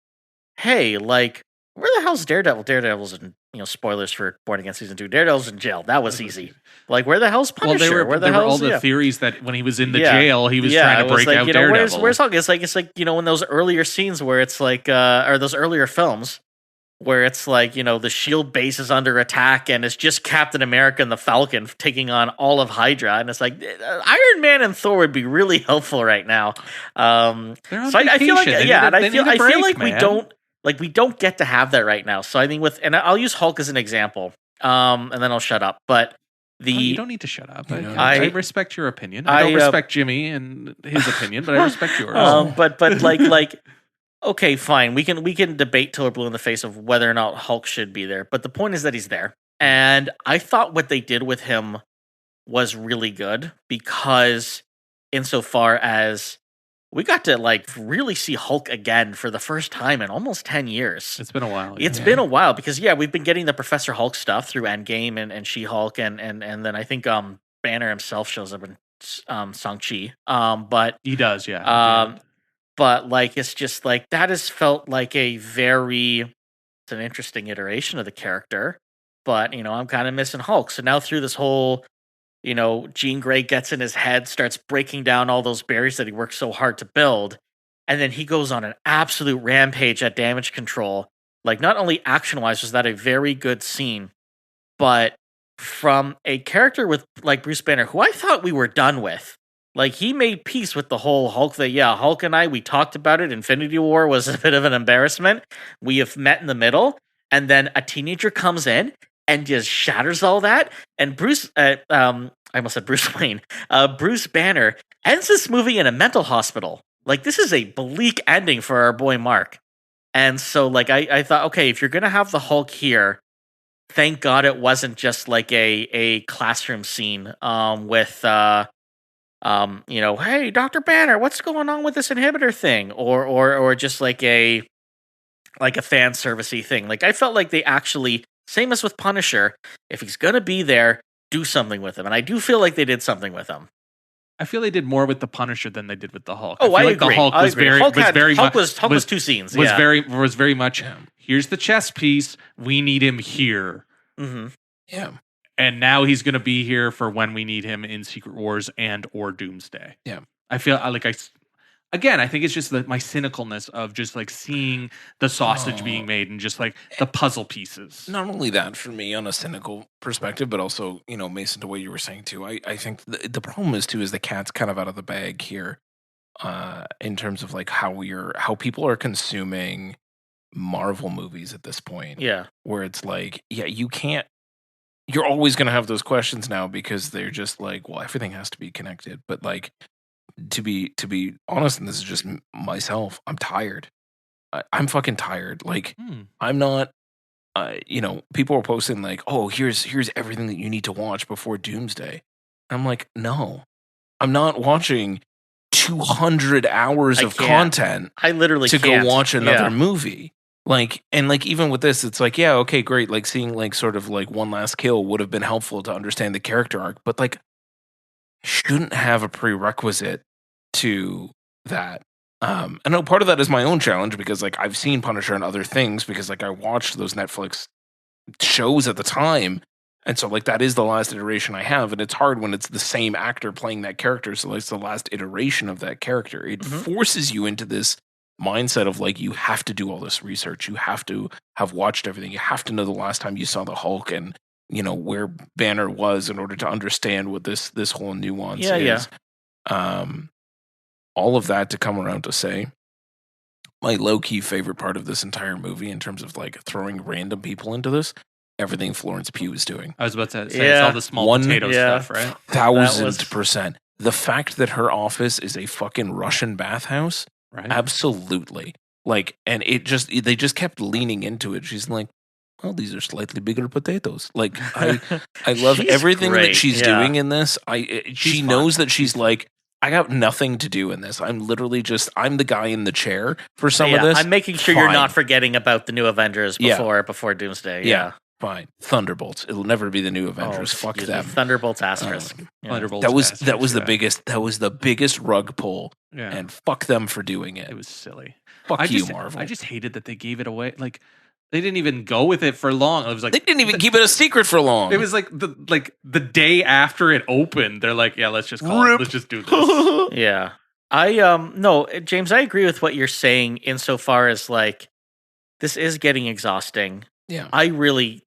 hey, like, where the hell's Daredevil? Daredevil's in, spoilers for Born Again Season 2. Daredevil's in jail. That was easy. Like, where the hell's Punisher? There were all the theories that when he was in the jail, he was trying to break out Daredevil. Where's Hulk? It's like, in those earlier scenes where it's like, or those earlier films where it's like, the S.H.I.E.L.D. base is under attack and it's just Captain America and the Falcon taking on all of Hydra. And it's like, Iron Man and Thor would be really helpful right now. I feel like, I feel like we don't get to have that right now. So I think and I'll use Hulk as an example, and then I'll shut up. But you don't need to shut up. I respect your opinion. I don't respect Jimmy and his opinion, but I respect yours. But okay, fine. We can debate till we're blue in the face of whether or not Hulk should be there. But the point is that he's there. And I thought what they did with him was really good, because insofar as we got to like really see Hulk again for the first time in almost 10 years. It's been a while. It's been a while, because we've been getting the Professor Hulk stuff through Endgame and She-Hulk, and then I think Banner himself shows up in Shang-Chi. But he does, but like, it's just like, that has felt like it's an interesting iteration of the character, but I'm kind of missing Hulk. So now through this whole, Jean Grey gets in his head, starts breaking down all those barriers that he worked so hard to build, and then he goes on an absolute rampage at Damage Control. Like, not only action-wise was that a very good scene, but from a character with like Bruce Banner, who I thought we were done with. Like, he made peace with the whole Hulk that, Hulk and I, we talked about it. Infinity War was a bit of an embarrassment. We have met in the middle. And then a teenager comes in and just shatters all that. And Bruce, I almost said Bruce Wayne, Bruce Banner ends this movie in a mental hospital. Like, this is a bleak ending for our boy Mark. And so, like, I thought, okay, if you're going to have the Hulk here, thank God it wasn't just like a classroom scene with... hey, Dr. Banner, what's going on with this inhibitor thing? Or just like a fan servicey thing. Like, I felt like they actually, same as with Punisher, if he's gonna be there, do something with him. And I do feel like they did something with him. I feel they did more with the Punisher than they did with the Hulk. Oh, I feel agree. The Hulk was very Hulk was two scenes. Was very much, here's the chess piece. We need him here. Mm-hmm. Yeah. And now he's going to be here for when we need him in Secret Wars and or Doomsday. Yeah. I feel like I think it's just my cynicalness of just like seeing the sausage being made and just like the puzzle pieces. Not only that for me on a cynical perspective, but also, Mason, to what you were saying too. I think the problem is the cat's kind of out of the bag here in terms of like how people are consuming Marvel movies at this point. Yeah. Where it's like, you can't you're always going to have those questions now because they're just like, well, everything has to be connected. But like, to be honest, and this is just myself, I'm tired. I'm fucking tired. Like, I'm not. People are posting like, oh, here's everything that you need to watch before Doomsday. I'm like, no, I'm not watching 200 hours of content. I literally to can't go watch another movie. Like, and like, even with this, it's like, yeah, okay, great. Like, seeing like sort of like One Last Kill would have been helpful to understand the character arc, but like, shouldn't have a prerequisite to that. I know part of that is my own challenge because like I've seen Punisher and other things because like I watched those Netflix shows at the time. And so like that is the last iteration I have. And it's hard when it's the same actor playing that character. So it's the last iteration of that character. It forces you into this mindset of like, you have to do all this research. You have to have watched everything. You have to know the last time you saw the Hulk and, where Banner was in order to understand what this whole nuance is. All of that to come around to say, my low-key favorite part of this entire movie in terms of like throwing random people into this, everything Florence Pugh is doing. I was about to say, it's all the small potato stuff, right? 1000%. The fact that her office is a fucking Russian bathhouse, right? Absolutely. Like, and they just kept leaning into it. She's like, well, these are slightly bigger potatoes. Like, I love everything that she's doing in this. She knows that she's like, I got nothing to do in this. I'm literally I'm the guy in the chair for some of this. I'm making sure you're not forgetting about the new Avengers before Doomsday. Yeah. Fine. Thunderbolts. It'll never be the new Avengers. Fuck them. Thunderbolts asterisk. Thunderbolts that was the biggest rug pull. Yeah. And fuck them for doing it. It was silly. Fuck you, Marvel. I just hated that they gave it away. Like, they didn't even go with it for long. It was like they didn't even keep it a secret for long. It was like the day after it opened, they're like, yeah, let's just call it. Let's just do this. Yeah. No, James, I agree with what you're saying insofar as like this is getting exhausting. Yeah. I really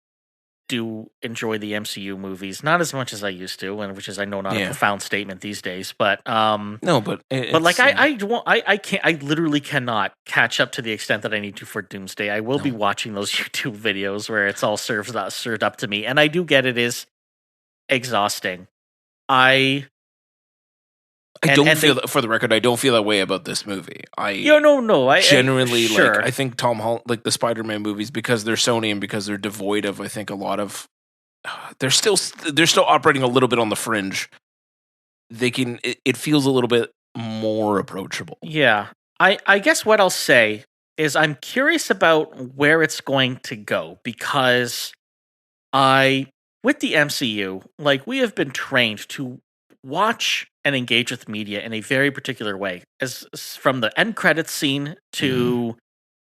do enjoy the MCU movies, not as much as I used to, and which is I know not a profound statement these days, but no, but like I can't, I literally cannot catch up to the extent that I need to for Doomsday. I will be watching those YouTube videos where it's all served up to me, and I do get it is exhausting. I don't feel that, for the record, I don't feel that way about this movie. I genuinely like. I think Tom Holland, like the Spider-Man movies, because they're Sony and because they're devoid of, I think, a lot of. They're still operating a little bit on the fringe. They can. It feels a little bit more approachable. Yeah, I guess what I'll say is I'm curious about where it's going to go because with the MCU, like we have been trained to watch and engage with media in a very particular way, as from the end credits scene to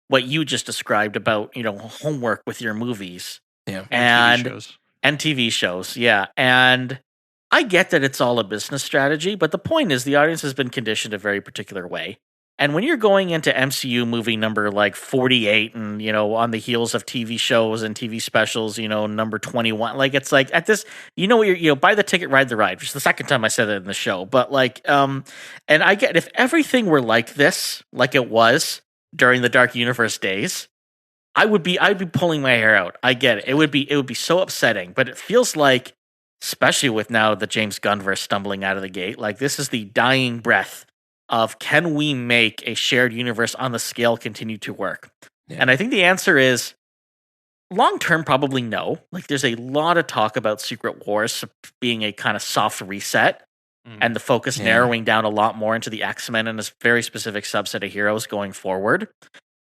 what you just described about homework with your movies, and TV shows, and I get that it's all a business strategy, but the point is the audience has been conditioned a very particular way. And when you're going into MCU movie number like 48 and, on the heels of TV shows and TV specials, number 21, like it's like at this, you're, buy the ticket, ride the ride, which is the second time I said it in the show. But like, and I get if everything were like this, like it was during the Dark Universe days, I'd be pulling my hair out. I get it. It would be so upsetting, but it feels like, especially with now the James Gunn-verse stumbling out of the gate, like this is the dying breath of can we make a shared universe on the scale continue to work? Yeah. And I think the answer is long term, probably no. Like there's a lot of talk about Secret Wars being a kind of soft reset and the focus narrowing down a lot more into the X-Men and a very specific subset of heroes going forward.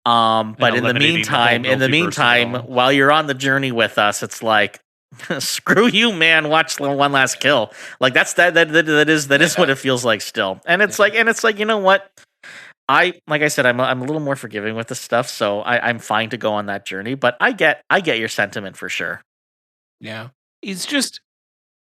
But in the meantime, while you're on the journey with us, it's like, screw you, man. Watch One Last Kill. Like that is what it feels like still. And it's like, you know what? I'm a little more forgiving with this stuff, so I'm fine to go on that journey. But I get your sentiment for sure. Yeah, it's just,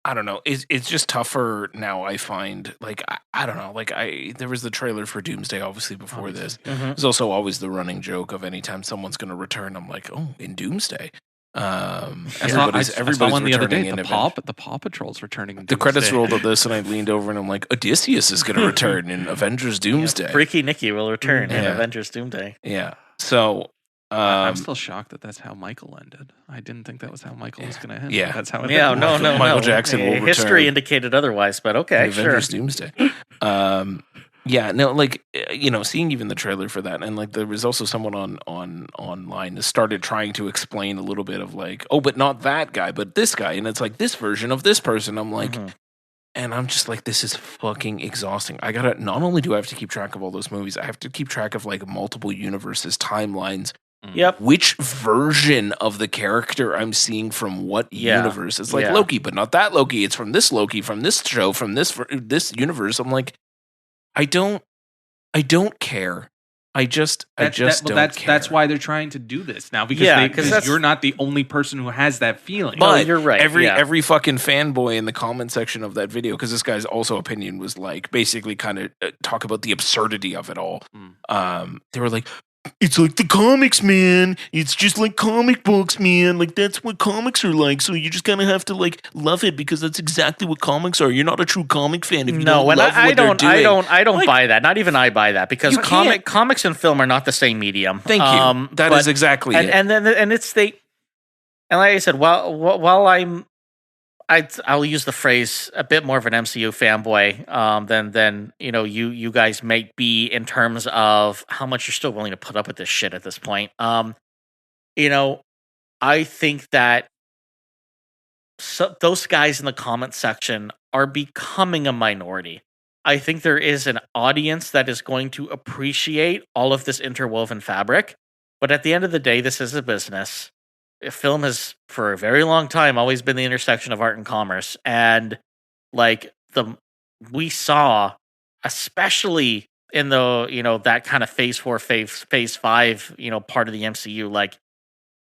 I don't know. It's just tougher now. I find like I don't know. Like there was the trailer for Doomsday, obviously before this. There's also always the running joke of anytime someone's going to return, I'm like, oh, in Doomsday. Everybody's one the other day. The Paw Patrol's returning. The credits rolled of this, and I leaned over and I'm like, Odysseus is going to return in Avengers Doomsday. Freaky Nicky will return in Avengers Doomsday. Yeah. So I'm still shocked that that's how Michael ended. I didn't think that was how Michael was going to end. Yeah. That's how it Yeah, ended. no. Michael Jackson will History return. indicated otherwise, but okay, sure. Avengers Doomsday. Seeing even the trailer for that, and like there was also someone online that started trying to explain a little bit of like, oh, but not that guy, but this guy, and it's like this version of this person. I'm like, and I'm just like, this is fucking exhausting. I gotta, not only do I have to keep track of all those movies, I have to keep track of like multiple universes, timelines. Yep. Which version of the character I'm seeing from what universe? It's like Loki, but not that Loki. It's from this Loki, from this show, from this universe. I'm like, I don't care. I just don't care. That's why they're trying to do this now, because you're not the only person who has that feeling. But you're right. Every fucking fanboy in the comment section of that video, because this guy's also opinion was like basically kind of talk about the absurdity of it all. They were like, it's like the comics, man. It's just like comic books, man. Like that's what comics are like. So you just kind of have to like love it because that's exactly what comics are. You're not a true comic fan if you don't love what they're doing. I don't buy that. Not even I buy that because comics and film are not the same medium. Thank you. That is exactly it. And like I said, while I'll use the phrase a bit more of an MCU fanboy than you guys might be in terms of how much you're still willing to put up with this shit at this point. I think that those guys in the comment section are becoming a minority. I think there is an audience that is going to appreciate all of this interwoven fabric, but at the end of the day, this is a business. Film has, for a very long time, always been the intersection of art and commerce, and we saw, especially in the that kind of phase 4, phase 5, part of the MCU, like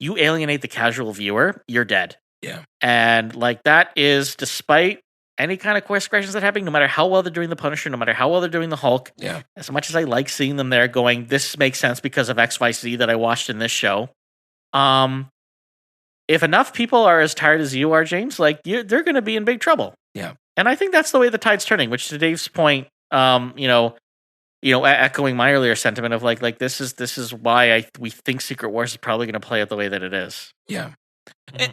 you alienate the casual viewer, you're dead. Yeah, and like that is despite any kind of course corrections that happen, no matter how well they're doing the Punisher, no matter how well they're doing the Hulk. Yeah, as much as I like seeing them there, going, this makes sense because of X, Y, Z that I watched in this show. If enough people are as tired as you are, James, like they're going to be in big trouble. Yeah, and I think that's the way the tide's turning. Which, to Dave's point, echoing my earlier sentiment of like this is why we think Secret Wars is probably going to play out the way that it is. Yeah,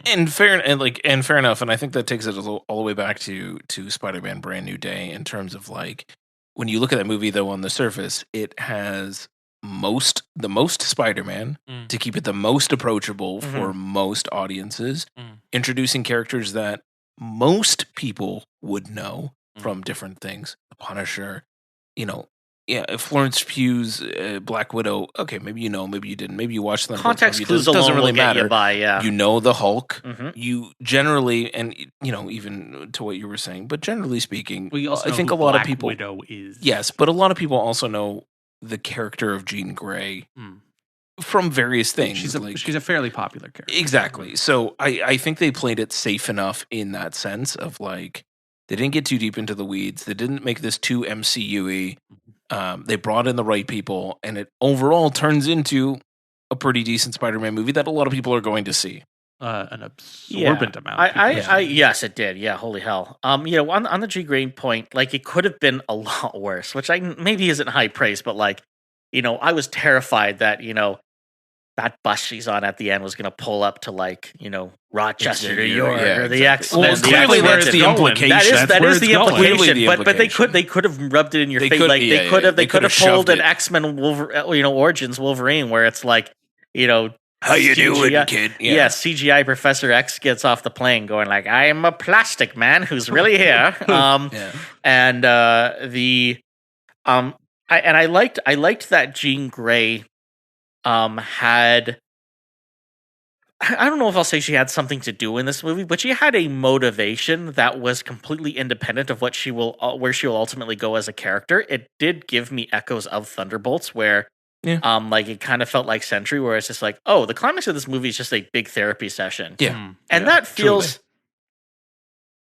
and fair enough. And I think that takes it all the way back to Spider-Man: Brand New Day in terms of like when you look at that movie, though, on the surface, it has the most Spider-Man to keep it the most approachable for most audiences, introducing characters that most people would know from different things. The Punisher, Florence Pugh's Black Widow. Okay, maybe you know, maybe you didn't. Maybe you watched them. Context clues alone doesn't really matter. You by, yeah. You know the Hulk. You generally, and even to what you were saying, but generally speaking, I think a lot of people. Widow is. Yes, but a lot of people also know the character of Jean Grey from various things. She's a fairly popular character. Exactly. So I think they played it safe enough in that sense of like they didn't get too deep into the weeds. They didn't make this too MCU-y. They brought in the right people, and it overall turns into a pretty decent Spider-Man movie that a lot of people are going to see. An absorbent amount. Yes, it did. Yeah, holy hell. On the G grade point, like it could have been a lot worse, which maybe isn't high praise, but like, I was terrified that that bus she's on at the end was going to pull up to like Rochester, New York, or the X-Men. Well, clearly that's the implication. That is the implication. But they could have rubbed it in your face. Like they could have pulled an X-Men Origins Wolverine where it's like how you doing, kid? Yeah, CGI Professor X gets off the plane going like, I am a plastic man who's really here. And I liked that Jean Grey had, I don't know if I'll say she had something to do in this movie, but she had a motivation that was completely independent of where she will ultimately go as a character. It did give me echoes of Thunderbolts where like it kind of felt like Sentry, where it's just like, oh, the climax of this movie is just a big therapy session. Yeah. And that feels,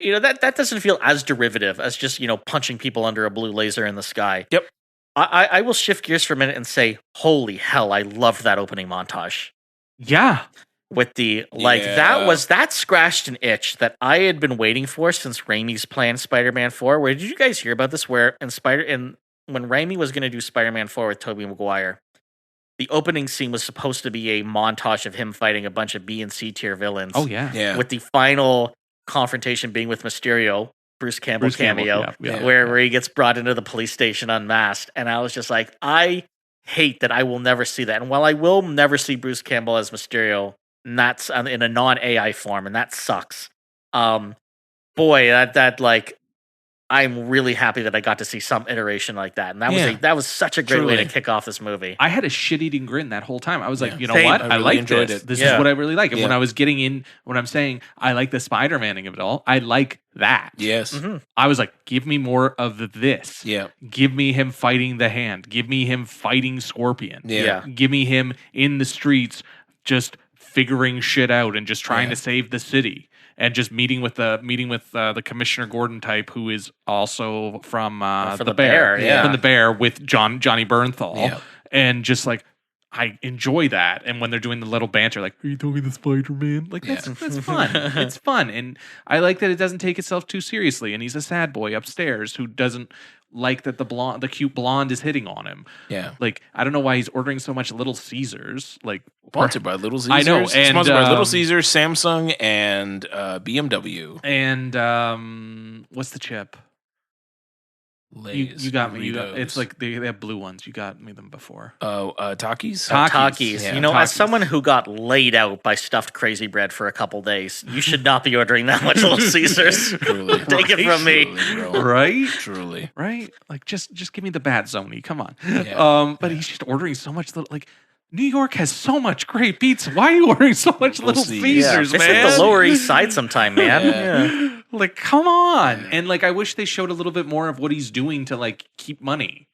that doesn't feel as derivative as just, punching people under a blue laser in the sky. Yep. I will shift gears for a minute and say, holy hell, I loved that opening montage. Yeah. With the, that scratched an itch that I had been waiting for since Raimi's planned Spider-Man 4. Where did you guys hear about this? Where when Raimi was going to do Spider-Man 4 with Tobey Maguire, the opening scene was supposed to be a montage of him fighting a bunch of B and C tier villains. Oh yeah. With the final confrontation being with Mysterio, Bruce Campbell cameo, yeah. where he gets brought into the police station unmasked. And I was just like, I hate that I will never see that. And while I will never see Bruce Campbell as Mysterio, and that's in a non-AI form, and that sucks. Boy, that like, I'm really happy that I got to see some iteration like that, and that was such a great way to kick off this movie. I had a shit-eating grin that whole time. I was like, you know Same. what? I I really like enjoyed this. it. This is what I really like. And when I was getting in, when I'm saying I like the Spider-Maning of it all, I like that. Yes. I was like, give me more of this. Yeah. Give me him fighting the Hand. Give me him fighting Scorpion. Yeah. Give me him in the streets just figuring shit out and just trying to save the city. And just meeting with the Commissioner Gordon type, who is also from the Bear, from the Bear with Johnny Bernthal, and just like I enjoy that. And when they're doing the little banter, like, "Are you talking to Spider-Man?" Like that's fun. It's fun, and I like that it doesn't take itself too seriously. And he's a sad boy upstairs who doesn't like that the cute blonde is hitting on him. Yeah, like I don't know why he's ordering so much Little Caesars. Like sponsored by Little Caesars. I know, and sponsored by Little Caesars, Samsung, and BMW. And what's the chip? Lay's, you got me. Doritos. It's like they have blue ones. You got me them before. Oh, Takis. Takis. Yeah, you know, Takis. as someone who got laid out by stuffed crazy bread for a couple days, you should not be ordering that much Little Caesars. Truly. Take it from me. Truly, bro. Right? Truly. Right? Like just give me the bad zony. Come on. Yeah. But he's just ordering so much little like New York has so much great pizza. Why are you ordering so much Little Caesars, Visit man? the Lower East Side sometime, man. Yeah. Like, come on. And like I wish they showed a little bit more of what he's doing to like keep money.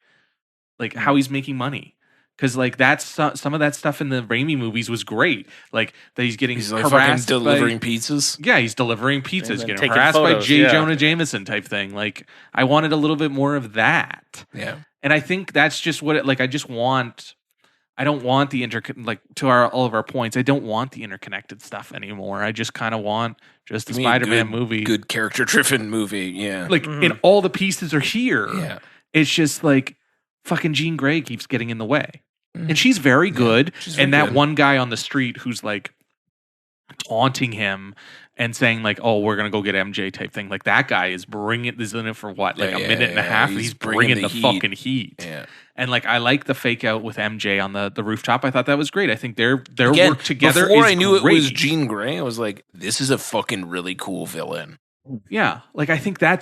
Like how he's making money. Because like that's some of that stuff in the Raimi movies was great. Like that he's getting like harassed fucking delivering pizzas. Yeah, he's delivering pizzas, And then getting taking harassed photos, by J. Jonah Jameson type thing. Like I wanted a little bit more of that. Yeah. And I think that's just what it like I don't want the all of our points. I don't want the interconnected stuff anymore. I just kind of want just the Spider-Man movie. Good character-driven movie, yeah. Like, and all the pieces are here. Yeah. It's just like fucking Jean Grey keeps getting in the way. And she's very good. she's very and that good. one guy on the street who's like taunting him and saying like, "Oh, we're gonna go get MJ" type thing. Like that guy is in it for what, like a minute and a half. He's bringing the fucking heat. Yeah. And like I like the fake out with MJ on the rooftop. I thought that was great. I think their Again, work together. Before is I knew great. it was Jean Grey, I was like, "This is a fucking really cool villain." Yeah, like I think I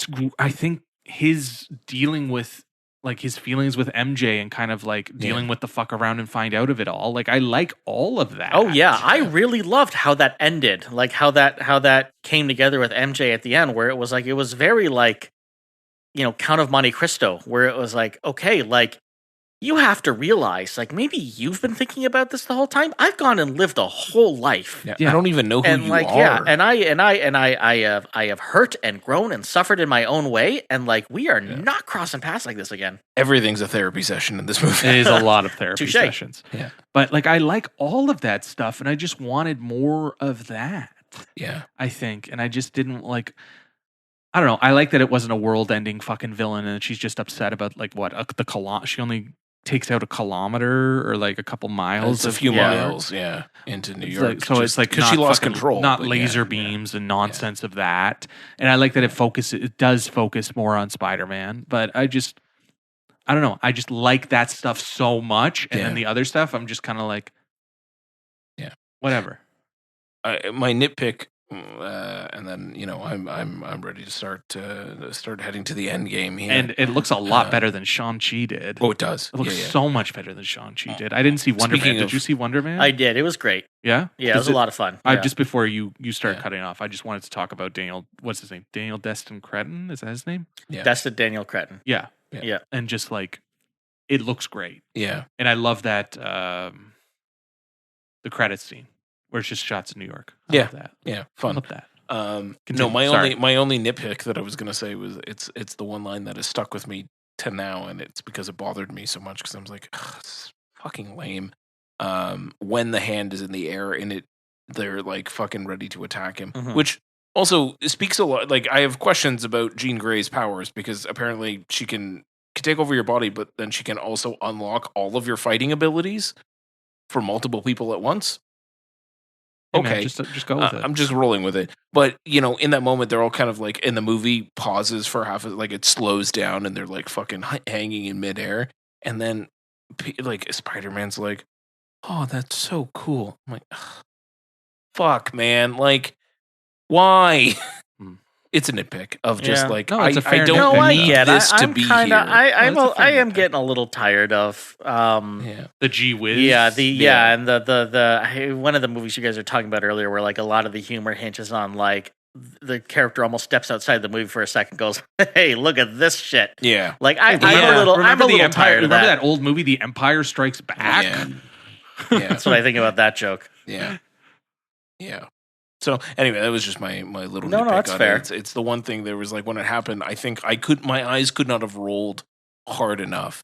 think his dealing with like his feelings with MJ and kind of like dealing with the fuck around and find out of it all. Like I like all of that. Oh yeah, I really loved how that ended. Like how that came together with MJ at the end, where it was very like, you know, Count of Monte Cristo, where it was like, okay, like you have to realize, like maybe you've been thinking about this the whole time. I've gone and lived a whole life. Yeah. I don't even know who and you like, are. Yeah, and I have hurt and grown and suffered in my own way, and like we are not crossing paths like this again. Everything's a therapy session in this movie. It is a lot of therapy Touché. sessions. Yeah. But like I like all of that stuff and I just wanted more of that. Yeah. I think. And I just didn't like I don't know. I like that it wasn't a world-ending fucking villain and she's just upset about like what she only takes out a kilometer or like a couple miles. It's a few miles, into New York. Like, so it's like because she lost control, not but laser beams and nonsense of that. And I like that it does focus more on Spider-Man. But I don't know. I just like that stuff so much, and then the other stuff, I'm just kind of like, whatever. My nitpick. And then I'm ready to start heading to the end game here. And it looks a lot better than Shang-Chi did. Oh, it does. It looks so much better than Shang-Chi did. I didn't see Wonder Man. Did you see Wonder Man? I did. It was great. Yeah? Yeah, it was a lot of fun. Just before you start cutting off, I just wanted to talk about Daniel. What's his name? Daniel Destin Cretton? Is that his name? Yeah. Destin Daniel Cretton. Yeah. Yeah. And just like, it looks great. Yeah. And I love that the credits scene where it's just shots in New York. I love that. Yeah. Fun. I love that. No, my only nitpick that I was gonna say was it's the one line that has stuck with me to now, and it's because it bothered me so much because I was like, it's fucking lame. When the hand is in the air and they're like fucking ready to attack him, which also speaks a lot. Like I have questions about Jean Grey's powers because apparently she can take over your body, but then she can also unlock all of your fighting abilities. for multiple people at once. Hey, okay, man, just go with it. I'm just rolling with it. But in that moment, they're all kind of like, and the movie pauses for half of, like, it slows down, and they're like fucking hanging in midair, and then like Spider-Man's like, "Oh, that's so cool." I'm like, "Fuck, man! Like, why?" It's a nitpick of just like, no, it's a fair I don't I need get this to I'm be kinda, here. I am getting a little tired of the G Wiz. Yeah, and the one of the movies you guys are talking about earlier, where like a lot of the humor hinges on like the character almost steps outside the movie for a second, goes, "Hey, look at this shit." Yeah, like I'm a little tired of Remember that. that old movie, The Empire Strikes Back? Yeah. That's what I think about that joke. Yeah. So anyway, that was just my little No, nitpick that's on fair. it. It's the one thing there was like when it happened, I think my eyes could not have rolled hard enough.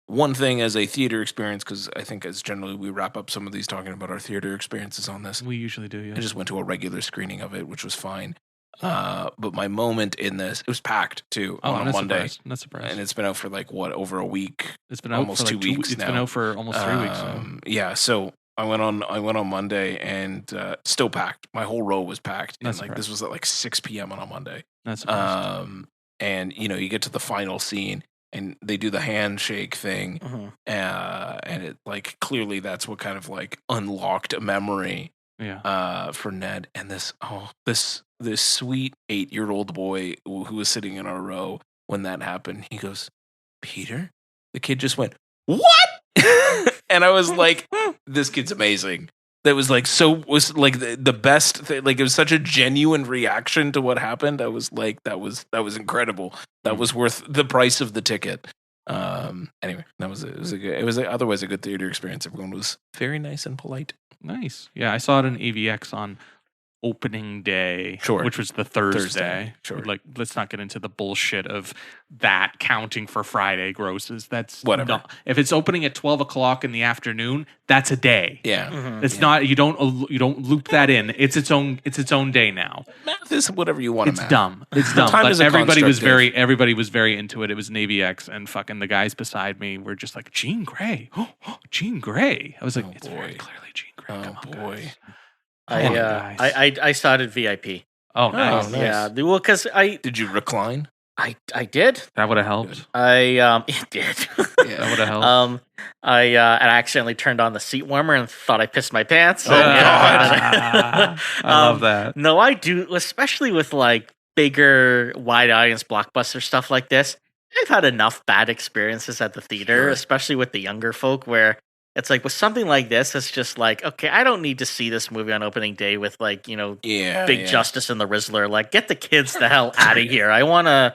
One thing as a theater experience, because I think as generally we wrap up some of these talking about our theater experiences on this. We usually do, yeah. I just went to a regular screening of it, which was fine. But my moment in this, it was packed too on a Monday. Not surprised. And it's been out for like over a week. It's been out almost for like 2 weeks It's now. been out for almost 3 weeks now. Yeah, so I went on Monday and still packed. My whole row was packed. And like this was at like 6 p.m. on a Monday. Not surprised. And you get to the final scene and they do the handshake thing, and it like clearly that's what kind of like unlocked a memory. Yeah. For Ned and this sweet 8-year-old boy who was sitting in our row when that happened. He goes, "Peter?" The kid just went, "What?" And I was like, "This kid's amazing." That was like the best thing. Like it was such a genuine reaction to what happened. I was like, that was incredible. That was worth the price of the ticket. Anyway, it was otherwise a good theater experience. Everyone was very nice and polite. Nice. Yeah, I saw it in AVX on opening day, which was the Thursday. Sure. Like, let's not get into the bullshit of that counting for Friday grosses. That's whatever. If it's opening at 12 o'clock in the afternoon, that's a day. Yeah, it's not. You don't loop that in. It's its own day now. Math is whatever you want. It's dumb. It's dumb. But everybody was very into it. It was an AVX, and fucking the guys beside me were just like, Jean Grey. Oh, Jean Grey. I was like, it's very clearly Jean Grey. Come on, guys. I saw it at VIP. Oh, nice. Yeah. Well, because did you recline? I did. That would have helped. It did. That would have helped. I accidentally turned on the seat warmer and thought I pissed my pants. Oh God! I love that. No, I do, especially with like bigger, wide audience blockbuster stuff like this. I've had enough bad experiences at the theater, especially with the younger folk, where it's like with something like this, it's just like, okay, I don't need to see this movie on opening day with like, Big Justice and the Rizzler. Like, get the kids the hell out of here. I want to,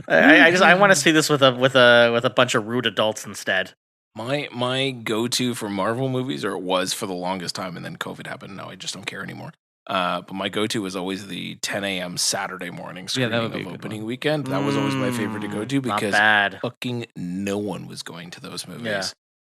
I want to see this with a bunch of rude adults instead. My go-to for Marvel movies, or it was for the longest time, and then COVID happened. Now I just don't care anymore. But my go-to was always the 10 a.m. Saturday morning screening of opening weekend. That was always my favorite to go to because fucking no one was going to those movies. Yeah.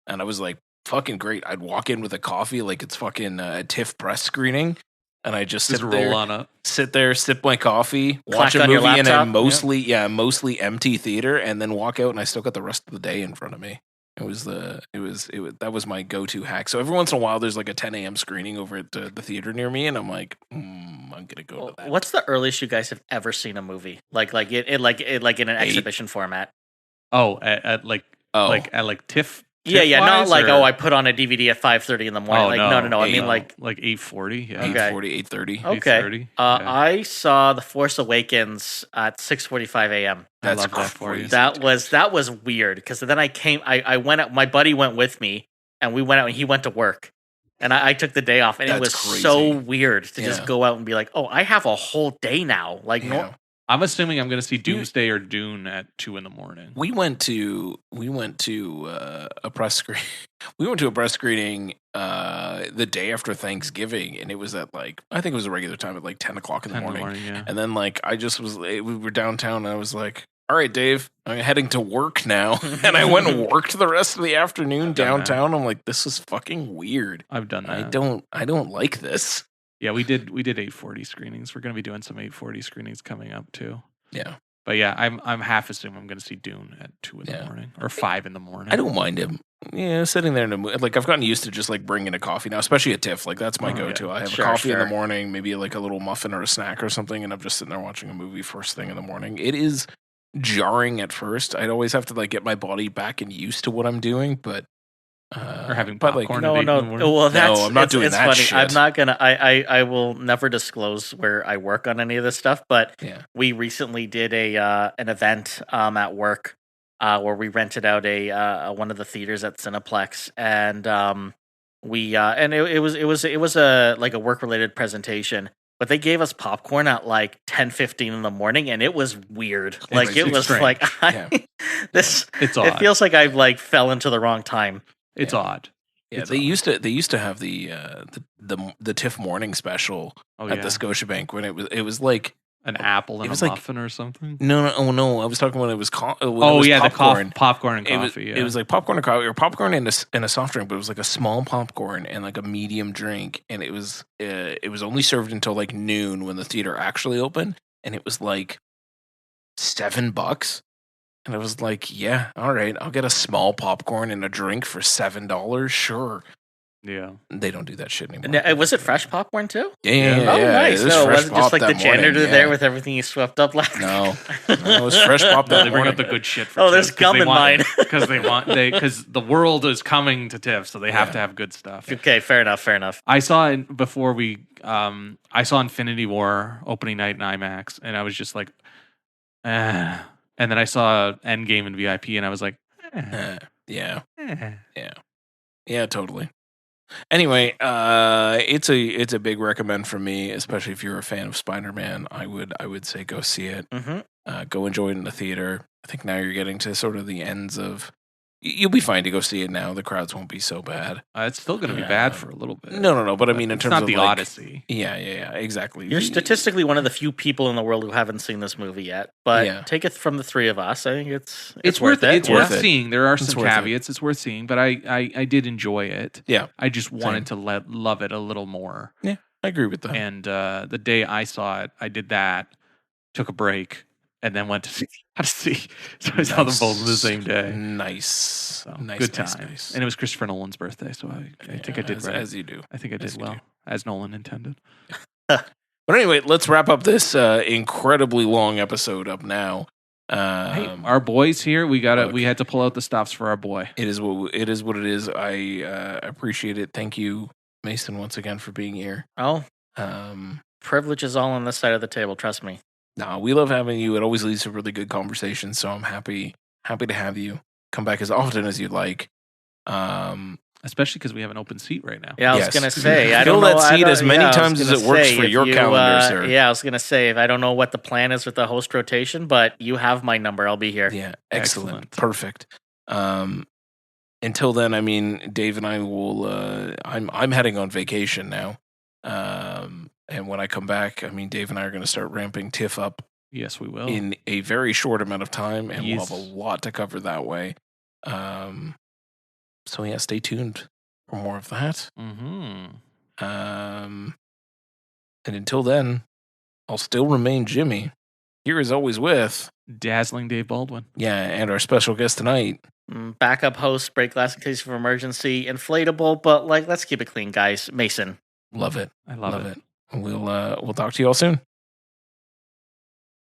And I was like, fucking great. I'd walk in with a coffee like it's fucking a TIFF press screening. And I just sit there, sip my coffee, watch a movie in a mostly empty theater, and then walk out, and I still got the rest of the day in front of me. That was my go-to hack. So every once in a while, there's like a 10 a.m. screening over at the theater near me, and I'm like, I'm gonna go to that. What's the earliest you guys have ever seen a movie like in an exhibition format? Oh, at TIFF. Yeah, not like I put on a DVD at 5:30 in the morning. No. I mean like 8:40. Yeah, 8:30. Okay. 8:30. I saw The Force Awakens at 6:45 a.m. I love that for you. That was weird because then I went out. My buddy went with me, and we went out, and he went to work, and I took the day off, and it was so weird to just go out and be like, oh, I have a whole day now. Like, I'm assuming I'm going to see Doomsday or Dune at 2 a.m. We went to a press screening. We went to a press screening the day after Thanksgiving, and it was at like, I think it was a regular time at like 10 o'clock in the morning. Yeah. And then like we were downtown, and I was like, all right, Dave, I'm heading to work now. And I went and worked the rest of the afternoon downtown. I'm like, this is fucking weird. I've done that. I don't like this. Yeah, we did 8:40 screenings. We're going to be doing some 8:40 screenings coming up too. Yeah. But yeah, I'm half assuming I'm going to see Dune at 2 a.m. or 5 a.m. I don't mind him. sitting there in like I've gotten used to just like bringing a coffee now, especially at TIFF. Like that's my go-to. Yeah. I have a coffee in the morning, maybe like a little muffin or a snack or something, and I'm just sitting there watching a movie first thing in the morning. It is jarring at first. I'd always have to like get my body back and used to what I'm doing, but or having popcorn. No. Well, that's I'm not doing it's that funny. shit. I'm not gonna. I will never disclose where I work on any of this stuff. But we recently did an event at work where we rented out a one of the theaters at Cineplex, and it was a like a work related presentation. But they gave us popcorn at like 10:15 in the morning, and it was weird. Like it was strange. like It's odd. It feels like I've like fell into the wrong time. It's odd. Yeah, they used to have the TIFF morning special at the Scotiabank when it was like an apple and a muffin or something. No, I was talking when it was popcorn. The popcorn and coffee. It was like popcorn and coffee, or popcorn and a soft drink, but it was like a small popcorn and like a medium drink, and it was only served until like noon when the theater actually opened, and it was like $7. And I was like, yeah, all right, I'll get a small popcorn and a drink for $7. Sure. Yeah. They don't do that shit anymore. Was it fresh popcorn too? Yeah. Oh, nice. It No, it wasn't just like the janitor there with everything you swept up last No, it was fresh pop that They bring up the good shit for TIFF. There's gum in mine. Because the world is coming to TIFF, so they have to have good stuff. Okay, fair enough. I saw before I saw Infinity War opening night in IMAX, and I was just like, And then I saw Endgame in VIP, and I was like, yeah, totally. Anyway, it's a big recommend for me, especially if you're a fan of Spider-Man. I would say go see it. Mm-hmm. Go enjoy it in the theater. I think now you're getting to sort of the ends of. You'll be fine to go see it now. The crowds won't be so bad. It's still going to be bad for a little bit. No. But I mean, in terms not of the like, Odyssey. Yeah, exactly. You're statistically one of the few people in the world who haven't seen this movie yet. But take it from the three of us. I think it's worth it. It's worth seeing. There are some caveats. It's worth seeing, but I did enjoy it. Yeah, I just wanted to love it a little more. Yeah, I agree with that. And the day I saw it, I did that. Took a break. And then went to see. So I saw them both on the same day. Nice. So, nice. Good time. Nice. And it was Christopher Nolan's birthday, so I think I did right. As you do. I think I did well, as Nolan intended. But anyway, let's wrap up this incredibly long episode up now. Hey, our boy's here. We had to pull out the stops for our boy. It is what it is. I appreciate it. Thank you, Mason, once again for being here. Oh, privilege is all on this side of the table. Trust me. No, we love having you. It always leads to really good conversations. So I'm happy to have you come back as often as you'd like. Especially because we have an open seat right now. Yeah, I was going to say. I fill don't that seat as many times as it works for your calendar, sir. Yeah, I was going to say, I don't know what the plan is with the host rotation, but you have my number. I'll be here. Yeah, excellent. Perfect. Until then, I mean, Dave and I will. I'm heading on vacation now. And when I come back, I mean, Dave and I are going to start ramping TIFF up. Yes, we will. In a very short amount of time, and we'll have a lot to cover that way. So yeah, stay tuned for more of that. Mm-hmm. And until then, I'll still remain Jimmy. Here as always with Dazzling Dave Baldwin. Yeah, and our special guest tonight. Backup host, break glass in case of emergency, inflatable, but like let's keep it clean, guys. Mason. Love it. I love it. We'll talk to you all soon.